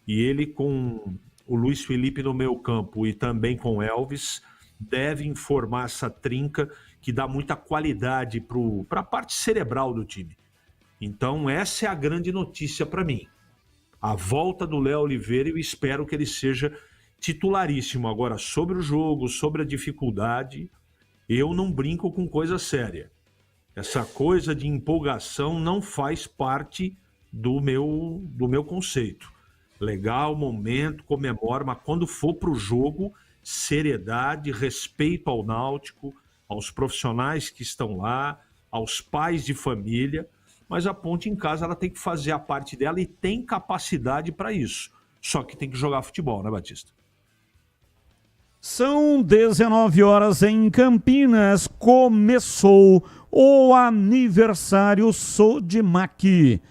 E ele, com o Luiz Felipe no meio campo e também com o Elvis, deve formar essa trinca que dá muita qualidade para a parte cerebral do time. Então essa é a grande notícia para mim. A volta do Léo Oliveira, eu espero que ele seja titularíssimo. Agora, sobre o jogo, sobre a dificuldade, eu não brinco com coisa séria. Essa coisa de empolgação não faz parte do meu conceito. Legal, momento, comemora, mas quando for para o jogo, seriedade, respeito ao Náutico, aos profissionais que estão lá, aos pais de família, mas a Ponte em casa ela tem que fazer a parte dela e tem capacidade para isso. Só que tem que jogar futebol, né, Batista? São 19 horas em Campinas. Começou o aniversário Sodimac.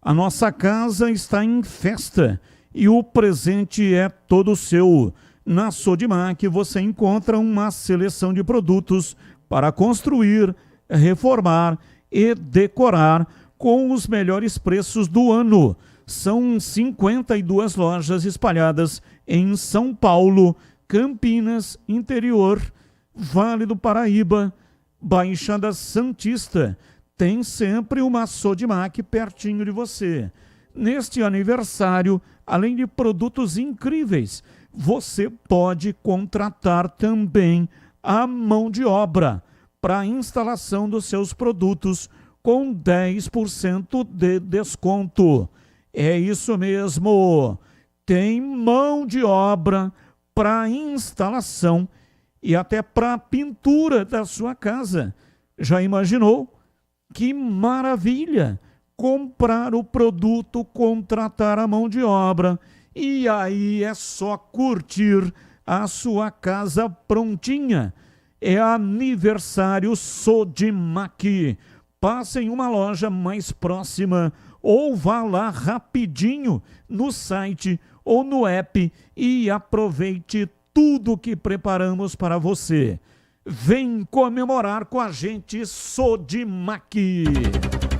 A nossa casa está em festa e o presente é todo seu. Na Sodimac você encontra uma seleção de produtos para construir, reformar e decorar com os melhores preços do ano. São 52 lojas espalhadas em São Paulo, Campinas, interior, Vale do Paraíba, Baixada Santista. Tem sempre uma Sodimac pertinho de você. Neste aniversário, além de produtos incríveis, você pode contratar também a mão de obra para a instalação dos seus produtos com 10% de desconto. É isso mesmo. Tem mão de obra para instalação e até para pintura da sua casa. Já imaginou? Que maravilha! Comprar o produto, contratar a mão de obra e aí é só curtir a sua casa prontinha. É aniversário Sodimac. Passe em uma loja mais próxima ou vá lá rapidinho no site ou no app e aproveite tudo que preparamos para você. Vem comemorar com a gente Sodimac.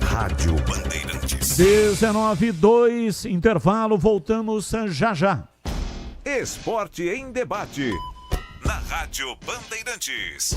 Rádio Bandeirantes. 19:02, intervalo, voltamos já já. Esporte em debate. Na Rádio Bandeirantes.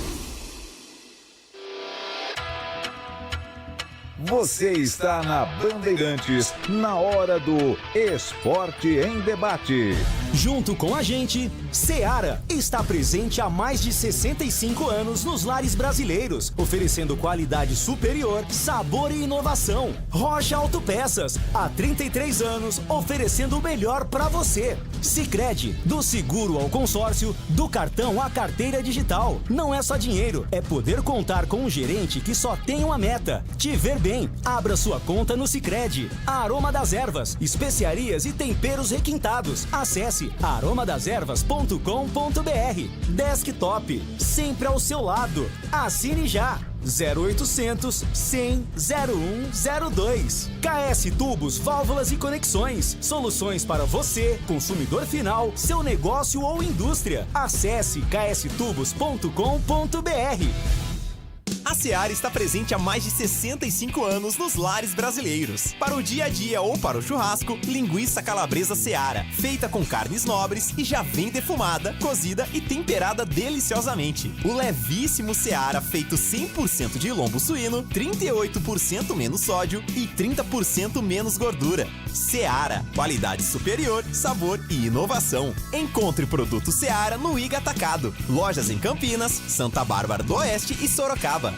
Você está na Bandeirantes, na hora do Esporte em Debate. Junto com a gente, Seara está presente há mais de 65 anos nos lares brasileiros, oferecendo qualidade superior, sabor e inovação. Rocha Autopeças, há 33 anos, oferecendo o melhor para você. Sicredi, do seguro ao consórcio, do cartão à carteira digital. Não é só dinheiro, é poder contar com um gerente que só tem uma meta: te ver bem. Abra sua conta no Sicredi. Aroma das Ervas, especiarias e temperos requintados. Acesse aromadeservas.com.br. Desktop, sempre ao seu lado. Assine já. 0800 100 0102. KS Tubos, Válvulas e Conexões. Soluções para você, consumidor final, seu negócio ou indústria. Acesse kstubos.com.br. A Seara está presente há mais de 65 anos nos lares brasileiros. Para o dia a dia ou para o churrasco, linguiça calabresa Seara, feita com carnes nobres e já vem defumada, cozida e temperada deliciosamente. O levíssimo Seara, feito 100% de lombo suíno, 38% menos sódio e 30% menos gordura. Seara, qualidade superior, sabor e inovação. Encontre produto Seara no Iga Atacado. Lojas em Campinas, Santa Bárbara do Oeste e Sorocaba.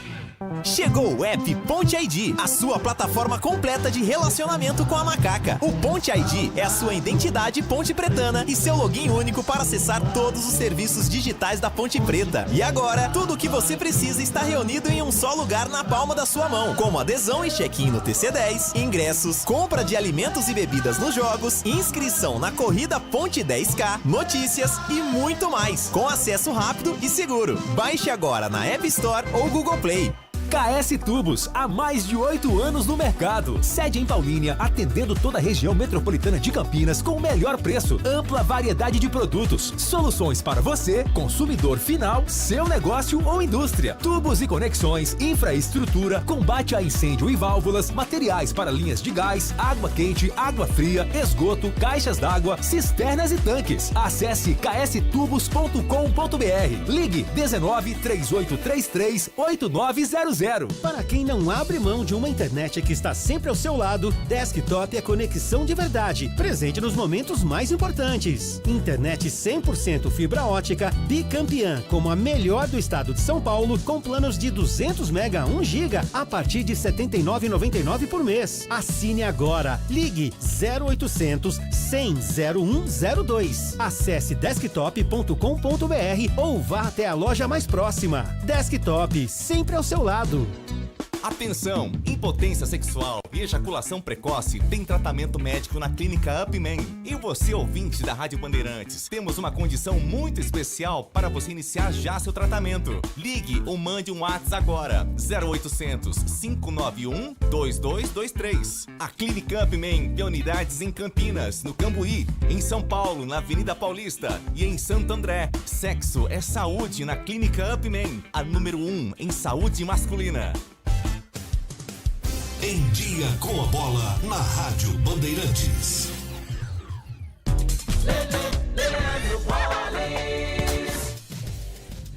Chegou o app Ponte ID, a sua plataforma completa de relacionamento com a macaca. O Ponte ID é a sua identidade ponte pretana e seu login único para acessar todos os serviços digitais da Ponte Preta. E agora, tudo o que você precisa está reunido em um só lugar na palma da sua mão, como adesão e check-in no TC10, ingressos, compra de alimentos e bebidas nos jogos, inscrição na corrida Ponte 10K, notícias e muito mais, com acesso rápido e seguro. Baixe agora na App Store ou Google Play. KS Tubos, há mais de 8 anos no mercado. Sede em Paulínia, atendendo toda a região metropolitana de Campinas com o melhor preço, ampla variedade de produtos, soluções para você, consumidor final, seu negócio ou indústria. Tubos e conexões, infraestrutura, combate a incêndio e válvulas, materiais para linhas de gás, água quente, água fria, esgoto, caixas d'água, cisternas e tanques. Acesse kstubos.com.br. Ligue 19 3833 8900. Para quem não abre mão de uma internet que está sempre ao seu lado, Desktop é conexão de verdade, presente nos momentos mais importantes. Internet 100% fibra ótica, bicampeã, como a melhor do estado de São Paulo, com planos de 200 MB a 1 GB a partir de R$ 79,99 por mês. Assine agora. Ligue 0800 100 0102. Acesse desktop.com.br ou vá até a loja mais próxima. Desktop, sempre ao seu lado. Atenção! Impotência sexual e ejaculação precoce tem tratamento médico na Clínica Upman. E você, ouvinte da Rádio Bandeirantes, temos uma condição muito especial para você iniciar já seu tratamento. Ligue ou mande um WhatsApp agora. 0800 591 2223. A Clínica Upman tem unidades em Campinas, no Cambuí, em São Paulo, na Avenida Paulista e em Santo André. Sexo é saúde na Clínica Upman, a número 1 em saúde masculina. Em Dia com a Bola, na Rádio Bandeirantes.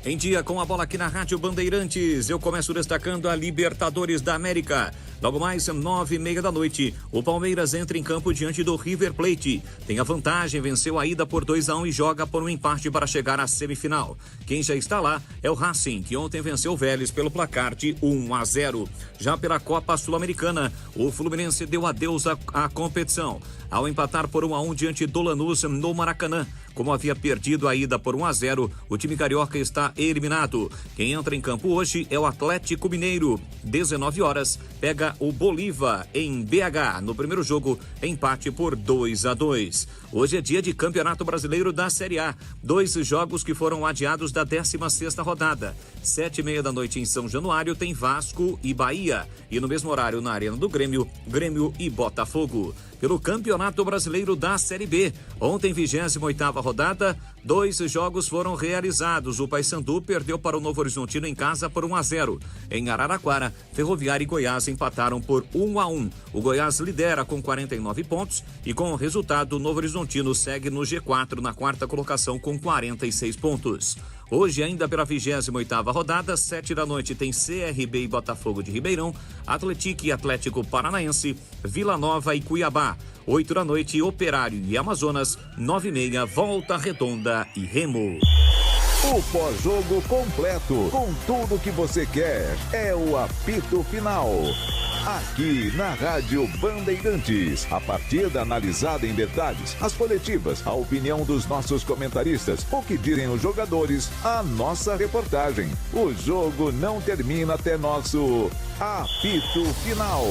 Em Dia com a Bola aqui na Rádio Bandeirantes, eu começo destacando a Libertadores da América. Logo mais, 9h30 da noite, o Palmeiras entra em campo diante do River Plate. Tem a vantagem, venceu a ida por 2-1 e joga por um empate para chegar à semifinal. Quem já está lá é o Racing, que ontem venceu o Vélez pelo placar de 1-0. Já pela Copa Sul-Americana, o Fluminense deu adeus à competição ao empatar por 1-1 diante do Lanús no Maracanã. Como havia perdido a ida por 1-0, o time carioca está eliminado. Quem entra em campo hoje é o Atlético Mineiro. 19 horas, pega o Bolívar em BH. No primeiro jogo, empate por 2-2. Hoje é dia de Campeonato Brasileiro da Série A. 2 jogos que foram adiados da 16ª rodada. 7h30 da noite em São Januário tem Vasco e Bahia. E no mesmo horário na Arena do Grêmio, Grêmio e Botafogo. Pelo Campeonato Brasileiro da Série B. Ontem, 28ª rodada, 2 jogos foram realizados. O Paysandu perdeu para o Novo Horizontino em casa por 1-0. Em Araraquara, Ferroviária e Goiás empataram por 1-1. O Goiás lidera com 49 pontos e com o resultado, o Novo Horizontino segue no G4 na 4ª colocação com 46 pontos. Hoje, ainda pela 28ª rodada, 7 da noite, tem CRB e Botafogo de Ribeirão, Atlético e Atlético Paranaense, Vila Nova e Cuiabá. 8 da noite, Operário e Amazonas, 9h30, Volta Redonda e Remo. O pós-jogo completo, com tudo que você quer, é o apito final. Aqui na Rádio Bandeirantes, a partida analisada em detalhes, as coletivas, a opinião dos nossos comentaristas, o que dizem os jogadores, a nossa reportagem. O jogo não termina até nosso apito final.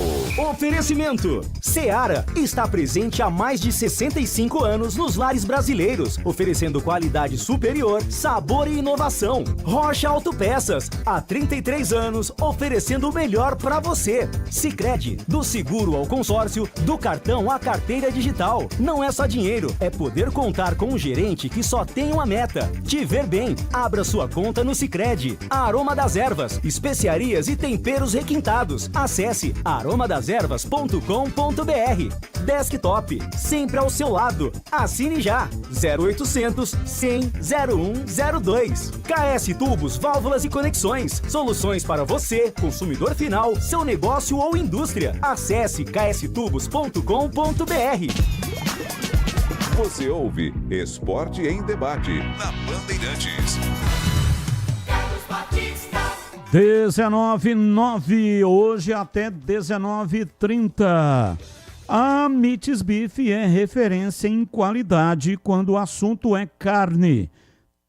Oferecimento: Seara está presente há mais de 65 anos nos lares brasileiros, oferecendo qualidade superior, sabor e inovação. Rocha Autopeças, há 33 anos, oferecendo o melhor para você. Sicredi, do seguro ao consórcio, do cartão à carteira digital. Não é só dinheiro, é poder contar com um gerente que só tem uma meta: te ver bem. Abra sua conta no Sicredi. Aroma das Ervas, especiarias e temperos requintados. Acesse aromadazervas.com.br. Desktop, sempre ao seu lado. Assine já. 0800 100 0102. KS Tubos, Válvulas e Conexões. Soluções para você, consumidor final, seu negócio ou indústria. Acesse kstubos.com.br. Você ouve Esporte em Debate na Bandeirantes. 19h09, hoje até 19h30. A Mites Beef é referência em qualidade quando o assunto é carne.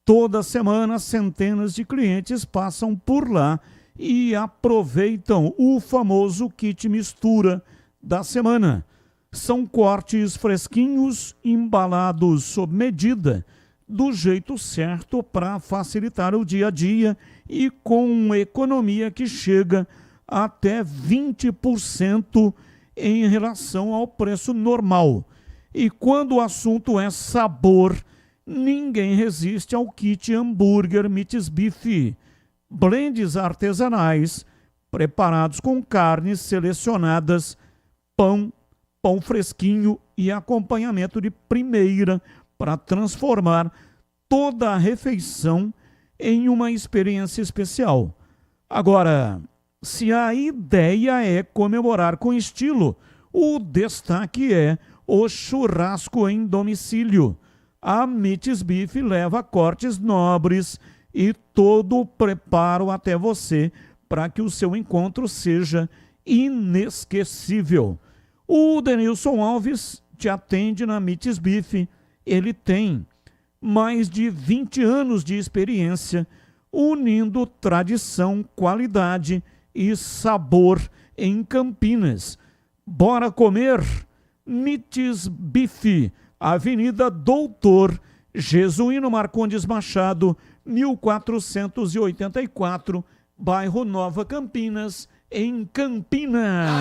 Toda semana, centenas de clientes passam por lá e aproveitam o famoso kit mistura da semana. São cortes fresquinhos, embalados sob medida, do jeito certo para facilitar o dia a dia e com economia que chega até 20% em relação ao preço normal. E quando o assunto é sabor, ninguém resiste ao kit hambúrguer Mites Beef. Blends artesanais, preparados com carnes selecionadas, pão fresquinho e acompanhamento de primeira para transformar toda a refeição em uma experiência especial. Agora, se a ideia é comemorar com estilo, o destaque é o churrasco em domicílio. A Mites Beef leva cortes nobres e todo o preparo até você para que o seu encontro seja inesquecível. O Denilson Alves te atende na Mites Beef. Ele tem mais de 20 anos de experiência, unindo tradição, qualidade e sabor em Campinas. Bora comer? Mites Bife, Avenida Doutor Jesuíno Marcondes Machado, 1484, bairro Nova Campinas, em Campinas.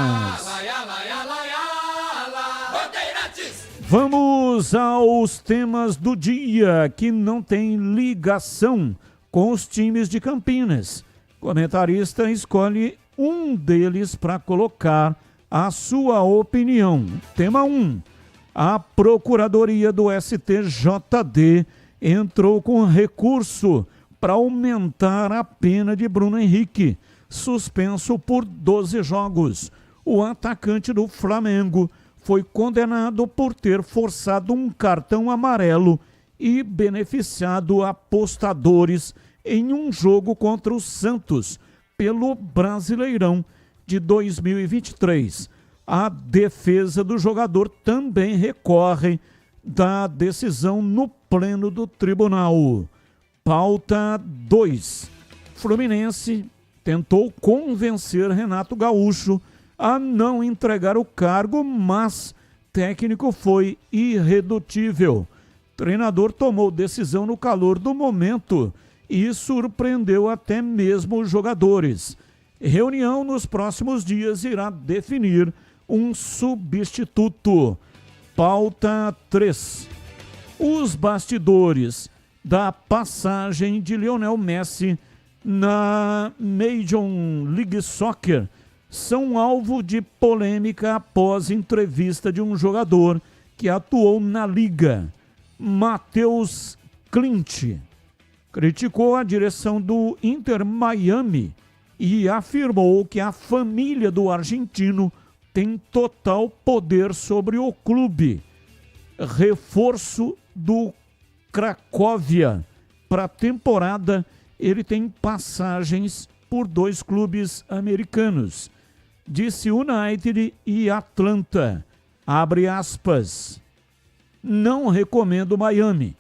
Vamos aos temas do dia que não tem ligação com os times de Campinas. Comentarista escolhe um deles para colocar a sua opinião. Tema 1. A Procuradoria do STJD entrou com recurso para aumentar a pena de Bruno Henrique, suspenso por 12 jogos. O atacante do Flamengo foi condenado por ter forçado um cartão amarelo e beneficiado apostadores em um jogo contra o Santos pelo Brasileirão de 2023. A defesa do jogador também recorre da decisão no pleno do tribunal. Pauta 2. Fluminense tentou convencer Renato Gaúcho a não entregar o cargo, mas técnico foi irredutível. Treinador tomou decisão no calor do momento e surpreendeu até mesmo os jogadores. Reunião nos próximos dias irá definir um substituto. Pauta 3. Os bastidores da passagem de Lionel Messi na Major League Soccer são alvo de polêmica após entrevista de um jogador que atuou na liga. Matheus Clint criticou a direção do Inter Miami e afirmou que a família do argentino tem total poder sobre o clube. Reforço do Cracóvia para a temporada, ele tem passagens por 2 clubes americanos, DC United e Atlanta. Abre aspas. Não recomendo Miami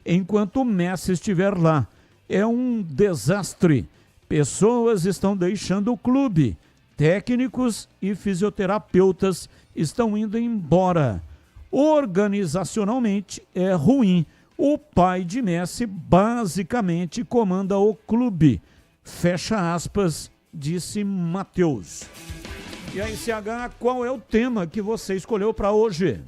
enquanto Messi estiver lá. É um desastre. Pessoas estão deixando o clube. Técnicos e fisioterapeutas estão indo embora. Organizacionalmente é ruim. O pai de Messi basicamente comanda o clube. Fecha aspas, disse Matheus. E aí, CH, qual é o tema que você escolheu para hoje?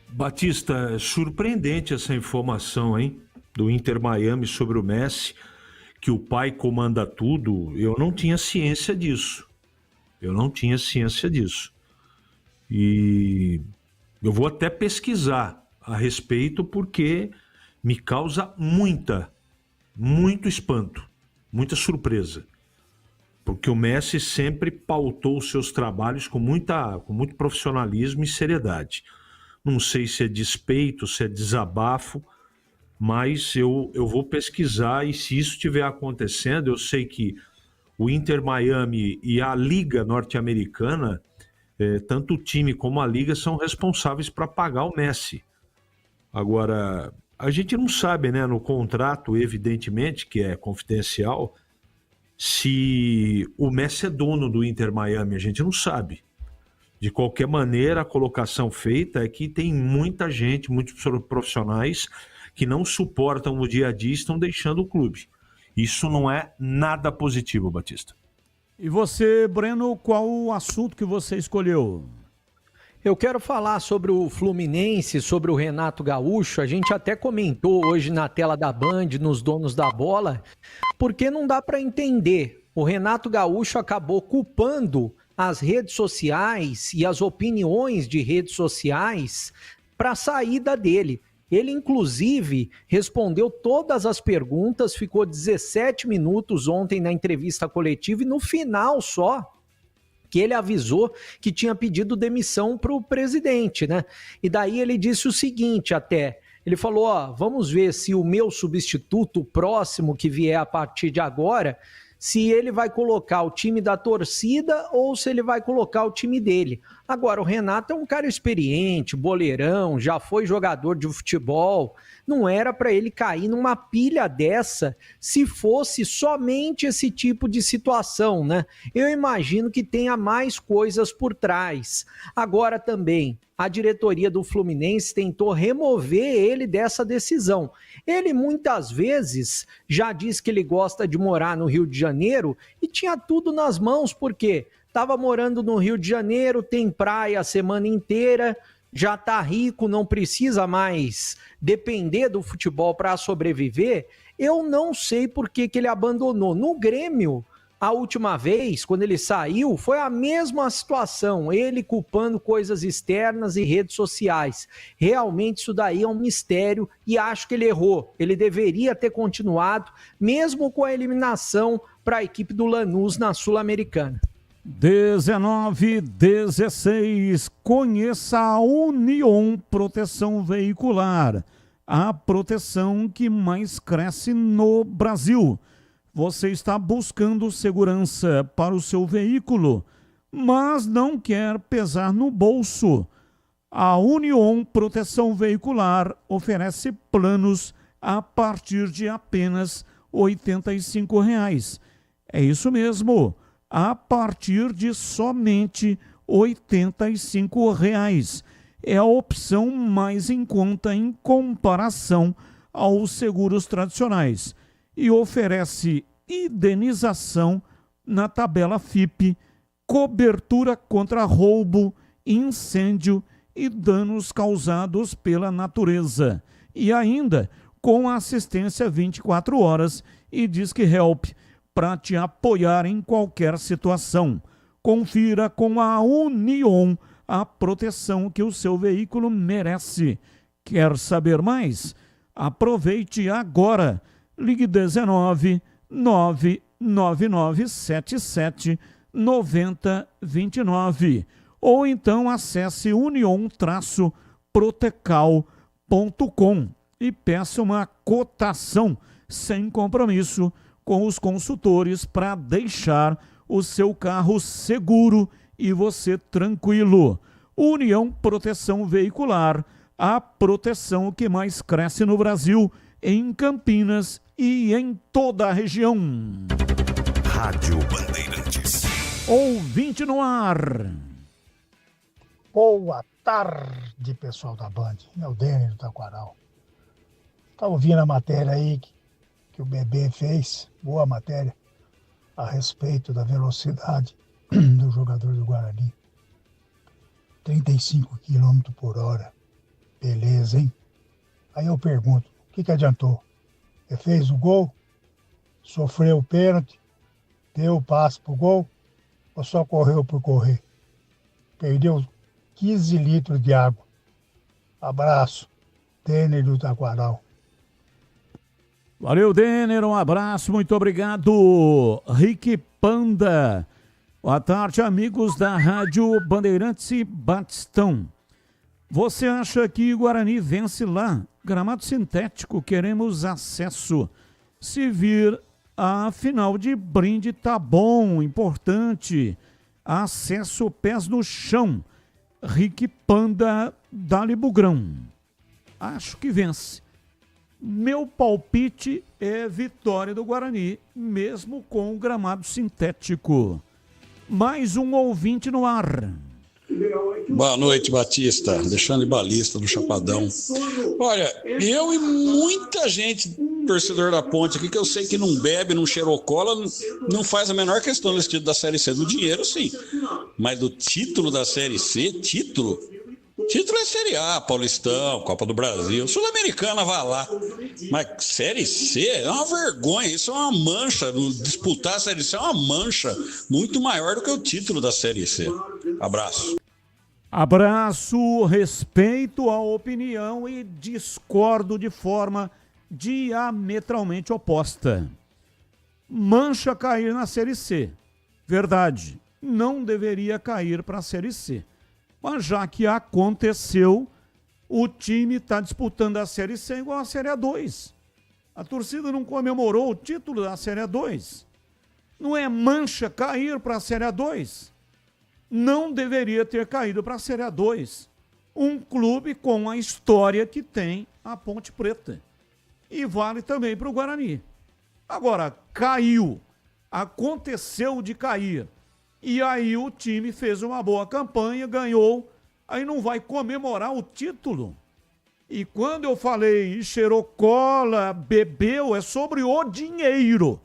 Batista, surpreendente essa informação, hein? Do Inter Miami sobre o Messi, que o pai comanda tudo. Eu não tinha ciência disso. E eu vou até pesquisar a respeito porque me causa muito espanto, muita surpresa. Porque o Messi sempre pautou os seus trabalhos com muito profissionalismo e seriedade. Não sei se é despeito, se é desabafo, mas eu vou pesquisar e se isso estiver acontecendo, eu sei que o Inter Miami e a Liga Norte-Americana, tanto o time como a Liga são responsáveis para pagar o Messi. Agora, a gente não sabe, né, no contrato, evidentemente, que é confidencial, se o Messi é dono do Inter Miami, a gente não sabe. De qualquer maneira, a colocação feita é que tem muita gente, muitos profissionais que não suportam o dia a dia e estão deixando o clube. Isso não é nada positivo, Batista. E você, Breno, qual o assunto que você escolheu? Eu quero falar sobre o Fluminense, sobre o Renato Gaúcho. A gente até comentou hoje na tela da Band, nos Donos da Bola, porque não dá para entender. O Renato Gaúcho acabou culpando as redes sociais e as opiniões de redes sociais para a saída dele. Ele, inclusive, respondeu todas as perguntas, ficou 17 minutos ontem na entrevista coletiva e no final só que ele avisou que tinha pedido demissão para o presidente, né? E daí ele disse o seguinte até, ele falou, vamos ver se o meu substituto próximo que vier a partir de agora, se ele vai colocar o time da torcida ou se ele vai colocar o time dele. Agora, o Renato é um cara experiente, boleirão, já foi jogador de futebol. Não era para ele cair numa pilha dessa se fosse somente esse tipo de situação, né? Eu imagino que tenha mais coisas por trás. Agora também, a diretoria do Fluminense tentou remover ele dessa decisão. Ele muitas vezes já diz que ele gosta de morar no Rio de Janeiro e tinha tudo nas mãos, porque estava morando no Rio de Janeiro, tem praia a semana inteira, já está rico, não precisa mais depender do futebol para sobreviver. Eu não sei por que ele abandonou. No Grêmio, a última vez, quando ele saiu, foi a mesma situação, ele culpando coisas externas e redes sociais. Realmente isso daí é um mistério e acho que ele errou. Ele deveria ter continuado, mesmo com a eliminação para a equipe do Lanús na Sul-Americana. 19:16. Conheça a Union Proteção Veicular, a proteção que mais cresce no Brasil. Você está buscando segurança para o seu veículo, mas não quer pesar no bolso. A Union Proteção Veicular oferece planos a partir de apenas R$ 85. É isso mesmo, a partir de somente R$ 85. É a opção mais em conta em comparação aos seguros tradicionais e oferece indenização na tabela FIP, cobertura contra roubo, incêndio e danos causados pela natureza. E ainda com assistência 24 horas e Disque Help para te apoiar em qualquer situação. Confira com a Union a proteção que o seu veículo merece. Quer saber mais? Aproveite agora. Ligue 19 99977 9029 ou então acesse union-protecal.com e peça uma cotação sem compromisso com os consultores para deixar o seu carro seguro e você tranquilo. União Proteção Veicular, a proteção que mais cresce no Brasil, em Campinas e em toda a região. Rádio Bandeirantes. Ouvinte no ar. Boa tarde, pessoal da Band. É o Dênio do Taquaral. Estava ouvindo a matéria aí que o Bebê fez, boa matéria, a respeito da velocidade do jogador do Guarani. 35 km por hora. Beleza, hein? Aí eu pergunto, o que adiantou? Ele fez o gol, sofreu o pênalti, deu o passe pro gol, ou só correu por correr? Perdeu 15 litros de água. Abraço, Denner do Taquaral. Valeu, Denner, um abraço, muito obrigado. Rick Panda. Boa tarde, amigos da Rádio Bandeirantes e Batistão. Você acha que o Guarani vence lá? Gramado sintético, queremos acesso. Se vir a final de brinde, tá bom, importante. Acesso, pés no chão. Rick Panda, Dali Bugrão. Acho que vence. Meu palpite é vitória do Guarani, mesmo com o gramado sintético. Mais um ouvinte no ar. Boa noite, Batista. Alexandre Balista, do Chapadão. Olha, eu e muita gente, torcedor da Ponte aqui, que eu sei que não bebe, não cheirou cola, não faz a menor questão desse título da Série C. Do dinheiro, sim. Mas do título da Série C, título é Série A, Paulistão, Copa do Brasil, Sul-Americana, vá lá. Mas Série C é uma vergonha, isso é uma mancha. Disputar a Série C é uma mancha muito maior do que o título da Série C. Abraço. Abraço, respeito a opinião e discordo de forma diametralmente oposta. Mancha cair na Série C. Verdade, não deveria cair para a Série C. Mas já que aconteceu, o time está disputando a Série C igual a Série A2. A torcida não comemorou o título da Série A2. Não é mancha cair para a Série A2? Não deveria ter caído para a Série A2. Um clube com a história que tem a Ponte Preta. E vale também para o Guarani. Agora, caiu. Aconteceu de cair. E aí o time fez uma boa campanha, ganhou. Aí não vai comemorar o título. E quando eu falei cheirou cola, bebeu, é sobre o dinheiro.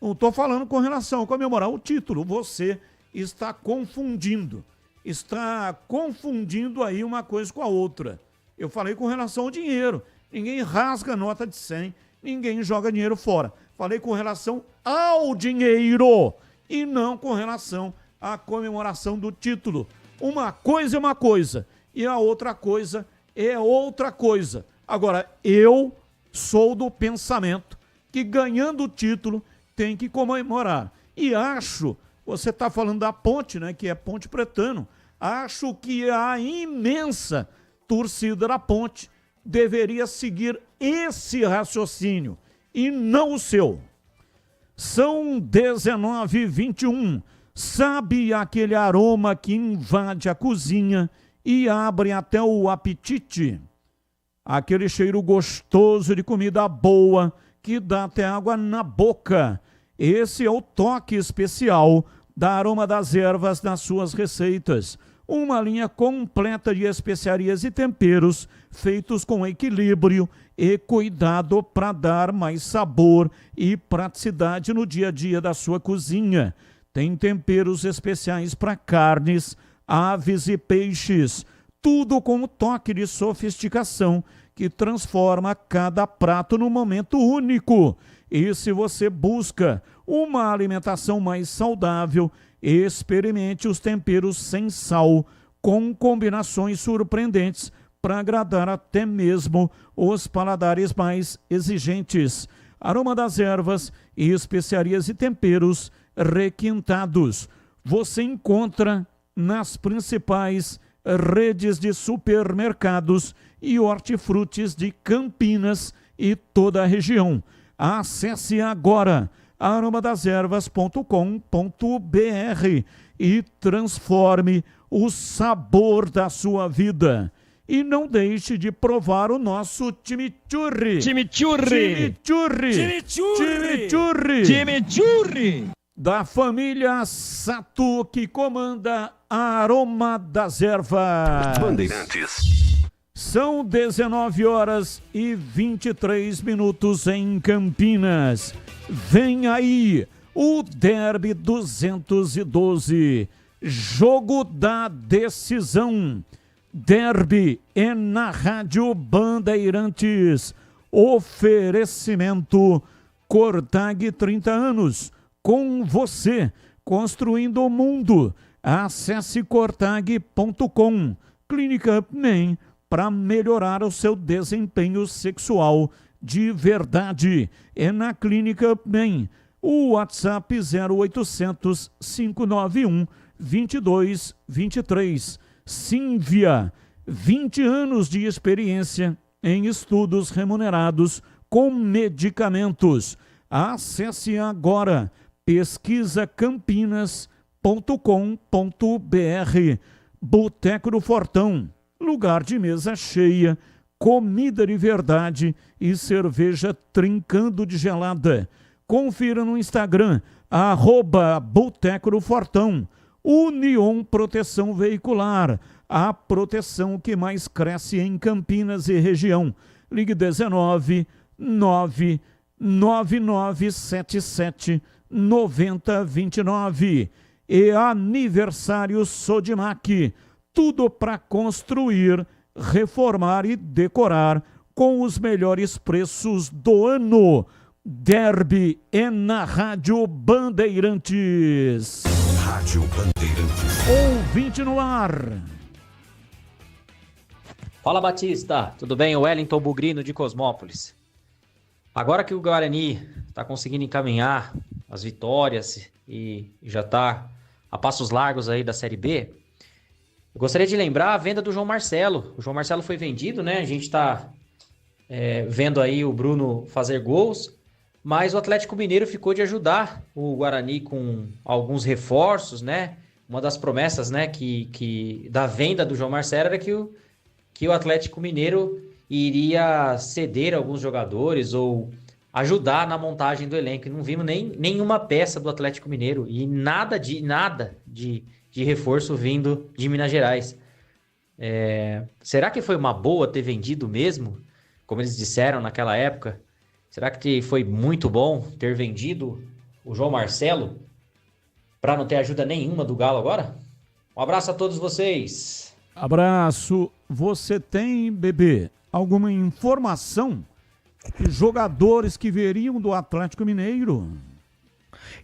Não estou falando com relação a comemorar o título. Você está confundindo. Está confundindo aí uma coisa com a outra. Eu falei com relação ao dinheiro. Ninguém rasga nota de 100, ninguém joga dinheiro fora. Falei com relação ao dinheiro e não com relação à comemoração do título. Uma coisa é uma coisa e a outra coisa é outra coisa. Agora, eu sou do pensamento que ganhando o título tem que comemorar. E acho, você está falando da Ponte, né, que é Ponte Pretano, acho que a imensa torcida da Ponte deveria seguir esse raciocínio e não o seu. São 19h21. Sabe aquele aroma que invade a cozinha e abre até o apetite? Aquele cheiro gostoso de comida boa que dá até água na boca. Esse é o toque especial da Aroma das Ervas nas suas receitas. Uma linha completa de especiarias e temperos feitos com equilíbrio e cuidado para dar mais sabor e praticidade no dia a dia da sua cozinha. Tem temperos especiais para carnes, aves e peixes, tudo com um toque de sofisticação que transforma cada prato num momento único. E se você busca uma alimentação mais saudável, experimente os temperos sem sal, com combinações surpreendentes para agradar até mesmo os paladares mais exigentes. Aroma das Ervas e especiarias e temperos requintados. Você encontra nas principais redes de supermercados e hortifrutis de Campinas e toda a região. Acesse agora aromadeservas.com.br e transforme o sabor da sua vida. E não deixe de provar o nosso chimichurri. Chimichurri. Chimichurri. Chimichurri. Chimichurri. Chimichurri. Da família Sato, que comanda a Aroma das Ervas. Bandeirantes. São 19h23 em Campinas. Vem aí o Derby 212, jogo da decisão. Derby é na Rádio Bandeirantes. Oferecimento Cortag 30 anos. Com você, construindo o mundo. Acesse cortag.com. Clínica UpMen, para melhorar o seu desempenho sexual de verdade. É na Clínica UpMen. O WhatsApp 0800 591 2223. Sínvia, 20 anos de experiência em estudos remunerados com medicamentos. Acesse agora pesquisacampinas.com.br. Boteco do Fortão, lugar de mesa cheia, comida de verdade e cerveja trincando de gelada. Confira no Instagram, @Boteco do Fortão. Union Proteção Veicular, a proteção que mais cresce em Campinas e região. Ligue 19 99977 9029. E aniversário Sodimac, tudo para construir, reformar e decorar com os melhores preços do ano. Derby é na Rádio Bandeirantes. Rádio Bandeirantes. Ouvinte no ar. Fala, Batista, tudo bem? O Wellington Bugrino de Cosmópolis. Agora que o Guarani está conseguindo encaminhar as vitórias e já está a passos largos aí da Série B, eu gostaria de lembrar a venda do João Marcelo. O João Marcelo foi vendido, né? A gente está vendo aí o Bruno fazer gols, mas o Atlético Mineiro ficou de ajudar o Guarani com alguns reforços, né? Uma das promessas, né, que da venda do João Marcelo era que o Atlético Mineiro iria ceder alguns jogadores ou ajudar na montagem do elenco. E não vimos nenhuma peça do Atlético Mineiro e nada de reforço vindo de Minas Gerais. Será que foi uma boa ter vendido mesmo, como eles disseram naquela época? Será que foi muito bom ter vendido o João Marcelo para não ter ajuda nenhuma do Galo agora? Um abraço a todos vocês. Abraço. Você tem, bebê, alguma informação de jogadores que veriam do Atlético Mineiro?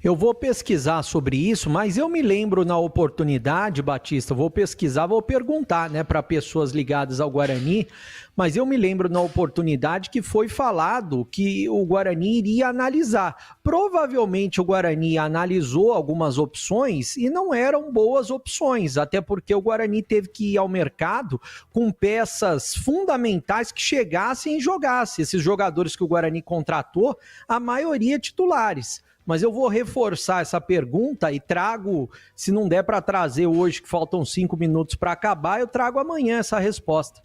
Eu vou pesquisar sobre isso, mas eu me lembro na oportunidade, Batista, vou pesquisar, vou perguntar, né, para pessoas ligadas ao Guarani, mas eu me lembro na oportunidade que foi falado que o Guarani iria analisar. Provavelmente o Guarani analisou algumas opções e não eram boas opções, até porque o Guarani teve que ir ao mercado com peças fundamentais que chegassem e jogassem. Esses jogadores que o Guarani contratou, a maioria titulares. Mas eu vou reforçar essa pergunta e trago, se não der para trazer hoje, que faltam 5 minutos para acabar, eu trago amanhã essa resposta.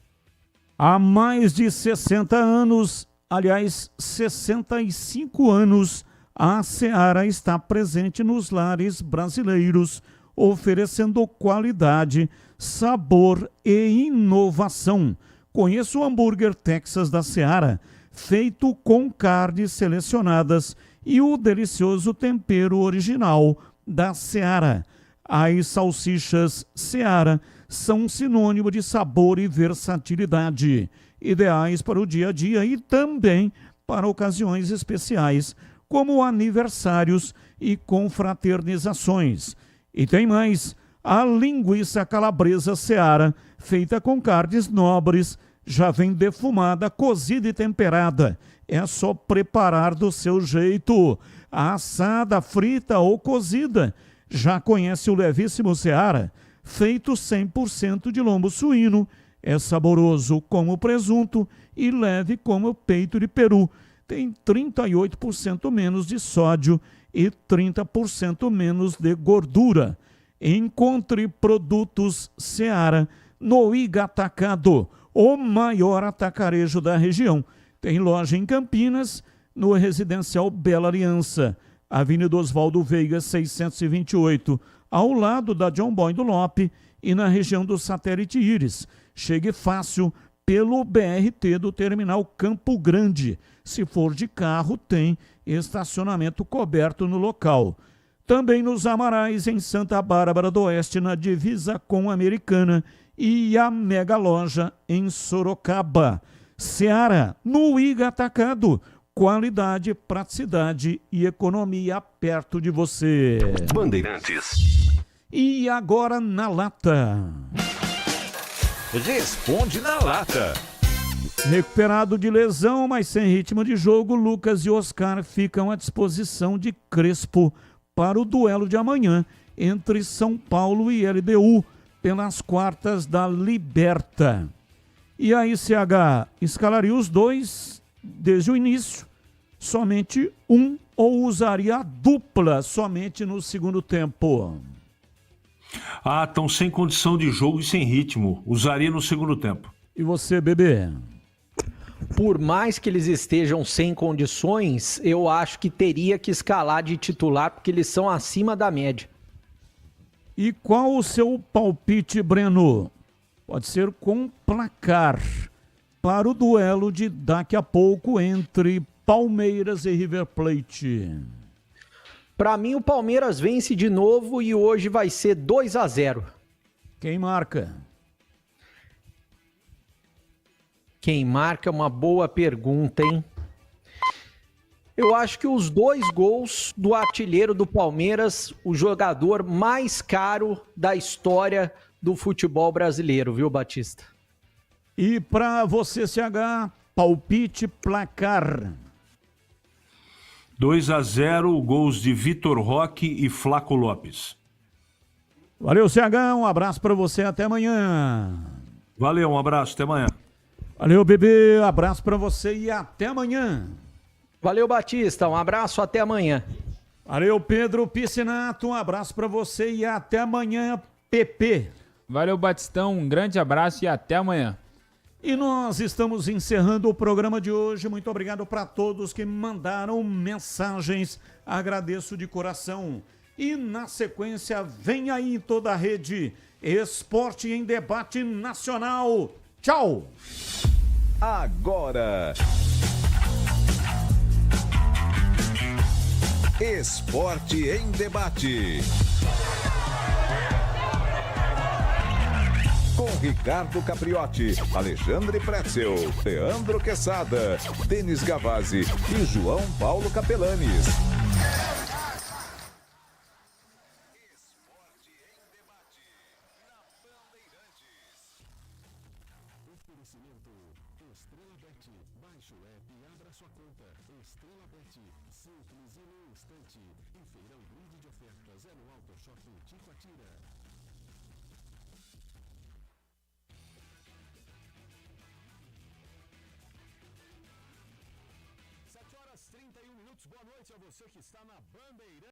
Há mais de 60 anos, aliás, 65 anos, a Seara está presente nos lares brasileiros, oferecendo qualidade, sabor e inovação. Conheça o hambúrguer Texas da Seara, feito com carnes selecionadas e o delicioso tempero original da Seara. As salsichas Seara são sinônimo de sabor e versatilidade, ideais para o dia a dia e também para ocasiões especiais, como aniversários e confraternizações. E tem mais, a linguiça calabresa Seara, feita com carnes nobres, já vem defumada, cozida e temperada. É só preparar do seu jeito, assada, frita ou cozida. Já conhece o levíssimo Seara, feito 100% de lombo suíno. É saboroso como presunto e leve como peito de peru. Tem 38% menos de sódio e 30% menos de gordura. Encontre produtos Seara no Igatacado, o maior atacarejo da região. Tem loja em Campinas, no Residencial Bela Aliança, Avenida Oswaldo Veiga, 628, ao lado da John Boy do Lope e na região do Satélite Íris. Chegue fácil pelo BRT do Terminal Campo Grande. Se for de carro, tem estacionamento coberto no local. Também nos Amarais, em Santa Bárbara do Oeste, na divisa com a Americana, e a mega loja em Sorocaba. Seara, no Iga Atacado. Qualidade, praticidade e economia perto de você. Bandeirantes. E agora na lata. Responde na lata. Recuperado de lesão, mas sem ritmo de jogo, Lucas e Oscar ficam à disposição de Crespo para o duelo de amanhã entre São Paulo e LDU pelas quartas da Liberta. E aí, CH, escalaria os dois desde o início, somente um, ou usaria a dupla somente no segundo tempo? Estão sem condição de jogo e sem ritmo. Usaria no segundo tempo. E você, bebê? Por mais que eles estejam sem condições, eu acho que teria que escalar de titular, porque eles são acima da média. E qual o seu palpite, Breno? Pode ser com placar para o duelo de daqui a pouco entre Palmeiras e River Plate. Para mim, o Palmeiras vence de novo e hoje vai ser 2-0. Quem marca? Quem marca é uma boa pergunta, hein? Eu acho que os 2 gols do artilheiro do Palmeiras, o jogador mais caro da história do futebol brasileiro, viu, Batista? E para você, CH, palpite, placar. 2-0, gols de Vitor Roque e Flaco Lopes. Valeu, CH, um abraço para você, até amanhã. Valeu, um abraço, até amanhã. Valeu, bebê, abraço para você e até amanhã. Valeu, Batista. Um abraço, até amanhã. Valeu, Pedro Piscinato. Um abraço para você e até amanhã, PP. Valeu, Batistão. Um grande abraço e até amanhã. E nós estamos encerrando o programa de hoje. Muito obrigado para todos que mandaram mensagens. Agradeço de coração. E na sequência, vem aí toda a rede Esporte em Debate Nacional. Tchau! Agora, Esporte em Debate. Com Ricardo Capriotti, Alexandre Pretzel, Leandro Quesada, Denis Gavazzi e João Paulo Capelanes. Oferecimento Estrela Bet. Baixe o app e abra sua conta. Estrela Bet. Simples e no instante. E feirão brinde de ofertas é no Auto Shopping Ticoatira. 7h31. Boa noite a você que está na Bandeirante.